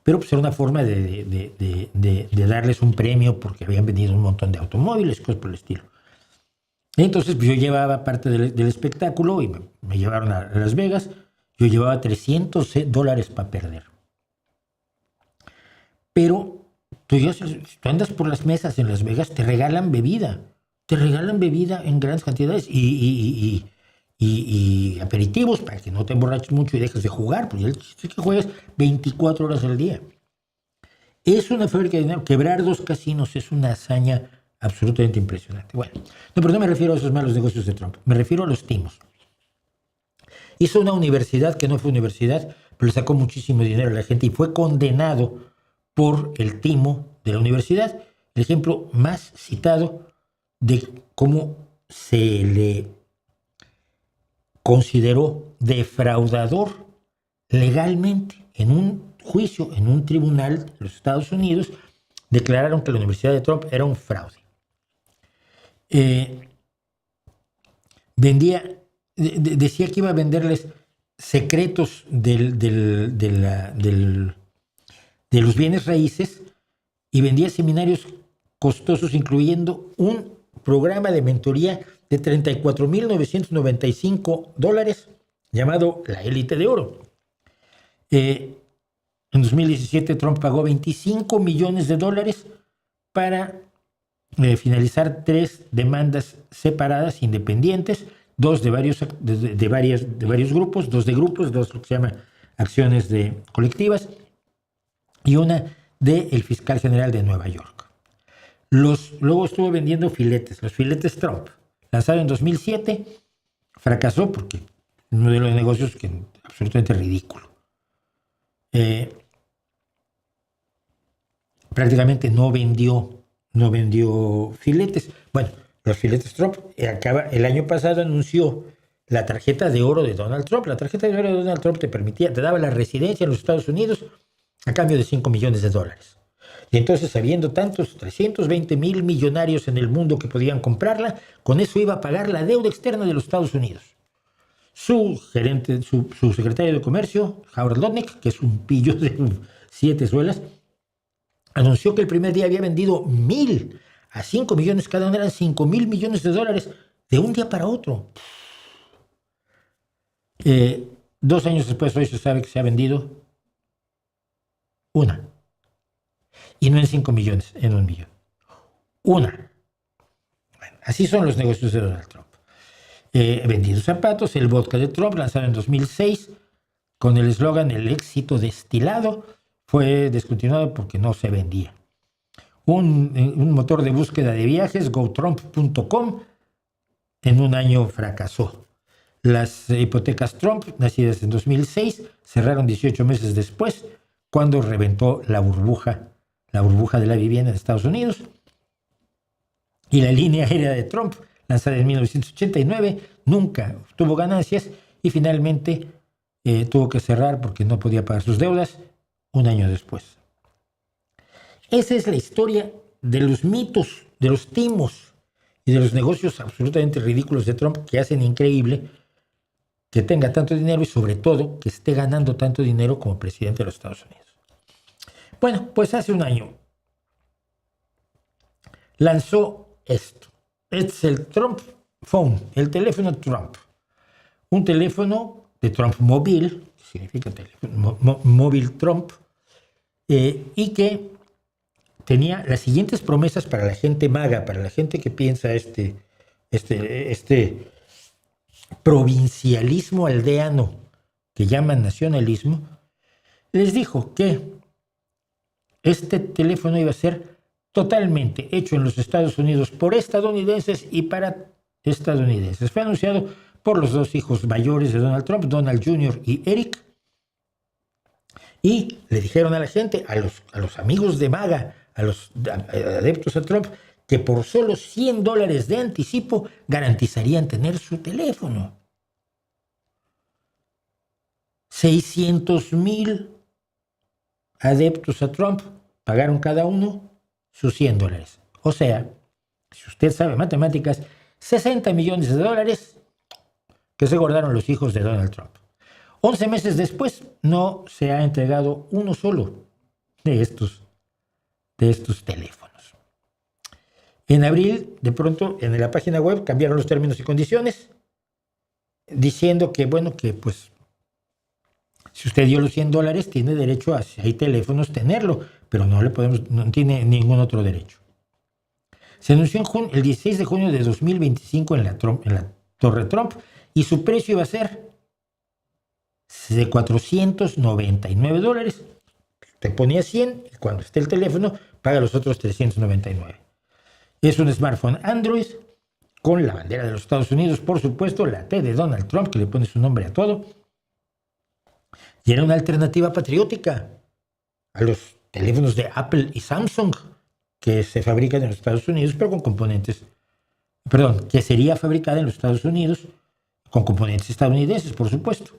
pero pues era una forma de darles un premio porque habían vendido un montón de automóviles, cosas por el estilo. Entonces pues, yo llevaba parte del espectáculo y me llevaron a Las Vegas. Yo llevaba $300 para perder. Pero tú andas por las mesas en Las Vegas, te regalan bebida. Te regalan bebida en grandes cantidades y aperitivos para que no te emborraches mucho y dejes de jugar, porque el chiste es que juegas 24 horas al día. Es una fábrica de dinero. Quebrar 2 casinos es una hazaña absolutamente impresionante. Bueno, pero no me refiero a esos malos negocios de Trump, me refiero a los timos. Hizo una universidad que no fue universidad, pero le sacó muchísimo dinero a la gente y fue condenado por el timo de la universidad. El ejemplo más citado de cómo se le consideró defraudador legalmente en un juicio, en un tribunal de los Estados Unidos, declararon que la Universidad de Trump era un fraude. Decía que iba a venderles secretos de los bienes raíces y vendía seminarios costosos, incluyendo un programa de mentoría de $34,995 llamado La Élite de Oro. En 2017 Trump pagó $25 millones para finalizar 3 demandas separadas, independientes, 2 de varios grupos, 2 de grupos, 2 lo que se llama acciones colectivas y una del fiscal general de Nueva York. Luego estuvo vendiendo filetes, los filetes Trump, lanzado en 2007, fracasó porque un modelo de negocios que absolutamente ridículo. Prácticamente no vendió filetes. Bueno, los filetes Trump el año pasado anunció la tarjeta de oro de Donald Trump. La tarjeta de oro de Donald Trump te daba la residencia en los Estados Unidos a cambio de $5 millones. Y entonces, habiendo tantos 320,000 millonarios en el mundo que podían comprarla, con eso iba a pagar la deuda externa de los Estados Unidos. Su secretario de Comercio, Howard Lutnick, que es un pillo de 7 suelas, anunció que el primer día había vendido 1,000 a 5 millones, cada uno eran $5,000 millones de un día para otro. 2 años después, hoy se sabe que se ha vendido Una. Y no en 5 millones, en 1 millón. Una. Bueno, así son los negocios de Donald Trump. Vendidos zapatos, el vodka de Trump, lanzado en 2006, con el eslogan "el éxito destilado", fue descontinuado porque no se vendía. Un motor de búsqueda de viajes, GoTrump.com, en un año fracasó. Las hipotecas Trump, nacidas en 2006, cerraron 18 meses después, cuando reventó la burbuja de la vivienda en Estados Unidos. Y la línea aérea de Trump, lanzada en 1989, nunca tuvo ganancias y finalmente tuvo que cerrar porque no podía pagar sus deudas un año después. Esa es la historia de los mitos, de los timos y de los negocios absolutamente ridículos de Trump, que hacen increíble que tenga tanto dinero y sobre todo que esté ganando tanto dinero como presidente de los Estados Unidos. Bueno, pues hace un año lanzó esto. Es el Trump Phone, el teléfono Trump. Un teléfono de Trump móvil, significa teléfono móvil Trump, y que tenía las siguientes promesas para la gente maga, para la gente que piensa este provincialismo aldeano que llaman nacionalismo. Les dijo que este teléfono iba a ser totalmente hecho en los Estados Unidos por estadounidenses y para estadounidenses. Fue anunciado por los dos hijos mayores de Donald Trump, Donald Jr. y Eric, y le dijeron a la gente, a los amigos de MAGA, a los adeptos a Trump, que por solo $100 de anticipo garantizarían tener su teléfono. 600,000 adeptos a Trump pagaron cada uno sus $100. O sea, si usted sabe matemáticas, $60 millones que se guardaron los hijos de Donald Trump. 11 meses después no se ha entregado uno solo de estos teléfonos. En abril, de pronto, en la página web cambiaron los términos y condiciones, diciendo que, bueno, que pues, si usted dio los $100, tiene derecho a, si hay teléfonos, tenerlo, pero no tiene ningún otro derecho. Se anunció el 16 de junio de 2025 en la Torre Trump, y su precio iba a ser de $499. Te ponía 100 y cuando esté el teléfono paga los otros 399. Es un smartphone Android con la bandera de los Estados Unidos, por supuesto, la T de Donald Trump, que le pone su nombre a todo. Y era una alternativa patriótica a los teléfonos de Apple y Samsung, que se fabrican en los Estados Unidos, pero con componentes, que sería fabricada en los Estados Unidos con componentes estadounidenses, por supuesto.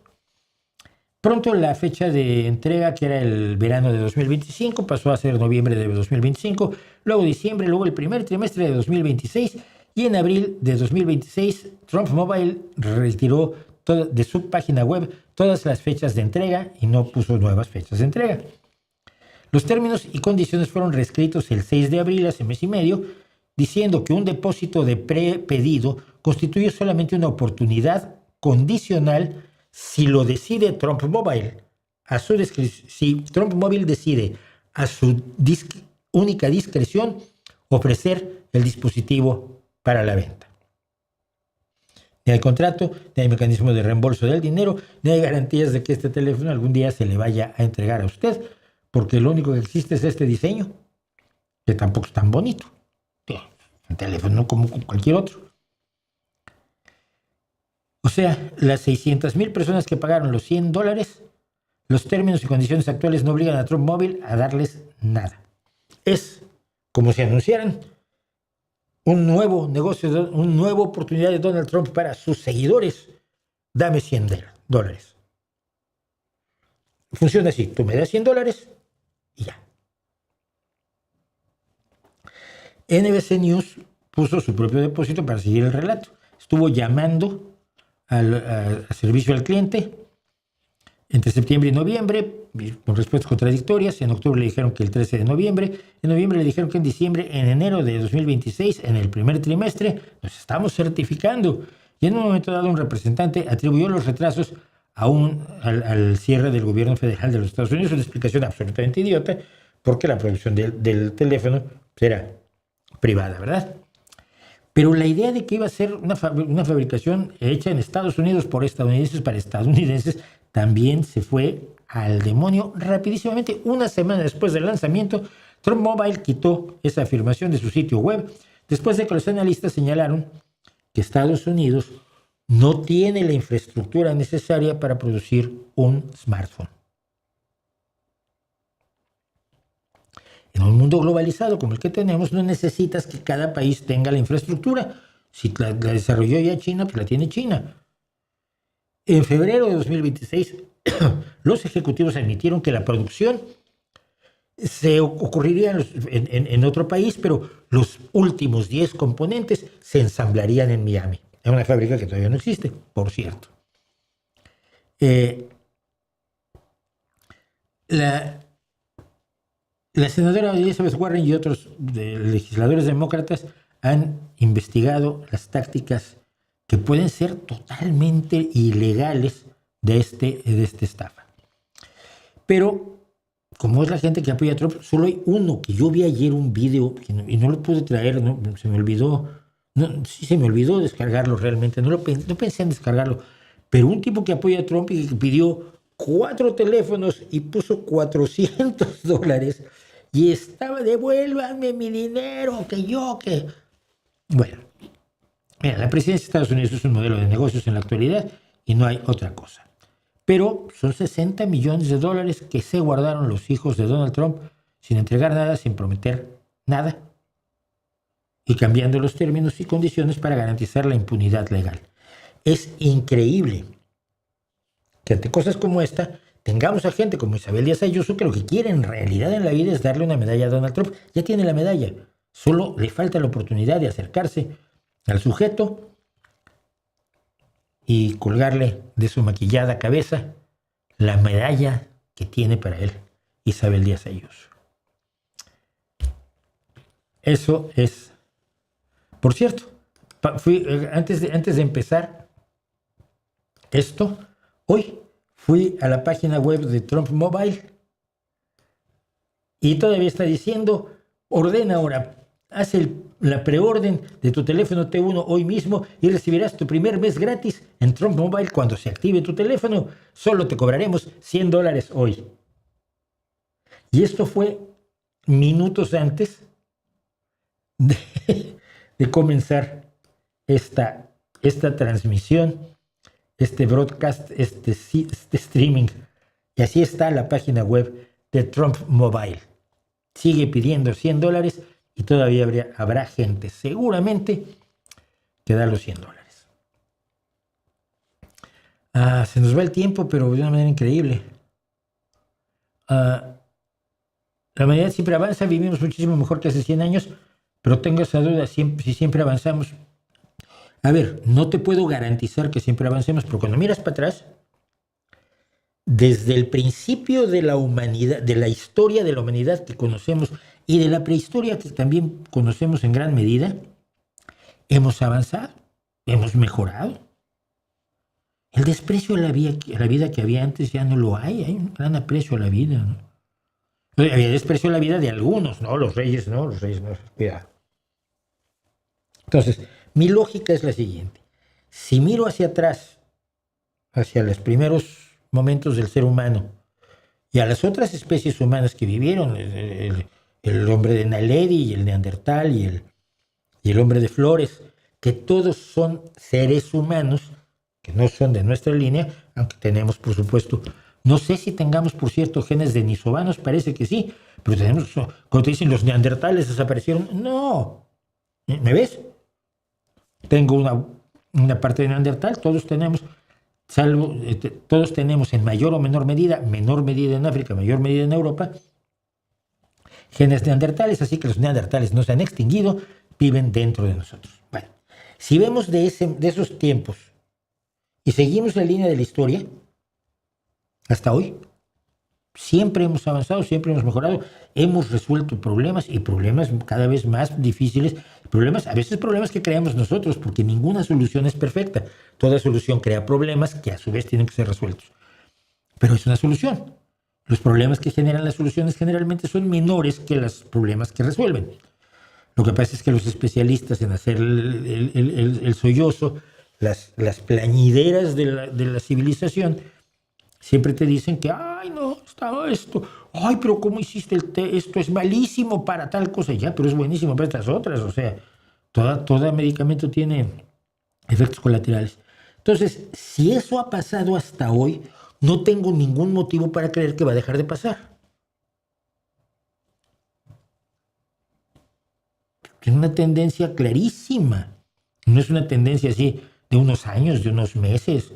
Pronto la fecha de entrega, que era el verano de 2025, pasó a ser noviembre de 2025, luego diciembre, luego el primer trimestre de 2026, y en abril de 2026 Trump Mobile retiró de su página web todas las fechas de entrega y no puso nuevas fechas de entrega. Los términos y condiciones fueron reescritos el 6 de abril, hace mes y medio, diciendo que un depósito de prepedido constituye solamente una oportunidad condicional si lo decide Trump Mobile. Si Trump Mobile decide a su única discreción ofrecer el dispositivo para la venta. Ni hay contrato, ni hay mecanismo de reembolso del dinero, ni hay garantías de que este teléfono algún día se le vaya a entregar a usted, porque lo único que existe es este diseño, que tampoco es tan bonito. Un teléfono como cualquier otro. O sea, las 600,000 personas que pagaron los $100, los términos y condiciones actuales no obligan a Trump Mobile a darles nada. Es como si anunciaran un nuevo negocio, una nueva oportunidad de Donald Trump para sus seguidores. Dame $100. Funciona así, tú me das $100 y ya. NBC News puso su propio depósito para seguir el relato. Estuvo llamando al servicio al cliente entre septiembre y noviembre, con respuestas contradictorias. En octubre le dijeron que el 13 de noviembre, en noviembre le dijeron que en diciembre, en enero de 2026, en el primer trimestre, nos estamos certificando. Y en un momento dado, un representante atribuyó los retrasos al cierre del gobierno federal de los Estados Unidos. Una explicación absolutamente idiota, porque la producción del teléfono era privada, ¿verdad? Pero la idea de que iba a ser una fabricación hecha en Estados Unidos por estadounidenses para estadounidenses también se fue al demonio rapidísimamente. Una semana después del lanzamiento, Trump Mobile quitó esa afirmación de su sitio web, después de que los analistas señalaron que Estados Unidos no tiene la infraestructura necesaria para producir un smartphone. En un mundo globalizado como el que tenemos, no necesitas que cada país tenga la infraestructura. Si la desarrolló ya China, pues la tiene China. En febrero de 2026, los ejecutivos admitieron que la producción se ocurriría en otro país, pero los últimos 10 componentes se ensamblarían en Miami. Es una fábrica que todavía no existe, por cierto. La senadora Elizabeth Warren y otros legisladores demócratas han investigado las tácticas que pueden ser totalmente ilegales de esta estafa. Pero, como es la gente que apoya a Trump, solo hay uno que yo vi ayer un video y no lo pude traer, se me olvidó. Sí se me olvidó descargarlo realmente, no pensé en descargarlo. Pero un tipo que apoya a Trump y que pidió 4 teléfonos y puso $400 y estaba, devuélvanme mi dinero, que... Bueno, mira, la presidencia de Estados Unidos es un modelo de negocios en la actualidad y no hay otra cosa. Pero son $60 millones que se guardaron los hijos de Donald Trump sin entregar nada, sin prometer nada y cambiando los términos y condiciones para garantizar la impunidad legal. Es increíble que ante cosas como esta tengamos a gente como Isabel Díaz Ayuso que lo que quiere en realidad en la vida es darle una medalla a Donald Trump. Ya tiene la medalla, solo le falta la oportunidad de acercarse al sujeto y colgarle de su maquillada cabeza la medalla que tiene para él Isabel Díaz Ayuso. Eso es. Por cierto, antes de empezar esto, hoy fui a la página web de Trump Mobile y todavía está diciendo, ordena ahora, haz la preorden de tu teléfono T1 hoy mismo y recibirás tu primer mes gratis en Trump Mobile cuando se active tu teléfono. Solo te cobraremos $100 hoy. Y esto fue minutos antes de comenzar esta transmisión, este broadcast, este streaming. Y así está la página web de Trump Mobile. Sigue pidiendo $100 y todavía habrá gente, seguramente, que da los $100. Se nos va el tiempo, pero de una manera increíble. La humanidad siempre avanza, vivimos muchísimo mejor que hace 100 años, pero tengo esa duda si siempre avanzamos. A ver, no te puedo garantizar que siempre avancemos, pero cuando miras para atrás, desde el principio de la humanidad, de la historia de la humanidad que conocemos y de la prehistoria que también conocemos en gran medida, hemos avanzado, hemos mejorado. El desprecio a la vida que había antes ya no lo hay un gran aprecio a la vida, ¿no? Había desprecio a la vida de algunos, ¿no? Los reyes no, cuidado. Entonces, mi lógica es la siguiente. Si miro hacia atrás, hacia los primeros momentos del ser humano y a las otras especies humanas que vivieron, el hombre de Naledi y el neandertal y el hombre de Flores, que todos son seres humanos que no son de nuestra línea, aunque tenemos, por supuesto, no sé si tengamos, por cierto, genes denisovanos, parece que sí, pero tenemos, cuando te dicen los neandertales desaparecieron, no, ¿me ves? Tengo una parte de neandertal, todos tenemos, todos tenemos en mayor o menor medida en África, mayor medida en Europa, genes neandertales, así que los neandertales no se han extinguido, viven dentro de nosotros. Bueno, si vemos de esos tiempos y seguimos la línea de la historia, hasta hoy, Siempre hemos avanzado, siempre hemos mejorado, hemos resuelto problemas y problemas cada vez más difíciles, problemas, a veces problemas que creamos nosotros, porque ninguna solución es perfecta. Toda solución crea problemas que a su vez tienen que ser resueltos. Pero es una solución. Los problemas que generan las soluciones generalmente son menores que los problemas que resuelven. Lo que pasa es que los especialistas en hacer el sollozo, las plañideras de la civilización, siempre te dicen que, ay, no, está esto, ay, pero ¿cómo hiciste esto? Es malísimo para tal cosa, ya, pero es buenísimo para estas otras. O sea, todo medicamento tiene efectos colaterales. Entonces, si eso ha pasado hasta hoy, no tengo ningún motivo para creer que va a dejar de pasar. Es una tendencia clarísima. No es una tendencia así de unos años, de unos meses.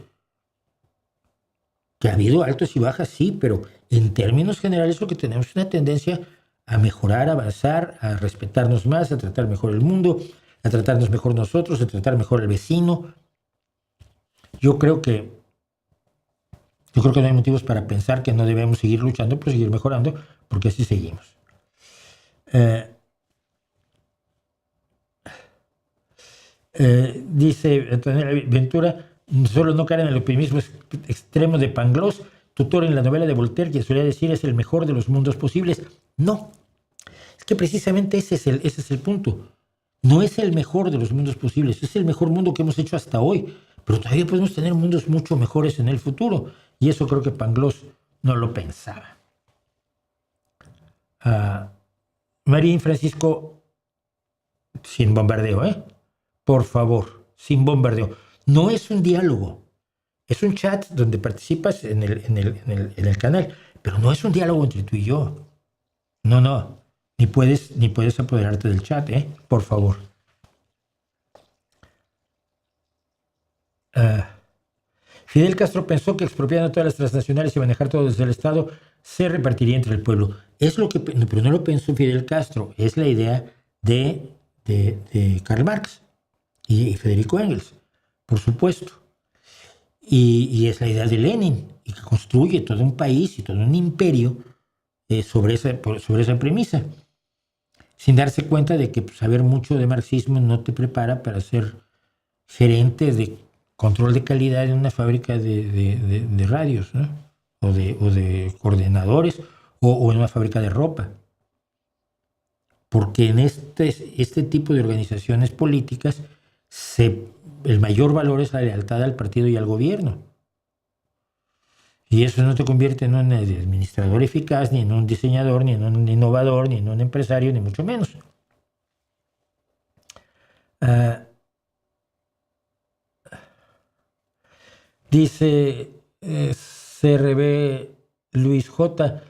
Que ha habido altos y bajas, sí, pero en términos generales lo que tenemos es una tendencia a mejorar, a avanzar, a respetarnos más, a tratar mejor el mundo, a tratarnos mejor nosotros, a tratar mejor al vecino. Yo creo que no hay motivos para pensar que no debemos seguir luchando por seguir mejorando, porque así seguimos. Dice Antonio Ventura, solo no caer en el optimismo extremo de Pangloss, tutor en la novela de Voltaire, quien solía decir es el mejor de los mundos posibles. No, es que precisamente ese es el punto. No es el mejor de los mundos posibles, es el mejor mundo que hemos hecho hasta hoy, pero todavía podemos tener mundos mucho mejores en el futuro, y eso creo que Pangloss no lo pensaba. Marín Francisco, sin bombardeo, por favor, sin bombardeo. No es un diálogo, es un chat donde participas en el canal, pero no es un diálogo entre tú y yo. No, ni puedes apoderarte del chat, por favor. Fidel Castro pensó que expropiando todas las transnacionales y manejar todo desde el Estado se repartiría entre el pueblo. Pero no lo pensó Fidel Castro, es la idea de Karl Marx y Federico Engels, por supuesto. Y es la idea de Lenin, y que construye todo un país y todo un imperio sobre esa premisa, sin darse cuenta de que saber mucho de marxismo no te prepara para ser gerente de control de calidad en una fábrica de radios, ¿no? o de ordenadores, o en una fábrica de ropa. Porque en este tipo de organizaciones políticas el mayor valor es la lealtad al partido y al gobierno. Y eso no te convierte en un administrador eficaz, ni en un diseñador, ni en un innovador, ni en un empresario, ni mucho menos. Dice CRB Luis J.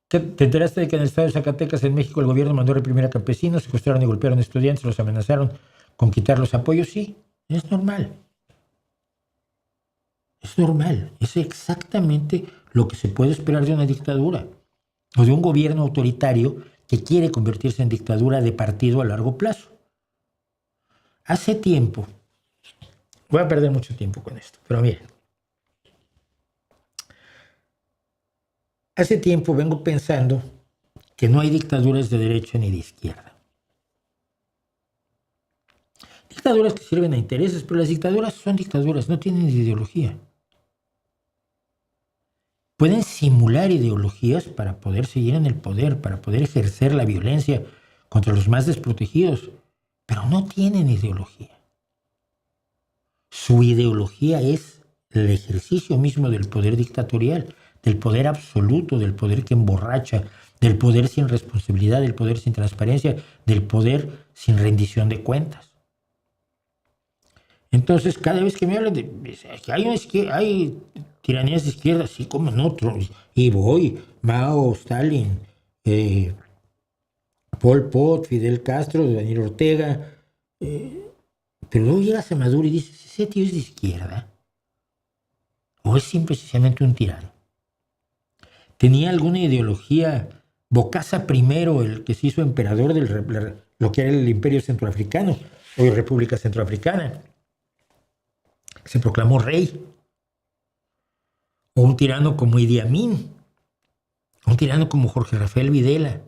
¿Te enteraste de que en el estado de Zacatecas, en México, el gobierno mandó reprimir a campesinos, secuestraron y golpearon a estudiantes, los amenazaron con quitar los apoyos? Sí, es normal. Es normal, es exactamente lo que se puede esperar de una dictadura o de un gobierno autoritario que quiere convertirse en dictadura de partido a largo plazo. Hace tiempo, voy a perder mucho tiempo con esto, pero miren, hace tiempo vengo pensando que no hay dictaduras de derecha ni de izquierda. Dictaduras que sirven a intereses, pero las dictaduras son dictaduras, no tienen ideología. Pueden simular ideologías para poder seguir en el poder, para poder ejercer la violencia contra los más desprotegidos, pero no tienen ideología. Su ideología es el ejercicio mismo del poder dictatorial, del poder absoluto, del poder que emborracha, del poder sin responsabilidad, del poder sin transparencia, del poder sin rendición de cuentas. Entonces, cada vez que me hablan de que hay tiranías de izquierda, sí, como no, y voy, Mao, Stalin, Pol Pot, Fidel Castro, Daniel Ortega, pero luego llegas a Maduro y dices, ¿ese tío es de izquierda? ¿O es simplemente un tirano? ¿Tenía alguna ideología? Bokassa I, el que se hizo emperador de lo que era el Imperio Centroafricano, hoy República Centroafricana, se proclamó rey. O un tirano como Idi Amin, Un tirano como Jorge Rafael Videla.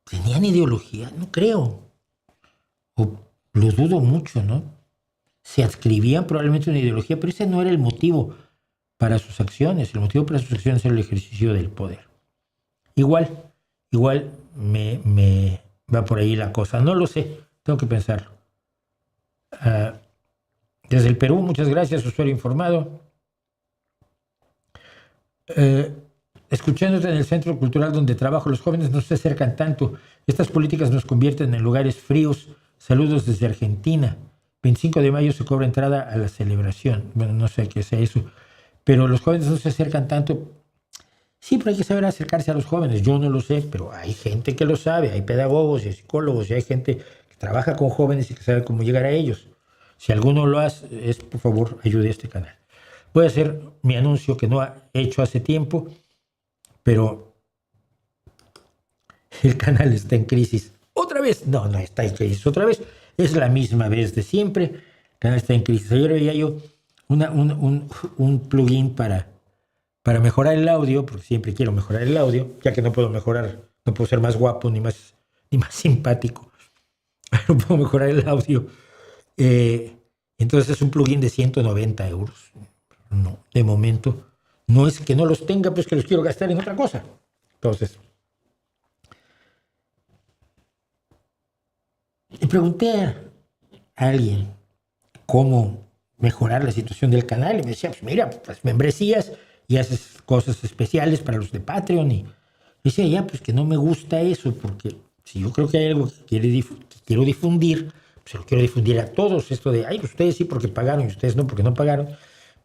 ¿Tenían ideología? No creo. O lo dudo mucho, ¿no? Se adscribían probablemente a una ideología, pero ese no era el motivo para sus acciones. El motivo para sus acciones era el ejercicio del poder. Igual me va por ahí la cosa. No lo sé, tengo que pensarlo. Desde el Perú, muchas gracias, usuario informado. Escuchándote en el centro cultural donde trabajo, los jóvenes no se acercan tanto. Estas políticas nos convierten en lugares fríos. Saludos desde Argentina. 25 de mayo se cobra entrada a la celebración. Bueno, no sé qué sea eso. Pero los jóvenes no se acercan tanto. Sí, pero hay que saber acercarse a los jóvenes. Yo no lo sé, pero hay gente que lo sabe. Hay pedagogos y hay psicólogos y hay gente que trabaja con jóvenes y que sabe cómo llegar a ellos. Si alguno lo hace, por favor, ayude a este canal. Voy a hacer mi anuncio que no he hecho hace tiempo, pero el canal está en crisis. ¿Otra vez? No está en crisis otra vez. Es la misma vez de siempre. El canal está en crisis. Ayer veía yo un plugin para mejorar el audio, porque siempre quiero mejorar el audio, ya que no puedo ser más guapo ni más simpático. No puedo mejorar el audio. Entonces es un plugin de 190 euros. No, de momento. No es que no los tenga, pues que los quiero gastar en otra cosa. Entonces, le pregunté a alguien cómo mejorar la situación del canal y me decía, pues mira, pues membresías y haces cosas especiales para los de Patreon. Y decía, ya, pues que no me gusta eso, porque si yo creo que hay algo que quiero difundir, pues lo quiero difundir a todos. Esto de, ay, ustedes sí porque pagaron y ustedes no porque no pagaron,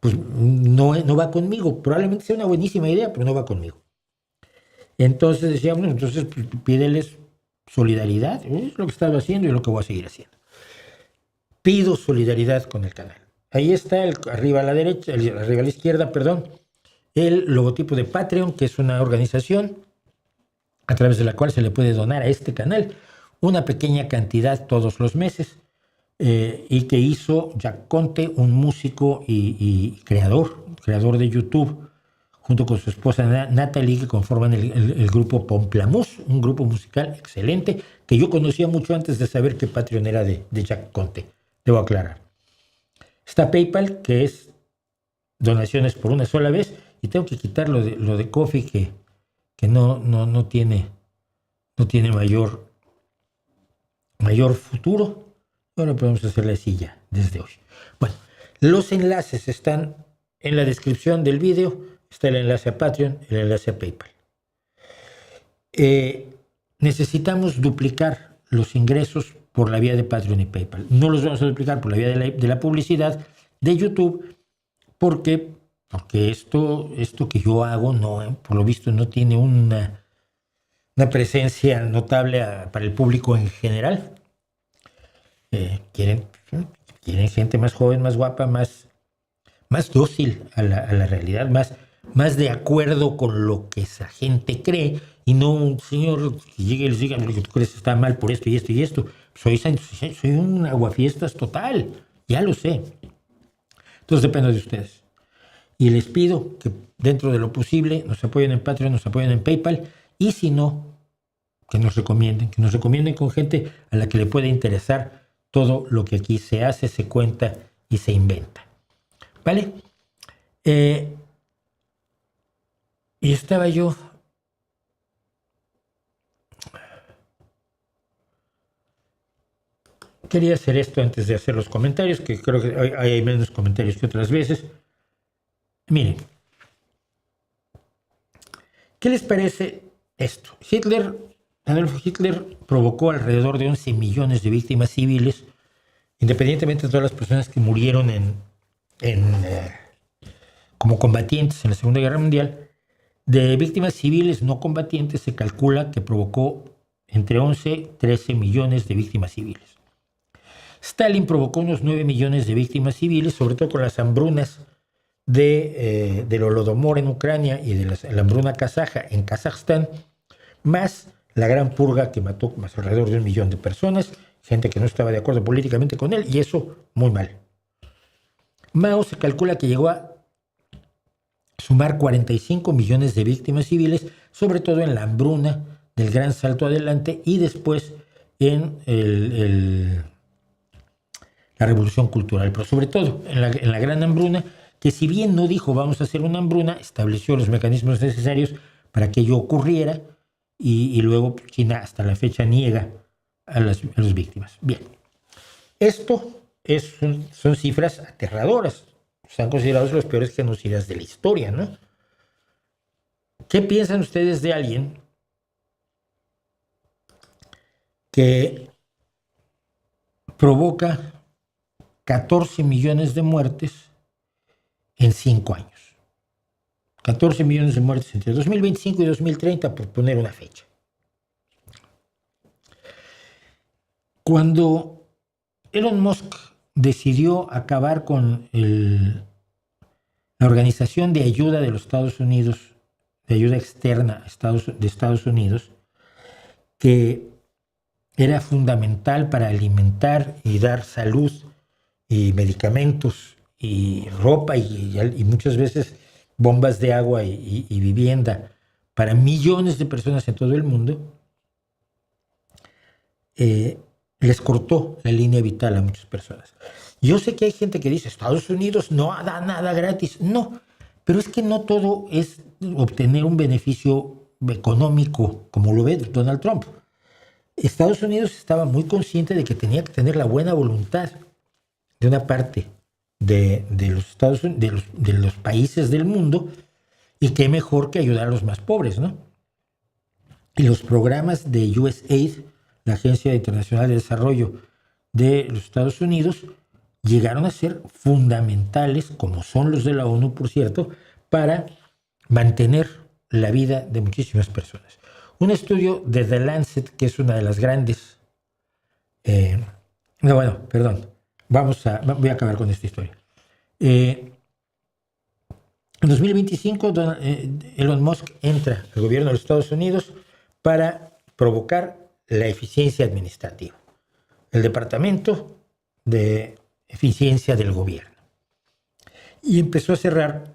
pues no va conmigo. Probablemente sea una buenísima idea, pero no va conmigo. Entonces decía, bueno, entonces pues, pídeles solidaridad. Es lo que estaba haciendo y lo que voy a seguir haciendo. Pido solidaridad con el canal. Ahí está, arriba a la derecha, arriba a la izquierda, perdón, el logotipo de Patreon, que es una organización a través de la cual se le puede donar a este canal una pequeña cantidad todos los meses, y que hizo Jack Conte, un músico y creador de YouTube, junto con su esposa Natalie, que conforman el grupo Pomplamoose, un grupo musical excelente que yo conocía mucho antes de saber que Patreon era de Jack Conte. Debo aclarar. Está PayPal, que es donaciones por una sola vez, y tengo que quitar lo de Ko-fi, que no tiene mayor futuro. Ahora podemos hacerle así ya, desde hoy. Bueno, los enlaces están en la descripción del vídeo. Está el enlace a Patreon, el enlace a PayPal. Necesitamos duplicar los ingresos por la vía de Patreon y PayPal. No los vamos a duplicar por la vía de la publicidad de YouTube, porque esto que yo hago, por lo visto, no tiene una presencia notable para el público en general. Quieren gente más joven, más guapa, más dócil a la realidad, más de acuerdo con lo que esa gente cree, y no un señor que llegue y les diga, lo que tú crees está mal por esto y esto y esto. Soy un aguafiestas total, ya lo sé. Entonces depende de ustedes. Y les pido que dentro de lo posible nos apoyen en Patreon, nos apoyen en PayPal, y si no, que nos recomienden con gente a la que le pueda interesar todo lo que aquí se hace, se cuenta y se inventa. ¿Vale? Y estaba yo quería hacer esto antes de hacer los comentarios, que creo que hay menos comentarios que otras veces. Miren, ¿qué les parece esto? Adolf Hitler provocó alrededor de 11 millones de víctimas civiles, independientemente de todas las personas que murieron como combatientes en la Segunda Guerra Mundial. De víctimas civiles no combatientes se calcula que provocó entre 11 y 13 millones de víctimas civiles. Stalin provocó unos 9 millones de víctimas civiles, sobre todo con las hambrunas del Holodomor en Ucrania y de la hambruna kazaja en Kazajstán, más la gran purga que mató más alrededor de 1 millón de personas, gente que no estaba de acuerdo políticamente con él, y eso muy mal. Mao se calcula que llegó a sumar 45 millones de víctimas civiles, sobre todo en la hambruna del Gran Salto Adelante y después en la Revolución Cultural, pero sobre todo en la Gran Hambruna, que si bien no dijo vamos a hacer una hambruna, estableció los mecanismos necesarios para que ello ocurriera y luego China hasta la fecha niega a las víctimas. Bien, esto son cifras aterradoras, están considerados los peores genocidas de la historia, ¿no? ¿Qué piensan ustedes de alguien que provoca 14 millones de muertes en 5 años? 14 millones de muertes entre 2025 y 2030, por poner una fecha. Cuando Elon Musk decidió acabar con la Organización de Ayuda de los Estados Unidos, de ayuda externa de Estados Unidos, que era fundamental para alimentar y dar salud y medicamentos y ropa y muchas veces bombas de agua y vivienda para millones de personas en todo el mundo, les cortó la línea vital a muchas personas. Yo sé que hay gente que dice Estados Unidos no da nada gratis. No, pero es que no todo es obtener un beneficio económico como lo ve Donald Trump. Estados Unidos estaba muy consciente de que tenía que tener la buena voluntad de una parte de los países del mundo, y qué mejor que ayudar a los más pobres, ¿no? Y los programas de USAID, la Agencia Internacional de Desarrollo de los Estados Unidos, llegaron a ser fundamentales, como son los de la ONU, por cierto, para mantener la vida de muchísimas personas. Un estudio de The Lancet, que es una de las grandes... voy a acabar con esta historia. En 2025, Elon Musk entra al gobierno de los Estados Unidos para provocar la eficiencia administrativa, el Departamento de Eficiencia del Gobierno. Y empezó a cerrar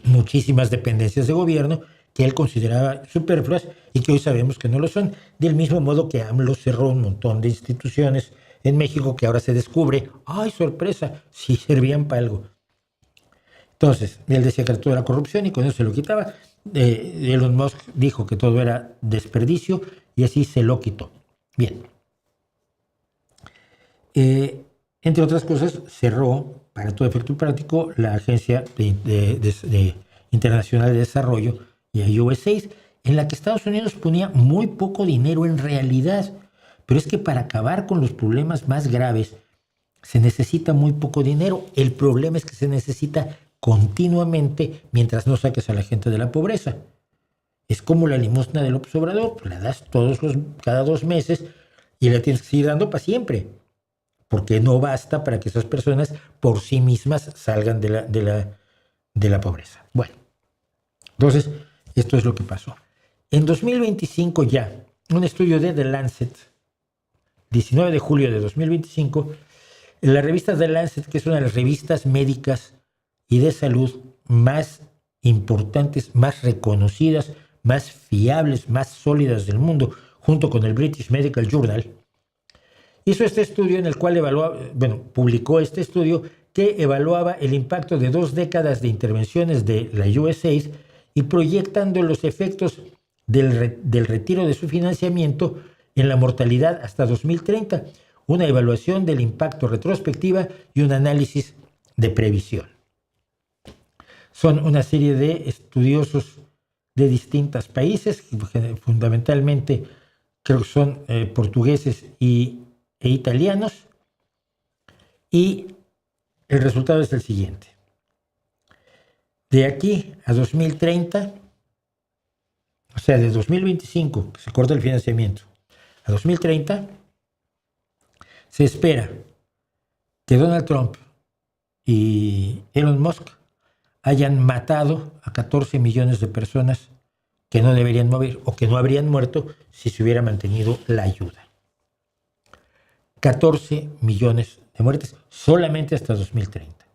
muchísimas dependencias de gobierno que él consideraba superfluas y que hoy sabemos que no lo son, del mismo modo que AMLO cerró un montón de instituciones en México que ahora se descubre, ¡ay, sorpresa!, sí servían para algo. Entonces, él decía que todo era corrupción y con eso se lo quitaba. Elon Musk dijo que todo era desperdicio y así se lo quitó. Bien. Entre otras cosas, cerró, para todo efecto práctico, la Agencia Internacional de Desarrollo y a USAID, en la que Estados Unidos ponía muy poco dinero en realidad. Pero es que para acabar con los problemas más graves se necesita muy poco dinero. El problema es que se necesita continuamente mientras no saques a la gente de la pobreza. Es como la limosna del López Obrador, la das cada 2 meses y la tienes que seguir dando para siempre, porque no basta para que esas personas por sí mismas salgan de la pobreza. Bueno, entonces esto es lo que pasó. En 2025 ya, un estudio de The Lancet, 19 de julio de 2025, en la revista The Lancet, que es una de las revistas médicas y de salud más importantes, más reconocidas, más fiables, más sólidas del mundo, junto con el British Medical Journal, hizo este estudio en el cual publicó este estudio que evaluaba el impacto de 2 décadas de intervenciones de la USAID y proyectando los efectos del retiro de su financiamiento en la mortalidad hasta 2030, una evaluación del impacto retrospectiva y un análisis de previsión. Son una serie de estudiosos de distintos países, fundamentalmente creo que son portugueses e italianos, y el resultado es el siguiente. De aquí a 2030, o sea, de 2025, que se corta el financiamiento, a 2030, se espera que Donald Trump y Elon Musk hayan matado a 14 millones de personas que no deberían morir o que no habrían muerto si se hubiera mantenido la ayuda. 14 millones de muertes solamente hasta 2030.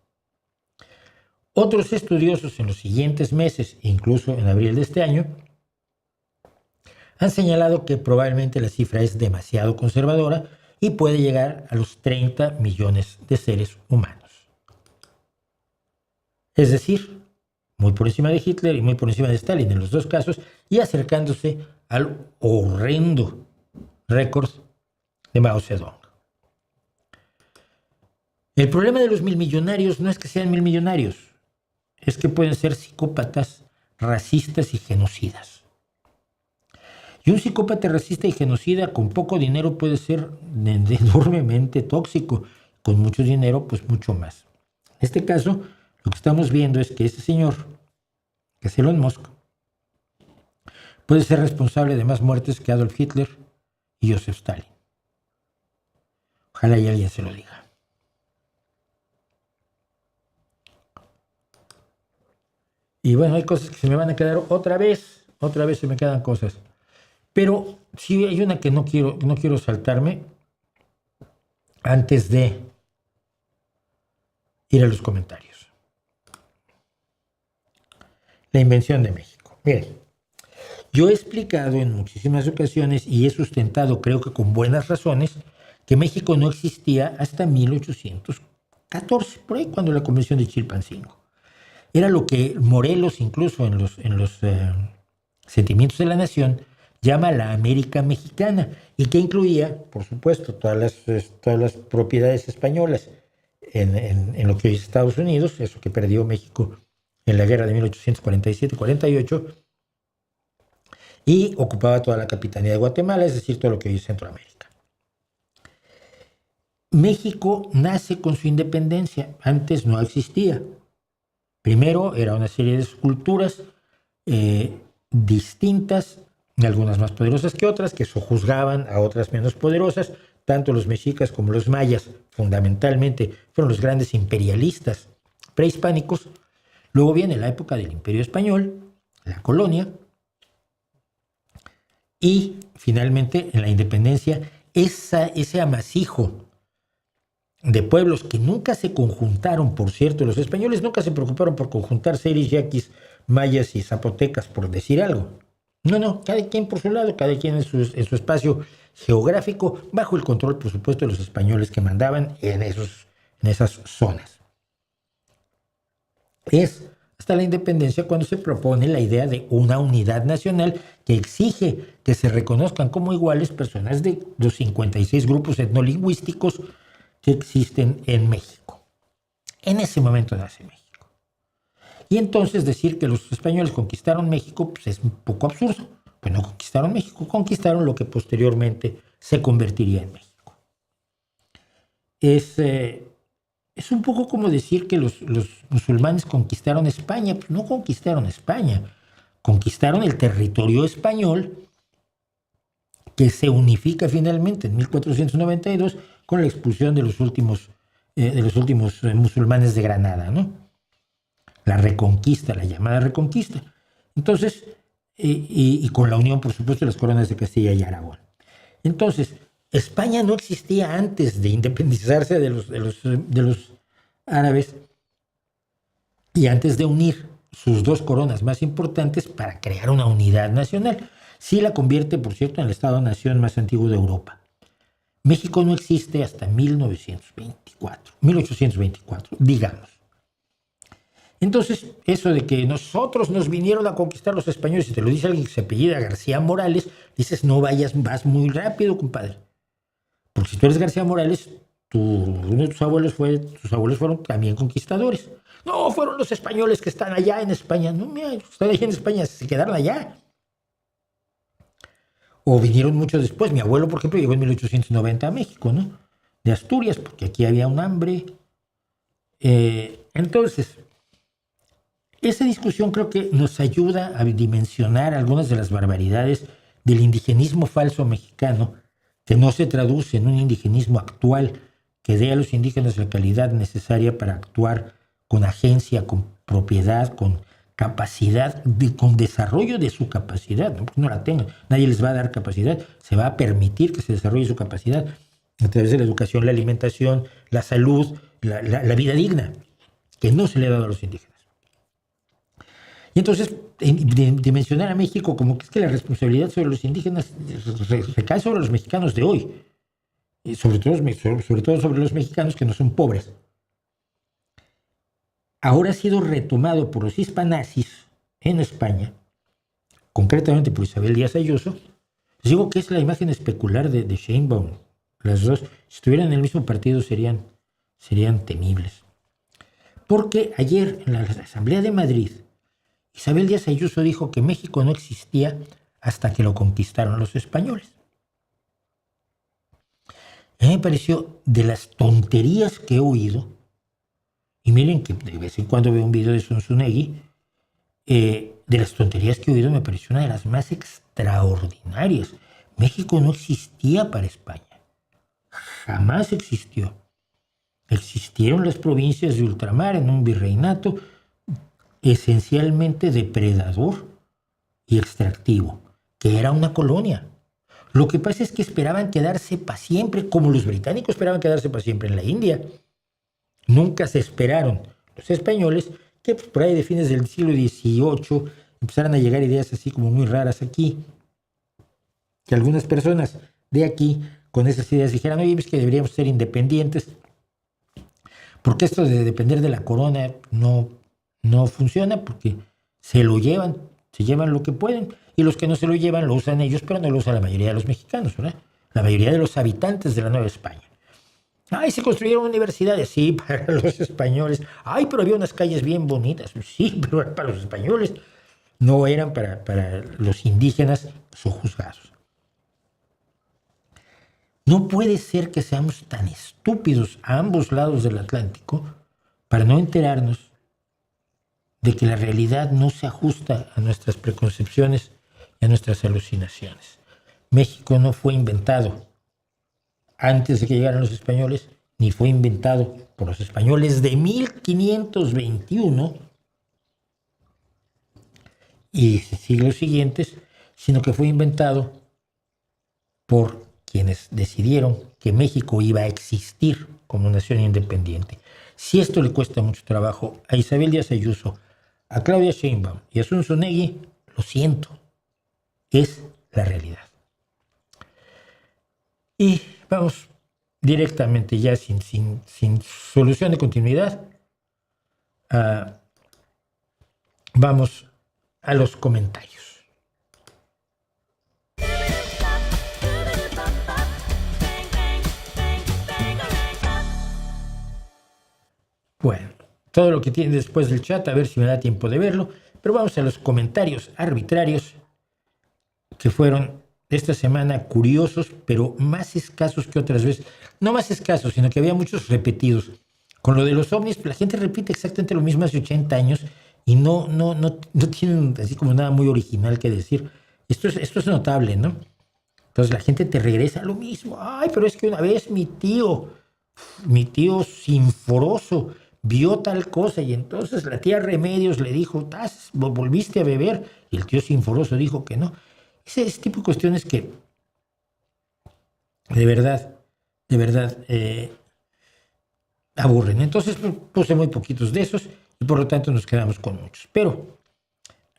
Otros estudiosos en los siguientes meses, incluso en abril de este año, han señalado que probablemente la cifra es demasiado conservadora y puede llegar a los 30 millones de seres humanos. Es decir, muy por encima de Hitler y muy por encima de Stalin en los dos casos, y acercándose al horrendo récord de Mao Zedong. El problema de los milmillonarios no es que sean milmillonarios, es que pueden ser psicópatas, racistas y genocidas. Y un psicópata racista y genocida con poco dinero puede ser enormemente tóxico, con mucho dinero pues mucho más. En este caso, lo que estamos viendo es que ese señor, que es Elon Musk, puede ser responsable de más muertes que Adolf Hitler y Joseph Stalin. Ojalá y alguien se lo diga. Y bueno, hay cosas que se me van a quedar otra vez se me quedan cosas. Pero sí hay una que no quiero saltarme antes de ir a los comentarios. La invención de México. Miren, yo he explicado en muchísimas ocasiones y he sustentado, creo que con buenas razones, que México no existía hasta 1814, por ahí cuando la Convención de Chilpancingo. Era lo que Morelos, incluso en los Sentimientos de la Nación, llama la América Mexicana, y que incluía, por supuesto, todas las propiedades españolas en lo que hoy es Estados Unidos, eso que perdió México en la guerra de 1847-48, y ocupaba toda la capitanía de Guatemala, es decir, todo lo que hoy es Centroamérica. México nace con su independencia, antes no existía. Primero era una serie de esculturas distintas, algunas más poderosas que otras, que sojuzgaban a otras menos poderosas. Tanto los mexicas como los mayas, fundamentalmente, fueron los grandes imperialistas prehispánicos. Luego viene la época del Imperio Español, la colonia, y finalmente en la independencia, ese amasijo de pueblos que nunca se conjuntaron, por cierto, los españoles nunca se preocuparon por conjuntar seris, yaquis, mayas y zapotecas, por decir algo. No, cada quien por su lado, cada quien en su espacio geográfico, bajo el control, por supuesto, de los españoles que mandaban en esas zonas. Es hasta la independencia cuando se propone la idea de una unidad nacional que exige que se reconozcan como iguales personas de los 56 grupos etnolingüísticos que existen en México. En ese momento nace México. Y entonces decir que los españoles conquistaron México pues es un poco absurdo. Pues no conquistaron México, conquistaron lo que posteriormente se convertiría en México. Es un poco como decir que los musulmanes conquistaron España. Pues no conquistaron España, conquistaron el territorio español que se unifica finalmente en 1492 con la expulsión de los últimos musulmanes de Granada, ¿no? La reconquista, la llamada reconquista. Entonces, y con la unión, por supuesto, de las coronas de Castilla y Aragón. Entonces, España no existía antes de independizarse de los árabes y antes de unir sus dos coronas más importantes para crear una unidad nacional. Sí la convierte, por cierto, en el Estado-nación más antiguo de Europa. México no existe hasta 1824, digamos. Entonces, eso de que nosotros nos vinieron a conquistar los españoles, si te lo dice alguien que se apellida García Morales, dices, no vas muy rápido, compadre. Porque si tú eres García Morales, uno de tus abuelos fueron también conquistadores. No, fueron los españoles que están allá en España. No, mira, están allá en España, se quedaron allá. O vinieron mucho después. Mi abuelo, por ejemplo, llegó en 1890 a México, ¿no? De Asturias, porque aquí había un hambre. Entonces, esa discusión creo que nos ayuda a dimensionar algunas de las barbaridades del indigenismo falso mexicano, que no se traduce en un indigenismo actual que dé a los indígenas la calidad necesaria para actuar con agencia, con propiedad, con capacidad, con desarrollo de su capacidad. No la tengan, nadie les va a dar capacidad, se va a permitir que se desarrolle su capacidad a través de la educación, la alimentación, la salud, la vida digna, que no se le ha dado a los indígenas. Y entonces, de mencionar a México como que es que la responsabilidad sobre los indígenas recae sobre los mexicanos de hoy, y sobre todo sobre los mexicanos que no son pobres. Ahora ha sido retomado por los hispanazis en España, concretamente por Isabel Díaz Ayuso. Les digo que es la imagen especular de Sheinbaum. Las dos, si estuvieran en el mismo partido, serían temibles. Porque ayer, en la Asamblea de Madrid, Isabel Díaz Ayuso dijo que México no existía hasta que lo conquistaron los españoles. A mí me pareció de las tonterías que he oído, y miren que de vez en cuando veo un video de Zunzunegui, de las tonterías que he oído me pareció una de las más extraordinarias. México no existía para España. Jamás existió. Existieron las provincias de ultramar en un virreinato esencialmente depredador y extractivo, que era una colonia. Lo que pasa es que esperaban quedarse para siempre, como los británicos esperaban quedarse para siempre en la India. Nunca se esperaron los españoles que por ahí de fines del siglo XVIII empezaron a llegar ideas así como muy raras aquí, que algunas personas de aquí con esas ideas dijeran, oye, es que deberíamos ser independientes, porque esto de depender de la corona no funciona, porque se llevan lo que pueden, y los que no se lo llevan lo usan ellos, pero no lo usa la mayoría de los mexicanos, ¿verdad? La mayoría de los habitantes de la Nueva España. Ay, se construyeron universidades, sí, para los españoles. Ay, pero había unas calles bien bonitas, sí, pero eran para los españoles. No eran para los indígenas sojuzgados. No puede ser que seamos tan estúpidos a ambos lados del Atlántico para no enterarnos de que la realidad no se ajusta a nuestras preconcepciones y a nuestras alucinaciones. México no fue inventado antes de que llegaran los españoles, ni fue inventado por los españoles de 1521 y siglos siguientes, sino que fue inventado por quienes decidieron que México iba a existir como nación independiente. Si esto le cuesta mucho trabajo a Isabel Díaz Ayuso, a Claudia Sheinbaum y a Zunzunegui, lo siento, es la realidad. Y vamos directamente, ya sin solución de continuidad, vamos a los comentarios. Bueno, todo lo que tiene después del chat, a ver si me da tiempo de verlo, pero vamos a los comentarios arbitrarios que fueron esta semana curiosos, pero más escasos que otras veces. No más escasos, sino que había muchos repetidos. Con lo de los ovnis, la gente repite exactamente lo mismo hace 80 años y no tienen así como nada muy original que decir. Esto es notable, ¿no? Entonces la gente te regresa a lo mismo. Ay, pero es que una vez mi tío Sinforoso vio tal cosa y entonces la tía Remedios le dijo, ¿volviste a beber? Y el tío Sinforoso dijo que no. Ese tipo de cuestiones que de verdad aburren. Entonces puse muy poquitos de esos y por lo tanto nos quedamos con muchos. Pero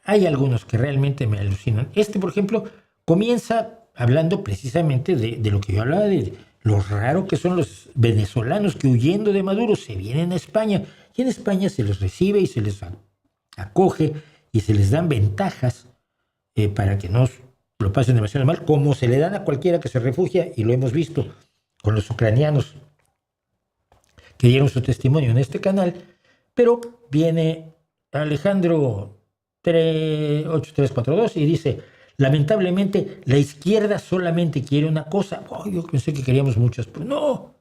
hay algunos que realmente me alucinan. Por ejemplo, comienza hablando precisamente de lo que yo hablaba, de lo raro que son los venezolanos que huyendo de Maduro se vienen a España. Y en España se les recibe y se les acoge y se les dan ventajas para que no lo pasen demasiado mal, como se le dan a cualquiera que se refugia, y lo hemos visto con los ucranianos que dieron su testimonio en este canal. Pero viene Alejandro 8342 y dice, lamentablemente la izquierda solamente quiere una cosa. Yo pensé que queríamos muchas, pero no.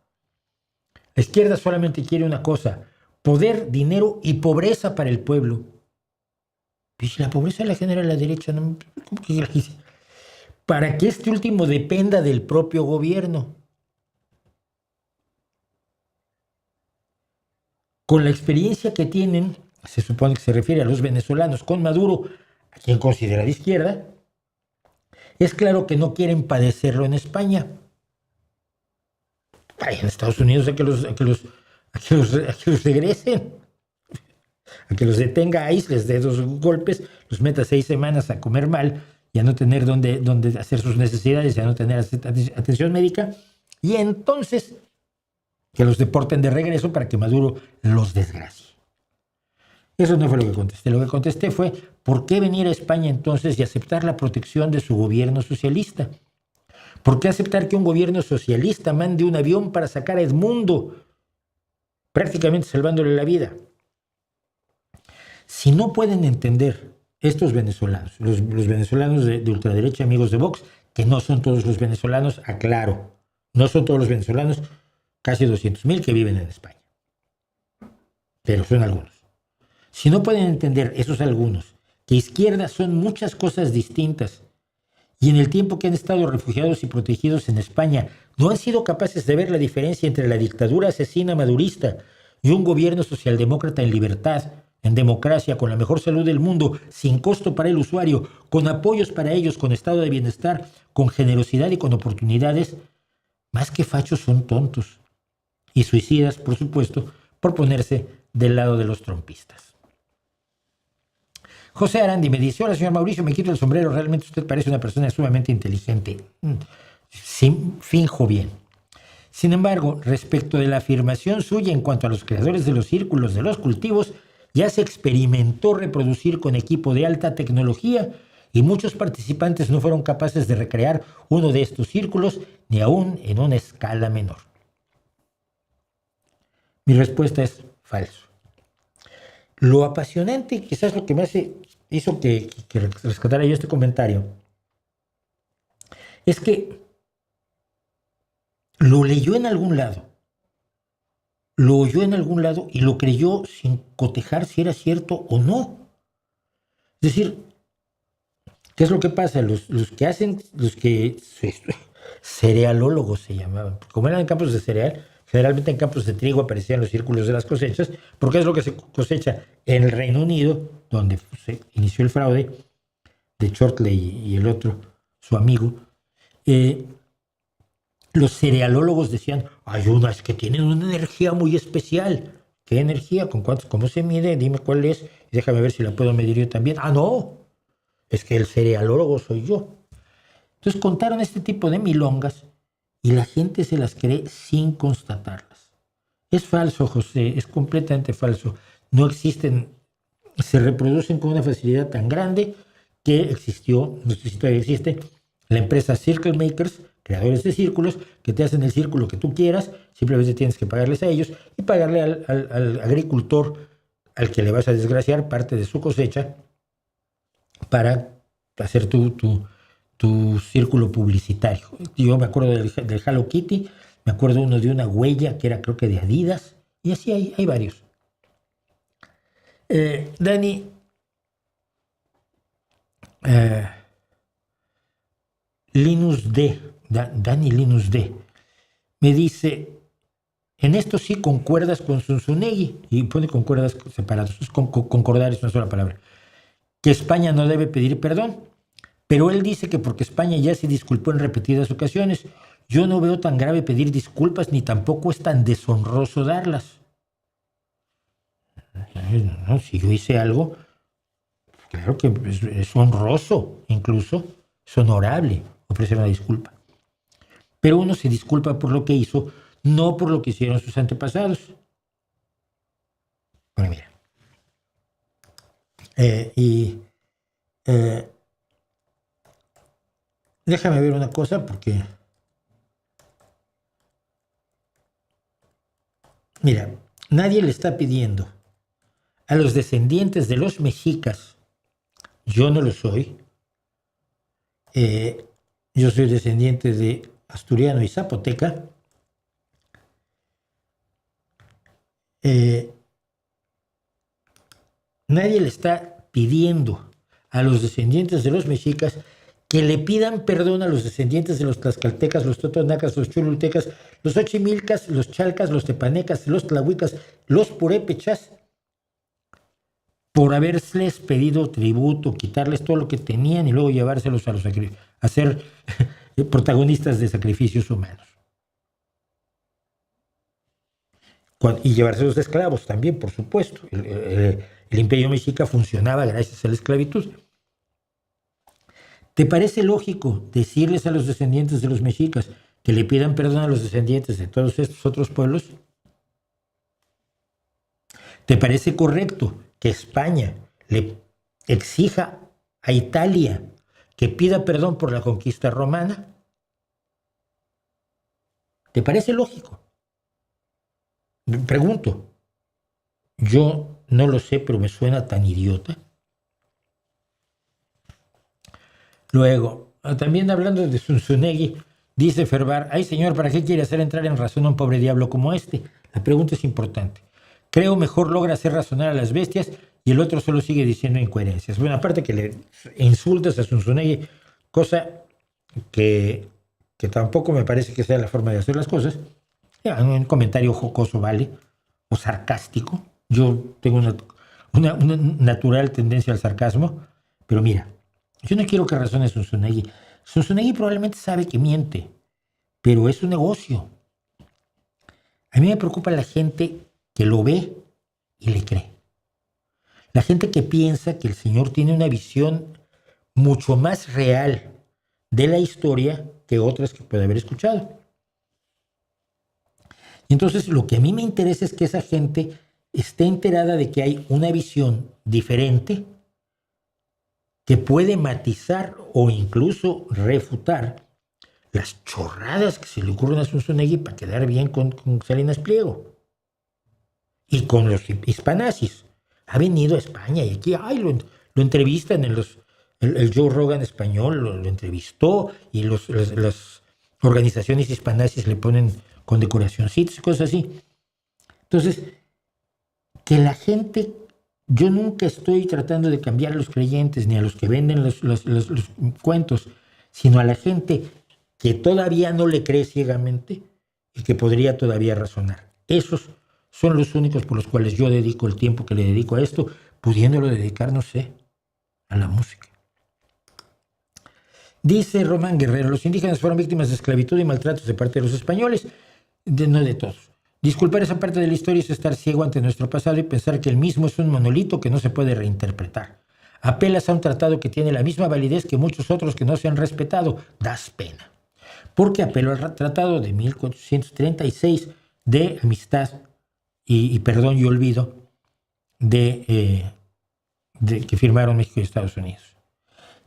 La izquierda solamente quiere una cosa, poder, dinero y pobreza para el pueblo. Y si la pobreza la genera la derecha, ¿no? ¿Cómo que la dice? Para que este último dependa del propio gobierno. Con la experiencia que tienen, se supone que se refiere a los venezolanos con Maduro, a quien considera de izquierda, es claro que no quieren padecerlo en España. En Estados Unidos a que los regresen. a que los detenga ICE, les dé 2 golpes, los meta 6 semanas a comer mal y a no tener dónde hacer sus necesidades y a no tener atención médica, y entonces que los deporten de regreso para que Maduro los desgracie. Eso no fue lo que contesté. Lo que contesté fue, ¿por qué venir a España entonces y aceptar la protección de su gobierno socialista? ¿Por qué aceptar que un gobierno socialista mande un avión para sacar a Edmundo, prácticamente salvándole la vida? Si no pueden entender estos venezolanos, los venezolanos de ultraderecha, amigos de Vox, que no son todos los venezolanos, aclaro, no son todos los venezolanos, casi 200,000 que viven en España, pero son algunos. Si no pueden entender esos algunos, que izquierdas son muchas cosas distintas, y en el tiempo que han estado refugiados y protegidos en España, no han sido capaces de ver la diferencia entre la dictadura asesina madurista y un gobierno socialdemócrata en libertad, en democracia, con la mejor salud del mundo, sin costo para el usuario, con apoyos para ellos, con estado de bienestar, con generosidad y con oportunidades, más que fachos son tontos y suicidas, por supuesto, por ponerse del lado de los trompistas. José Arandi me dice, hola señor Mauricio, me quito el sombrero, realmente usted parece una persona sumamente inteligente. Finjo bien. Sin embargo, respecto de la afirmación suya en cuanto a los creadores de los círculos de los cultivos, ya se experimentó reproducir con equipo de alta tecnología y muchos participantes no fueron capaces de recrear uno de estos círculos, ni aún en una escala menor. Mi respuesta es falso. Lo apasionante, quizás lo que me hizo que rescatara yo este comentario, es que lo leyó en algún lado, lo oyó en algún lado y lo creyó sin cotejar si era cierto o no. Es decir, ¿qué es lo que pasa? Los que cerealólogos se llamaban, como eran en campos de cereal, generalmente en campos de trigo aparecían los círculos de las cosechas, porque es lo que se cosecha en el Reino Unido, donde se inició el fraude de Shortley y el otro, su amigo. Los cerealólogos decían, hay unas que tienen una energía muy especial. ¿Qué energía? ¿Cómo se mide? Dime cuál es. Y déjame ver si la puedo medir yo también. Ah, no, es que el cerealólogo soy yo. Entonces contaron este tipo de milongas y la gente se las cree sin constatarlas. Es falso, José, es completamente falso. No existen, se reproducen con una facilidad tan grande que existió, no sé si todavía existe, la empresa Circle Makers, creadores de círculos, que te hacen el círculo que tú quieras, simplemente tienes que pagarles a ellos y pagarle al agricultor al que le vas a desgraciar parte de su cosecha para hacer tu círculo publicitario. Yo me acuerdo del Hello Kitty, me acuerdo uno de una huella que era creo que de Adidas, y así hay varios. Dani Linus D, Dani Linus D, me dice, en esto sí concuerdas con Zunzunegui, y pone concuerdas separados, concordar es una sola palabra, que España no debe pedir perdón, pero él dice que porque España ya se disculpó en repetidas ocasiones, yo no veo tan grave pedir disculpas ni tampoco es tan deshonroso darlas. No, si yo hice algo, claro que es honroso, incluso es honorable ofrecer una disculpa. Pero uno se disculpa por lo que hizo, no por lo que hicieron sus antepasados. Bueno, mira. Déjame ver una cosa porque... Mira, nadie le está pidiendo a los descendientes de los mexicas, yo no lo soy, yo soy descendiente de asturiano y zapoteca, nadie le está pidiendo a los descendientes de los mexicas que le pidan perdón a los descendientes de los tlaxcaltecas, los totonacas, los cholultecas, los ochimilcas, los chalcas, los tepanecas, los tlahuicas, los purépechas, por haberles pedido tributo, quitarles todo lo que tenían y luego llevárselos a ser protagonistas de sacrificios humanos. Y llevárselos de esclavos también, por supuesto. el imperio mexica funcionaba gracias a la esclavitud. ¿Te parece lógico decirles a los descendientes de los mexicas que le pidan perdón a los descendientes de todos estos otros pueblos? ¿Te parece correcto que España le exija a Italia que pida perdón por la conquista romana? ¿Te parece lógico? Pregunto. Yo no lo sé, pero me suena tan idiota. Luego, también hablando de Zunzunegui, dice Ferbar: ay señor, ¿para qué quiere hacer entrar en razón a un pobre diablo como este? La pregunta es importante. Creo mejor logra hacer razonar a las bestias y el otro solo sigue diciendo incoherencias. Bueno, aparte que le insultas a Zunzunegui, cosa que tampoco me parece que sea la forma de hacer las cosas. Un comentario jocoso, ¿vale? O sarcástico. Yo tengo una natural tendencia al sarcasmo, pero mira, yo no quiero que razone Zunzunegui. Zunzunegui probablemente sabe que miente, pero es un negocio. A mí me preocupa la gente que lo ve y le cree. La gente que piensa que el señor tiene una visión mucho más real de la historia que otras que puede haber escuchado. Y entonces lo que a mí me interesa es que esa gente esté enterada de que hay una visión diferente que puede matizar o incluso refutar las chorradas que se le ocurren a Zunzunegui para quedar bien con Salinas Pliego y con los hispanazis. Ha venido a España y aquí lo entrevistan en el Joe Rogan español, lo entrevistó y las organizaciones hispanazis le ponen condecoracioncitas y cosas así. Entonces, que la gente, yo nunca estoy tratando de cambiar a los creyentes ni a los que venden los cuentos, sino a la gente que todavía no le cree ciegamente y que podría todavía razonar. Esos son los únicos por los cuales yo dedico el tiempo que le dedico a esto, pudiéndolo dedicar, no sé, a la música. Dice Román Guerrero: los indígenas fueron víctimas de esclavitud y maltratos de parte de los españoles, no de todos. Disculpar esa parte de la historia es estar ciego ante nuestro pasado y pensar que el mismo es un monolito que no se puede reinterpretar. Apelas a un tratado que tiene la misma validez que muchos otros que no se han respetado. Das pena. Porque apelo al tratado de 1436 de amistad y perdón y olvido de que firmaron México y Estados Unidos.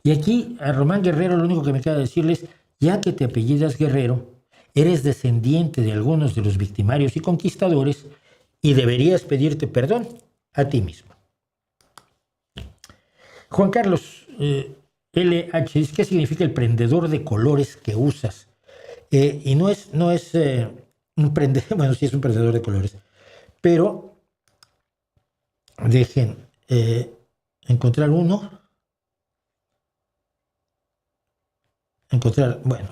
Y aquí a Román Guerrero lo único que me queda decirles: ya que te apellidas Guerrero, eres descendiente de algunos de los victimarios y conquistadores y deberías pedirte perdón a ti mismo. Juan Carlos LH dice: ¿qué significa el prendedor de colores que usas? Y no es un prendedor, bueno, sí es un prendedor de colores, pero dejen encontrar uno. Bueno,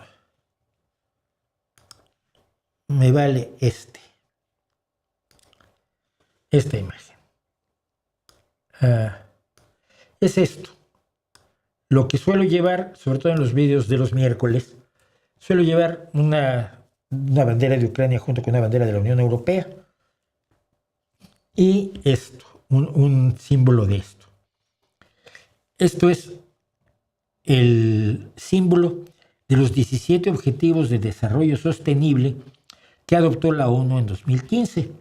me vale esta imagen. Es esto. Lo que suelo llevar, sobre todo en los vídeos de los miércoles, suelo llevar una bandera de Ucrania junto con una bandera de la Unión Europea y esto, un símbolo de esto. Esto es el símbolo de los 17 Objetivos de Desarrollo Sostenible que adoptó la ONU en 2015,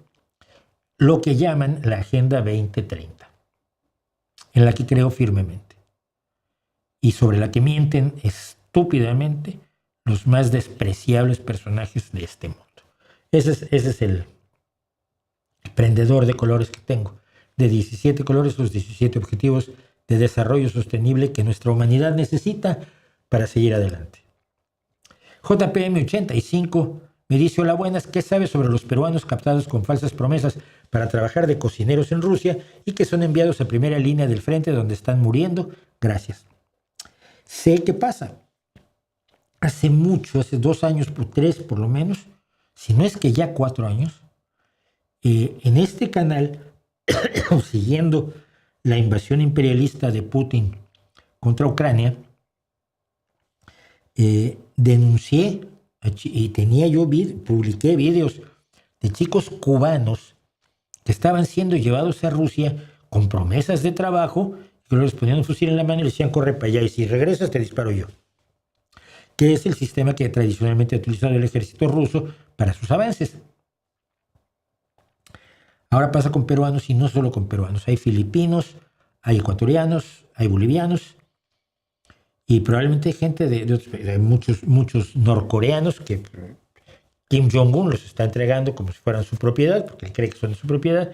lo que llaman la Agenda 2030, en la que creo firmemente y sobre la que mienten estúpidamente los más despreciables personajes de este mundo. Ese es el prendedor de colores que tengo, de 17 colores, los 17 Objetivos de Desarrollo Sostenible que nuestra humanidad necesita para seguir adelante. JPM85 me dice: hola, buenas, ¿qué sabes sobre los peruanos captados con falsas promesas para trabajar de cocineros en Rusia y que son enviados a primera línea del frente donde están muriendo? Gracias. Sé qué pasa. Hace mucho, hace 2 años, 3 por lo menos, si no es que ya 4 años, en este canal, siguiendo la invasión imperialista de Putin contra Ucrania, denuncié y publiqué videos de chicos cubanos que estaban siendo llevados a Rusia con promesas de trabajo, que luego les ponían un fusil en la mano y le decían, corre para allá, y si regresas te disparo yo. Que es el sistema que tradicionalmente ha utilizado el ejército ruso para sus avances. Ahora pasa con peruanos y no solo con peruanos. Hay filipinos, hay ecuatorianos, hay bolivianos y probablemente hay gente de otros países. Hay muchos norcoreanos que Kim Jong-un los está entregando como si fueran su propiedad, porque él cree que son de su propiedad.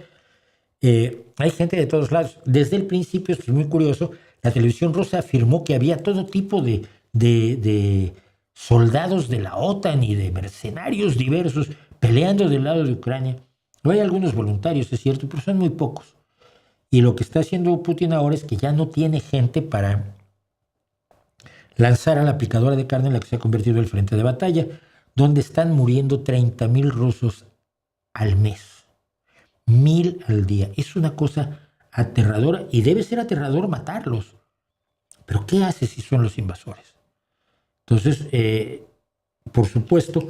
Hay gente de todos lados. Desde el principio, esto es muy curioso, la televisión rusa afirmó que había todo tipo de soldados de la OTAN y de mercenarios diversos peleando del lado de Ucrania. No hay algunos voluntarios, es cierto, pero son muy pocos. Y lo que está haciendo Putin ahora es que ya no tiene gente para lanzar a la picadora de carne en la que se ha convertido el frente de batalla, donde están muriendo 30,000 rusos al mes. 1,000 al día. Es una cosa aterradora y debe ser aterrador matarlos. Pero ¿qué haces si son los invasores? Entonces, por supuesto,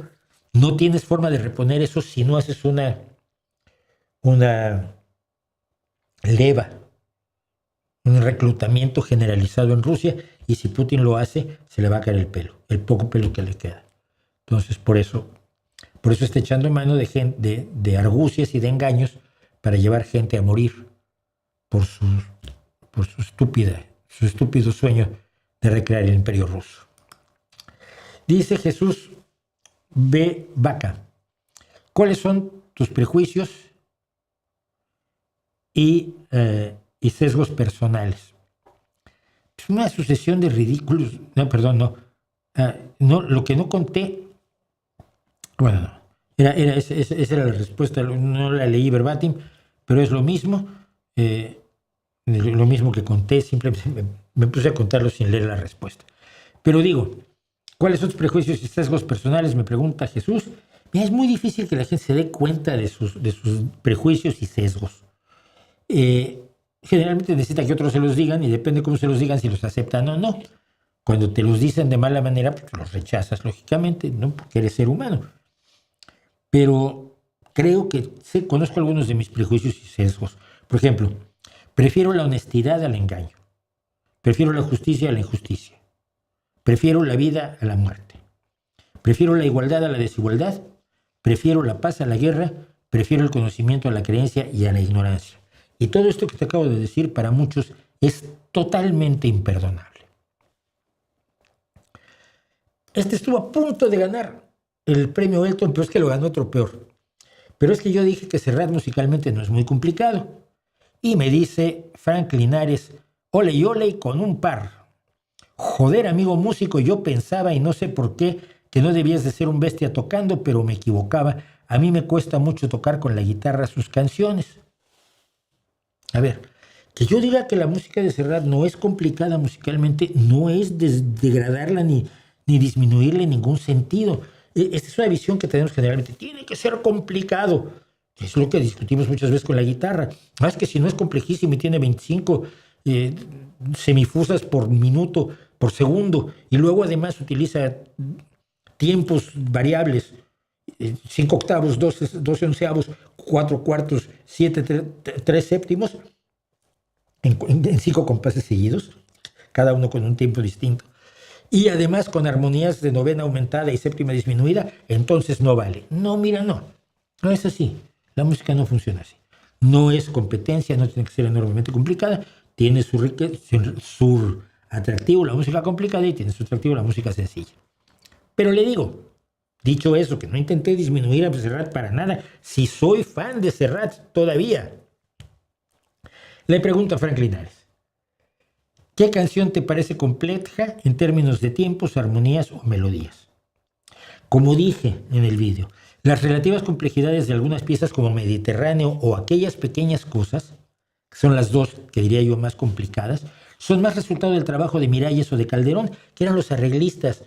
no tienes forma de reponer eso si no haces una leva, un reclutamiento generalizado en Rusia, y si Putin lo hace, se le va a caer el pelo, el poco pelo que le queda. Entonces, por eso está echando mano de argucias y de engaños para llevar gente a morir por su estúpido sueño de recrear el imperio ruso. Dice Jesús B. Vaca, ¿cuáles son tus prejuicios y sesgos personales? Es una sucesión de ridículos. Lo que no conté. Bueno, esa era la respuesta. No la leí verbatim, pero es lo mismo. Lo mismo que conté, simplemente me puse a contarlo sin leer la respuesta. Pero digo, ¿cuáles son tus prejuicios y sesgos personales? Me pregunta Jesús. Mira, es muy difícil que la gente se dé cuenta de sus prejuicios y sesgos. Generalmente necesita que otros se los digan y depende cómo se los digan, si los aceptan o no. Cuando te los dicen de mala manera, pues los rechazas, lógicamente, ¿no? Porque eres ser humano. Pero creo que conozco algunos de mis prejuicios y sesgos. Por ejemplo, prefiero la honestidad al engaño. Prefiero la justicia a la injusticia. Prefiero la vida a la muerte. Prefiero la igualdad a la desigualdad. Prefiero la paz a la guerra. Prefiero el conocimiento a la creencia y a la ignorancia. Y todo esto que te acabo de decir para muchos es totalmente imperdonable. Este estuvo a punto de ganar el premio Elton, pero es que lo ganó otro peor. Pero es que yo dije que Serrat musicalmente no es muy complicado. Y me dice Frank Linares, ole y ole con un par. Joder, amigo músico, yo pensaba y no sé por qué que no debías de ser un bestia tocando, pero me equivocaba. A mí me cuesta mucho tocar con la guitarra sus canciones. A ver, que yo diga que la música de Serrat no es complicada musicalmente, no es degradarla ni disminuirle en ningún sentido. Esta es una visión que tenemos generalmente. Tiene que ser complicado. Es lo que discutimos muchas veces con la guitarra. Es que si no es complejísimo y tiene 25 semifusas por minuto, por segundo, y luego además utiliza tiempos variables, 5 octavos, 12 onceavos, 4 cuartos, 7, 3 séptimos, en 5 compases seguidos, cada uno con un tiempo distinto. Y además con armonías de novena aumentada y séptima disminuida, entonces no vale. No, mira, no es así. La música no funciona así. No es competencia, no tiene que ser enormemente complicada. Tiene su atractivo la música complicada y tiene su atractivo la música sencilla. Pero le digo, dicho eso, que no intenté disminuir a Serrat para nada, si soy fan de Serrat todavía. Le pregunto a Frank Linares, ¿qué canción te parece compleja en términos de tiempos, armonías o melodías? Como dije en el vídeo, las relativas complejidades de algunas piezas como Mediterráneo o aquellas pequeñas cosas, que son las dos que diría yo más complicadas, son más resultado del trabajo de Miralles o de Calderón, que eran los arreglistas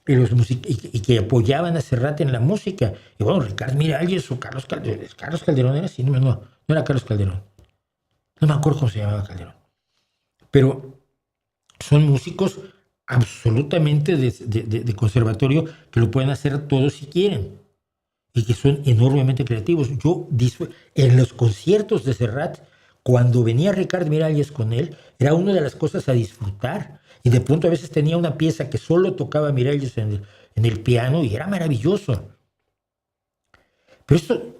y que apoyaban a Serrat en la música. Y bueno, Ricardo Miralles o Carlos Calderón. ¿Carlos Calderón era así? No era Carlos Calderón. No me acuerdo cómo se llamaba Calderón. Pero son músicos absolutamente de conservatorio que lo pueden hacer todos si quieren y que son enormemente creativos. Yo en los conciertos de Serrat, cuando venía Ricard Miralles con él, era una de las cosas a disfrutar. Y de pronto a veces tenía una pieza que solo tocaba Miralles en el piano y era maravilloso. Pero esto,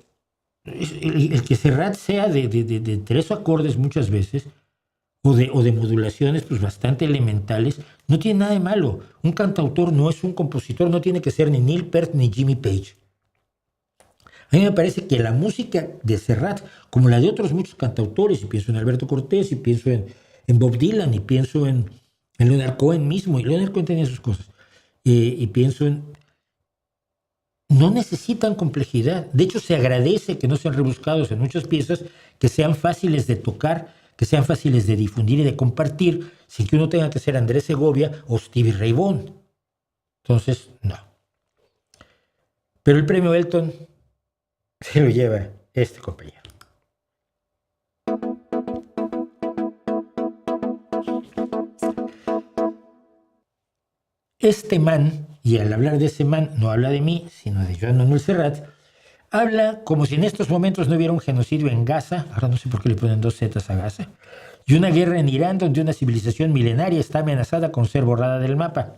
el que Serrat sea de 3 acordes muchas veces, o de modulaciones pues bastante elementales, no tiene nada de malo. Un cantautor no es un compositor, no tiene que ser ni Neil Peart ni Jimmy Page. A mí me parece que la música de Serrat, como la de otros muchos cantautores, y pienso en Alberto Cortés, y pienso en Bob Dylan, y pienso en Leonard Cohen mismo, y Leonard Cohen tenía sus cosas, y pienso en... No necesitan complejidad. De hecho, se agradece que no sean rebuscados en muchas piezas, que sean fáciles de tocar, que sean fáciles de difundir y de compartir, sin que uno tenga que ser Andrés Segovia o Stevie Ray Vaughan. Entonces, no. Pero el premio Elton se lo lleva este compañero. Este man, y al hablar de ese man, no habla de mí, sino de Joan Manuel Serrat, habla como si en estos momentos no hubiera un genocidio en Gaza, ahora no sé por qué le ponen 2 zetas a Gaza, y una guerra en Irán donde una civilización milenaria está amenazada con ser borrada del mapa.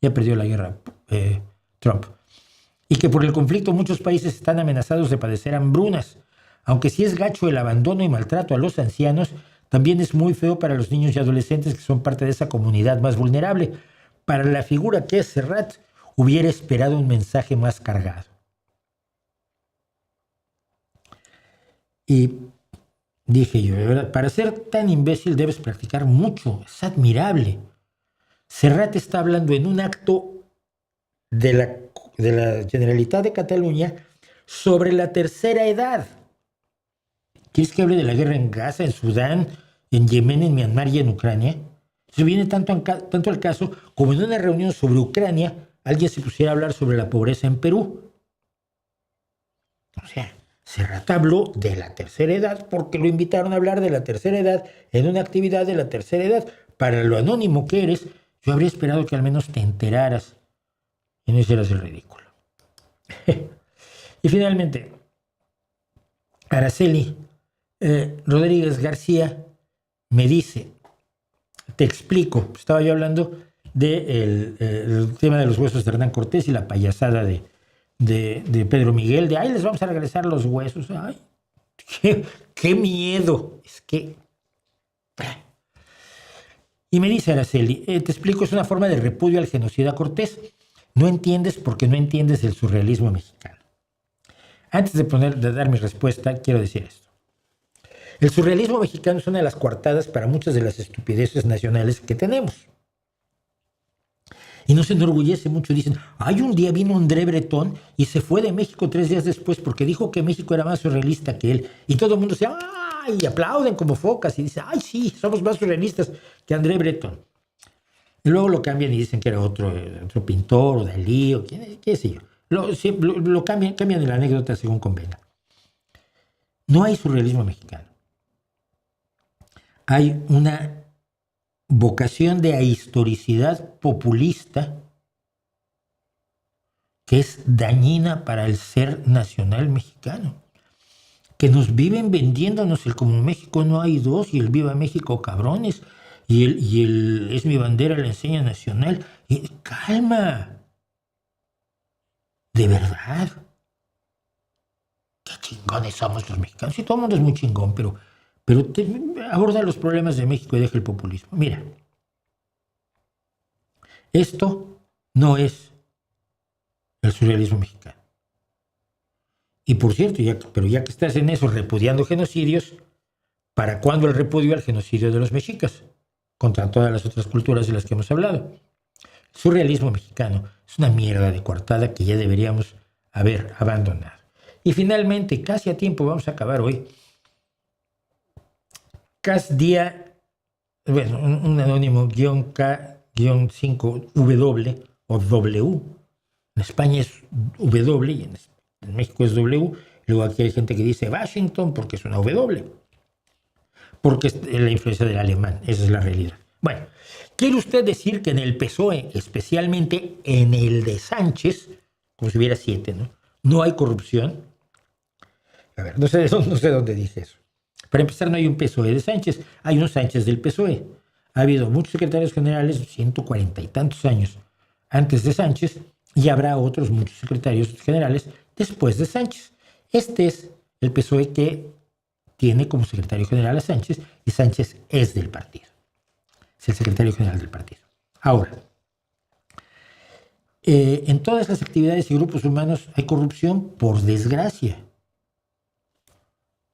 Ya perdió la guerra Trump. Y que por el conflicto muchos países están amenazados de padecer hambrunas. Aunque sí es gacho el abandono y maltrato a los ancianos, también es muy feo para los niños y adolescentes que son parte de esa comunidad más vulnerable. Para la figura que es Serrat, hubiera esperado un mensaje más cargado. Y dije yo, de verdad, para ser tan imbécil debes practicar mucho, es admirable. Serrat está hablando en un acto de la Generalitat de Cataluña sobre la tercera edad. ¿Quieres que hable de la guerra en Gaza, en Sudán, en Yemen, en Myanmar y en Ucrania? Eso viene tanto al caso como en una reunión sobre Ucrania alguien se pusiera a hablar sobre la pobreza en Perú. O sea, Serrat habló de la tercera edad porque lo invitaron a hablar de la tercera edad en una actividad de la tercera edad. Para lo anónimo que eres, yo habría esperado que al menos te enteraras y no hicieras el ridículo. Y finalmente, Araceli Rodríguez García me dice, te explico, estaba yo hablando del tema de los huesos de Hernán Cortés y la payasada de Pedro Miguel, de, ay, les vamos a regresar los huesos, ay, qué miedo, es que... Y me dice Araceli, te explico, es una forma de repudio al genocida Cortés, no entiendes porque no entiendes el surrealismo mexicano. Antes de dar mi respuesta, quiero decir esto. El surrealismo mexicano es una de las coartadas para muchas de las estupideces nacionales que tenemos. Y nos enorgullece mucho. Dicen, ay, un día vino André Breton y se fue de México 3 días después porque dijo que México era más surrealista que él. Y todo el mundo se ay, y aplauden como focas y dicen, ay, sí, somos más surrealistas que André Breton. Y luego lo cambian y dicen que era otro pintor o Dalí o qué sé yo. Lo cambian la anécdota según convenga. No hay surrealismo mexicano. Hay una vocación de ahistoricidad populista que es dañina para el ser nacional mexicano. Que nos viven vendiéndonos el como México no hay dos y el viva México cabrones y el es mi bandera la enseña nacional. Y, calma. De verdad. Qué chingones somos los mexicanos. Sí, todo el mundo es muy chingón, pero aborda los problemas de México y deja el populismo. Mira, esto no es el surrealismo mexicano. Y por cierto, pero ya que estás en eso, repudiando genocidios, ¿para cuándo el repudio al genocidio de los mexicas? Contra todas las otras culturas de las que hemos hablado. El surrealismo mexicano es una mierda de coartada que ya deberíamos haber abandonado. Y finalmente, casi a tiempo, vamos a acabar hoy. CAS día, bueno, un anónimo K-5W o W. En España es W y en México es W. Luego aquí hay gente que dice Washington porque es una W. Porque es la influencia del alemán. Esa es la realidad. Bueno, ¿quiere usted decir que en el PSOE, especialmente en el de Sánchez, como si hubiera 7, no hay corrupción? A ver, no sé dónde dice eso. Para empezar, no hay un PSOE de Sánchez, hay un Sánchez del PSOE. Ha habido muchos secretarios generales, 140 y tantos años antes de Sánchez, y habrá otros muchos secretarios generales después de Sánchez. Este es el PSOE que tiene como secretario general a Sánchez, y Sánchez es del partido. Es el secretario general del partido. Ahora, en todas las actividades y grupos humanos hay corrupción, por desgracia.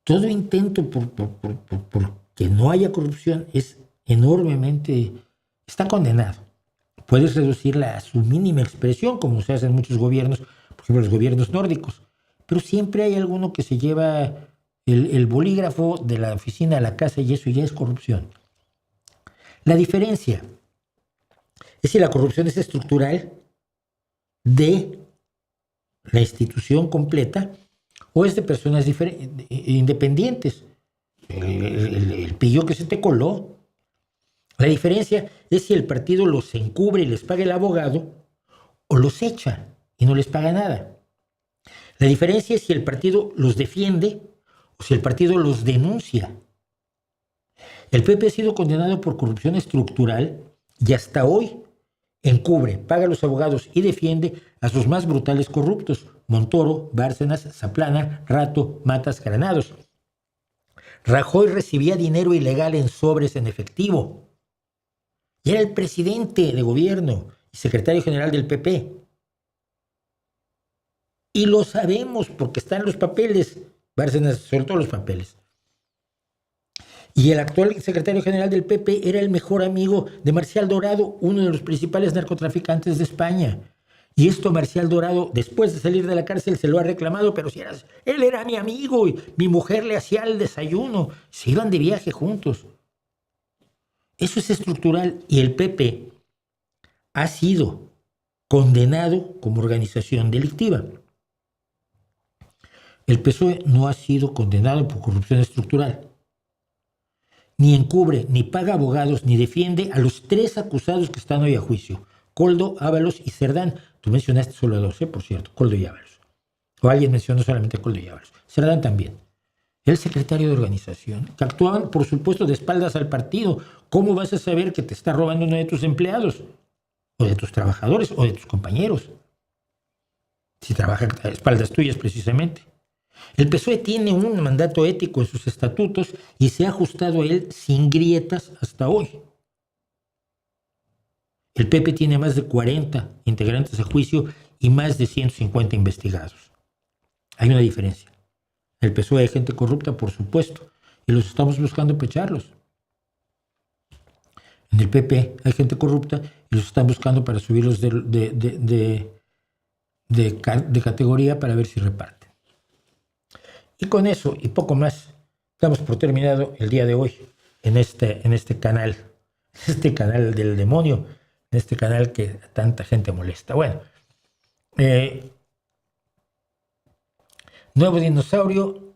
Todo intento por que no haya corrupción es enormemente, está condenado. Puedes reducirla a su mínima expresión, como se hace en muchos gobiernos, por ejemplo los gobiernos nórdicos, pero siempre hay alguno que se lleva el bolígrafo de la oficina a la casa y eso ya es corrupción. La diferencia es si la corrupción es estructural de la institución completa o es de personas independientes. El pillo que se te coló. La diferencia es si el partido los encubre y les paga el abogado o los echa y no les paga nada. La diferencia es si el partido los defiende o si el partido los denuncia. El PP ha sido condenado por corrupción estructural y hasta hoy encubre, paga a los abogados y defiende a sus más brutales corruptos: Montoro, Bárcenas, Zaplana, Rato, Matas, Granados. Rajoy recibía dinero ilegal en sobres en efectivo. Y era el presidente de gobierno y secretario general del PP. Y lo sabemos porque están los papeles. Bárcenas soltó los papeles. Y el actual secretario general del PP era el mejor amigo de Marcial Dorado, uno de los principales narcotraficantes de España. Y esto Marcial Dorado, después de salir de la cárcel, se lo ha reclamado, pero si él era mi amigo y mi mujer le hacía el desayuno. Se iban de viaje juntos. Eso es estructural y el PP ha sido condenado como organización delictiva. El PSOE no ha sido condenado por corrupción estructural. Ni encubre, ni paga abogados, ni defiende a los 3 acusados que están hoy a juicio: Koldo, Ábalos y Cerdán. Tú mencionaste solo a 2, por cierto, Koldo y Ábalos. O alguien mencionó solamente a Koldo y Ábalos. Cerdán también. El secretario de organización, que actuaban, por supuesto, de espaldas al partido. ¿Cómo vas a saber que te está robando uno de tus empleados? O de tus trabajadores, o de tus compañeros. Si trabaja a espaldas tuyas, precisamente. El PSOE tiene un mandato ético en sus estatutos y se ha ajustado a él sin grietas hasta hoy. El PP tiene más de 40 integrantes a juicio y más de 150 investigados. Hay una diferencia. En el PSOE hay gente corrupta, por supuesto, y los estamos buscando pecharlos. En el PP hay gente corrupta y los están buscando para subirlos de categoría para ver si reparten. Y con eso y poco más, damos por terminado el día de hoy en este canal del demonio, en este canal que a tanta gente molesta. Bueno, nuevo dinosaurio,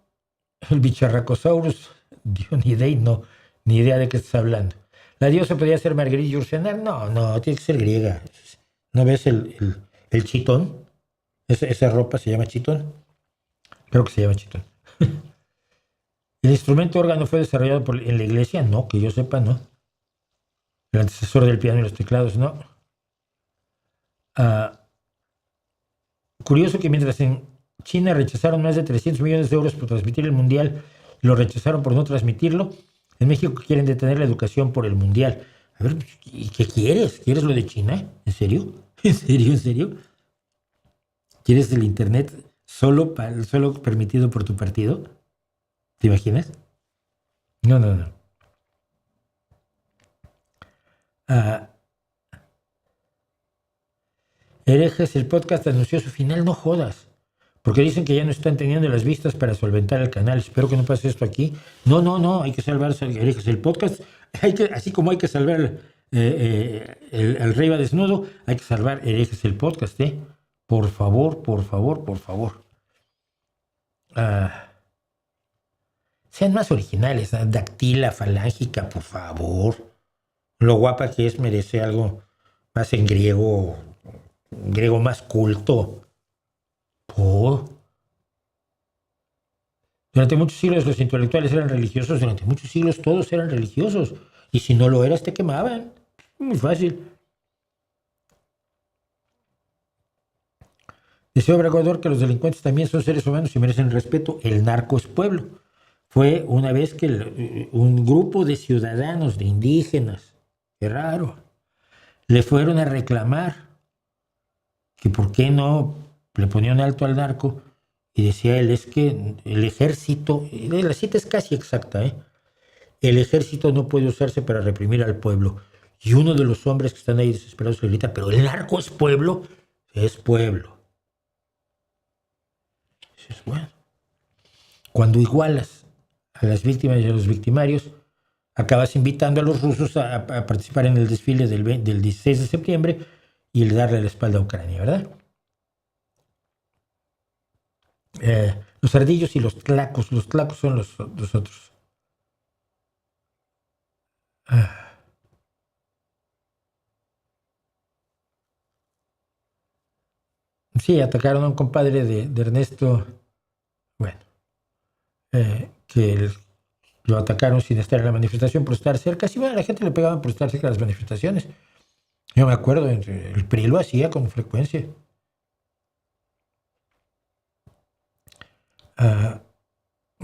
el Bicharracosaurus, ni idea de qué estás hablando. ¿La diosa podría ser Marguerite Yourcenar? No, tiene que ser griega. ¿No ves el chitón? Esa ropa se llama chitón. Creo que se llama chitón. ¿El instrumento órgano fue desarrollado en la iglesia? No, que yo sepa, no. El antecesor del piano y los teclados, no. Curioso que mientras en China rechazaron más de 300 millones de euros por transmitir el Mundial, lo rechazaron por no transmitirlo, en México quieren detener la educación por el Mundial. A ver, ¿y qué quieres? ¿Quieres lo de China? ¿En serio? ¿En serio? ¿Quieres el Internet solo permitido por tu partido? ¿Te imaginas? No. Herejes, el podcast anunció su final. No jodas, porque dicen que ya no están teniendo las vistas para solventar el canal. Espero que no pase esto aquí. No, hay que salvar Herejes, el podcast. Así como hay que salvar el Rey va desnudo, hay que salvar Herejes, el podcast. Por favor. Sean más originales. Dactila, falángica, por favor. Lo guapa que es merece algo más en griego más culto. Durante muchos siglos los intelectuales eran religiosos, durante muchos siglos todos eran religiosos. Y si no lo eras, te quemaban. Muy fácil. Decía Obrador que los delincuentes también son seres humanos y merecen respeto. El narco es pueblo. Fue una vez que un grupo de ciudadanos, de indígenas, qué raro, le fueron a reclamar que por qué no le ponían alto al narco. Y decía él, es que el ejército, la cita es casi exacta, el ejército no puede usarse para reprimir al pueblo. Y uno de los hombres que están ahí desesperados le grita, pero el narco es pueblo. Es pueblo. Dices, bueno, cuando igualas a las víctimas y a los victimarios, acabas invitando a los rusos a participar en el desfile del 16 de septiembre y el darle la espalda a Ucrania, ¿verdad? Los ardillos y los tlacos son los otros. Sí, atacaron a un compadre de Ernesto, bueno, que lo atacaron sin estar en la manifestación por estar cerca. Sí, bueno, a la gente le pegaban por estar cerca de las manifestaciones. Yo me acuerdo, el PRI lo hacía con frecuencia.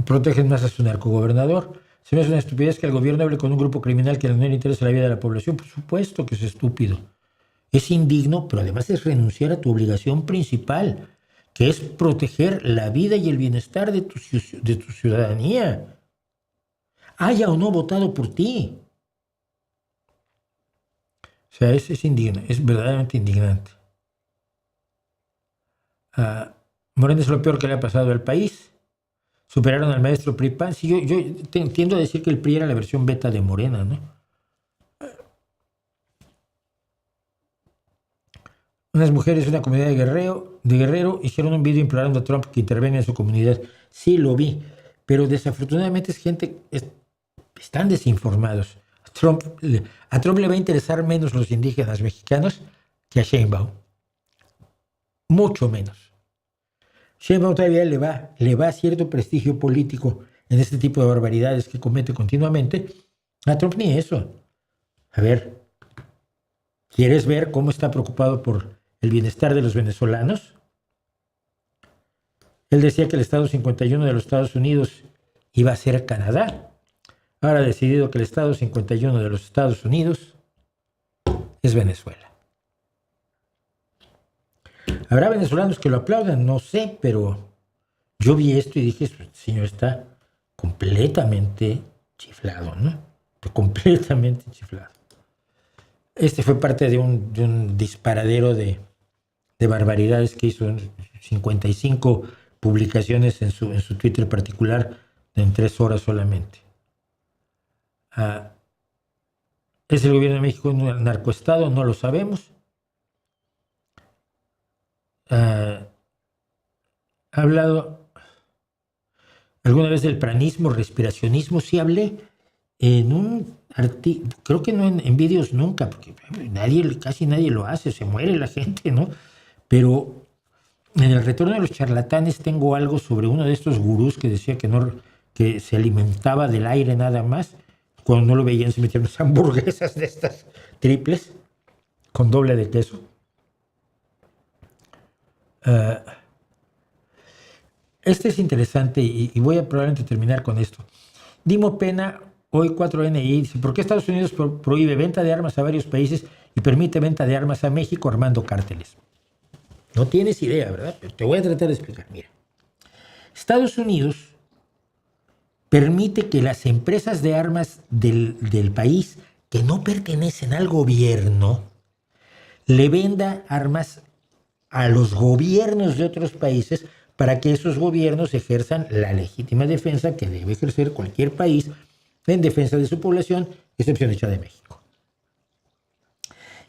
Protegen más a su narcogobernador. Se me hace una estupidez que el gobierno hable con un grupo criminal que no le interesa la vida de la población. Por supuesto que es estúpido. Es indigno, pero además es renunciar a tu obligación principal, que es proteger la vida y el bienestar de tu ciudadanía, haya o no votado por ti. O sea, es indigno, es verdaderamente indignante. Morena es lo peor que le ha pasado al país. Superaron al maestro PRI-PAN. Sí, yo tiendo a decir que el PRI era la versión beta de Morena, ¿no? Unas mujeres de una comunidad de Guerrero hicieron un video implorando a Trump que intervenga en su comunidad. Sí, lo vi, pero desafortunadamente es gente, están desinformados. A Trump le va a interesar menos los indígenas mexicanos que a Sheinbaum. Mucho menos. Sheinbaum todavía le va cierto prestigio político en este tipo de barbaridades que comete continuamente. A Trump ni eso. A ver, ¿quieres ver cómo está preocupado por el bienestar de los venezolanos? Él decía que el Estado 51 de los Estados Unidos iba a ser Canadá. Ahora ha decidido que el Estado 51 de los Estados Unidos es Venezuela. ¿Habrá venezolanos que lo aplaudan? No sé, pero yo vi esto y dije, este señor está completamente chiflado, ¿no? Completamente chiflado. Este fue parte de un disparadero de barbaridades que hizo, 55 publicaciones en su Twitter particular en 3 horas solamente. ¿Es el gobierno de México un narcoestado? No lo sabemos. Ha hablado alguna vez del pranismo, respiracionismo. Sí hablé en un artículo, creo que no en vídeos nunca, porque casi nadie lo hace, se muere la gente, ¿no? Pero en el retorno de los charlatanes tengo algo sobre uno de estos gurús que decía que se alimentaba del aire nada más. Cuando no lo veían se metían unas hamburguesas de estas triples con doble de queso. Este es interesante y voy a probablemente terminar con esto. Dimo Pena, hoy 4NI, dice, ¿por qué Estados Unidos prohíbe venta de armas a varios países y permite venta de armas a México armando cárteles? No tienes idea, ¿verdad? Pero te voy a tratar de explicar. Mira, Estados Unidos permite que las empresas de armas del país que no pertenecen al gobierno le venda armas a los gobiernos de otros países para que esos gobiernos ejerzan la legítima defensa que debe ejercer cualquier país en defensa de su población, excepción hecha de México.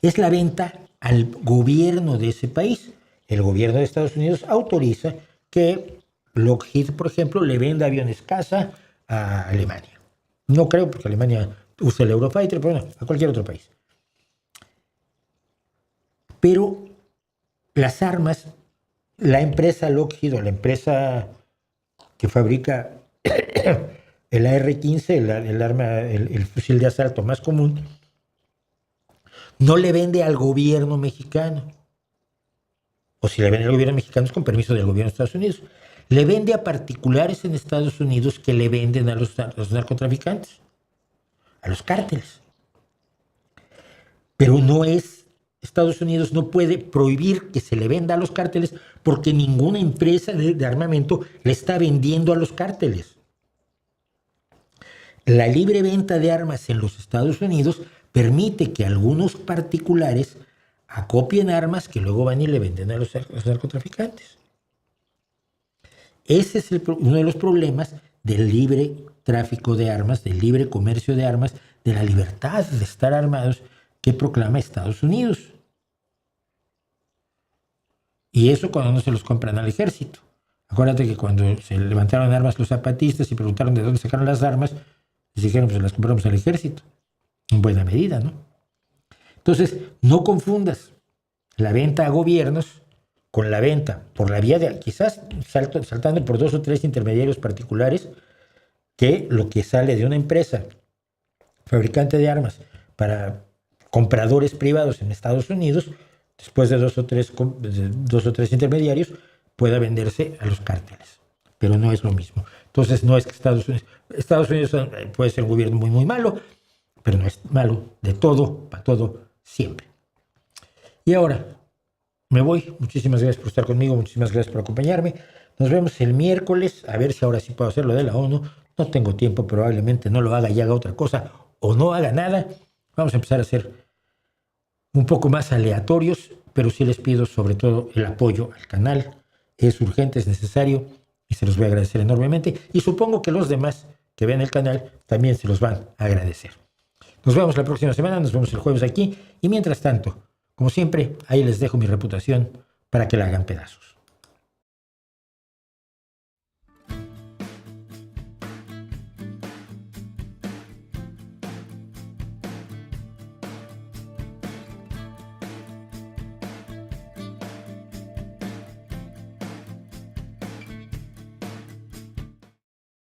Es la venta al gobierno de ese país. El gobierno de Estados Unidos autoriza que Lockheed, por ejemplo, le venda aviones caza a Alemania. No creo, porque Alemania usa el Eurofighter, pero no, a cualquier otro país. Pero las armas, la empresa Lockheed o la empresa que fabrica el AR-15, el fusil de asalto más común, no le vende al gobierno mexicano. O si le vende al gobierno mexicano es con permiso del gobierno de Estados Unidos. Le vende a particulares en Estados Unidos que le venden a los narcotraficantes, a los cárteles. Pero no es, Estados Unidos no puede prohibir que se le venda a los cárteles porque ninguna empresa de armamento le está vendiendo a los cárteles. La libre venta de armas en los Estados Unidos permite que algunos particulares acopien armas que luego van y le venden a los narcotraficantes. Ese es uno de los problemas del libre tráfico de armas, del libre comercio de armas, de la libertad de estar armados que proclama Estados Unidos. Y eso cuando no se los compran al ejército. Acuérdate que cuando se levantaron armas los zapatistas y preguntaron de dónde sacaron las armas, les dijeron, pues las compramos al ejército. En buena medida, ¿no? Entonces, no confundas la venta a gobiernos con la venta por la vía de, quizás saltando por 2 o 3 intermediarios particulares, que lo que sale de una empresa fabricante de armas para compradores privados en Estados Unidos, después de 2 o 3 intermediarios, pueda venderse a los cárteles. Pero no es lo mismo. Entonces, no es que Estados Unidos puede ser un gobierno muy, muy malo, pero no es malo de todo, para todo, siempre. Y ahora, me voy. Muchísimas gracias por estar conmigo, muchísimas gracias por acompañarme. Nos vemos el miércoles, a ver si ahora sí puedo hacer lo de la ONU. No tengo tiempo, probablemente no lo haga y haga otra cosa, o no haga nada. Vamos a empezar a ser un poco más aleatorios, pero sí les pido sobre todo el apoyo al canal. Es urgente, es necesario, y se los voy a agradecer enormemente. Y supongo que los demás que vean el canal también se los van a agradecer. Nos vemos la próxima semana, nos vemos el jueves aquí, y mientras tanto, como siempre, ahí les dejo mi reputación para que la hagan pedazos.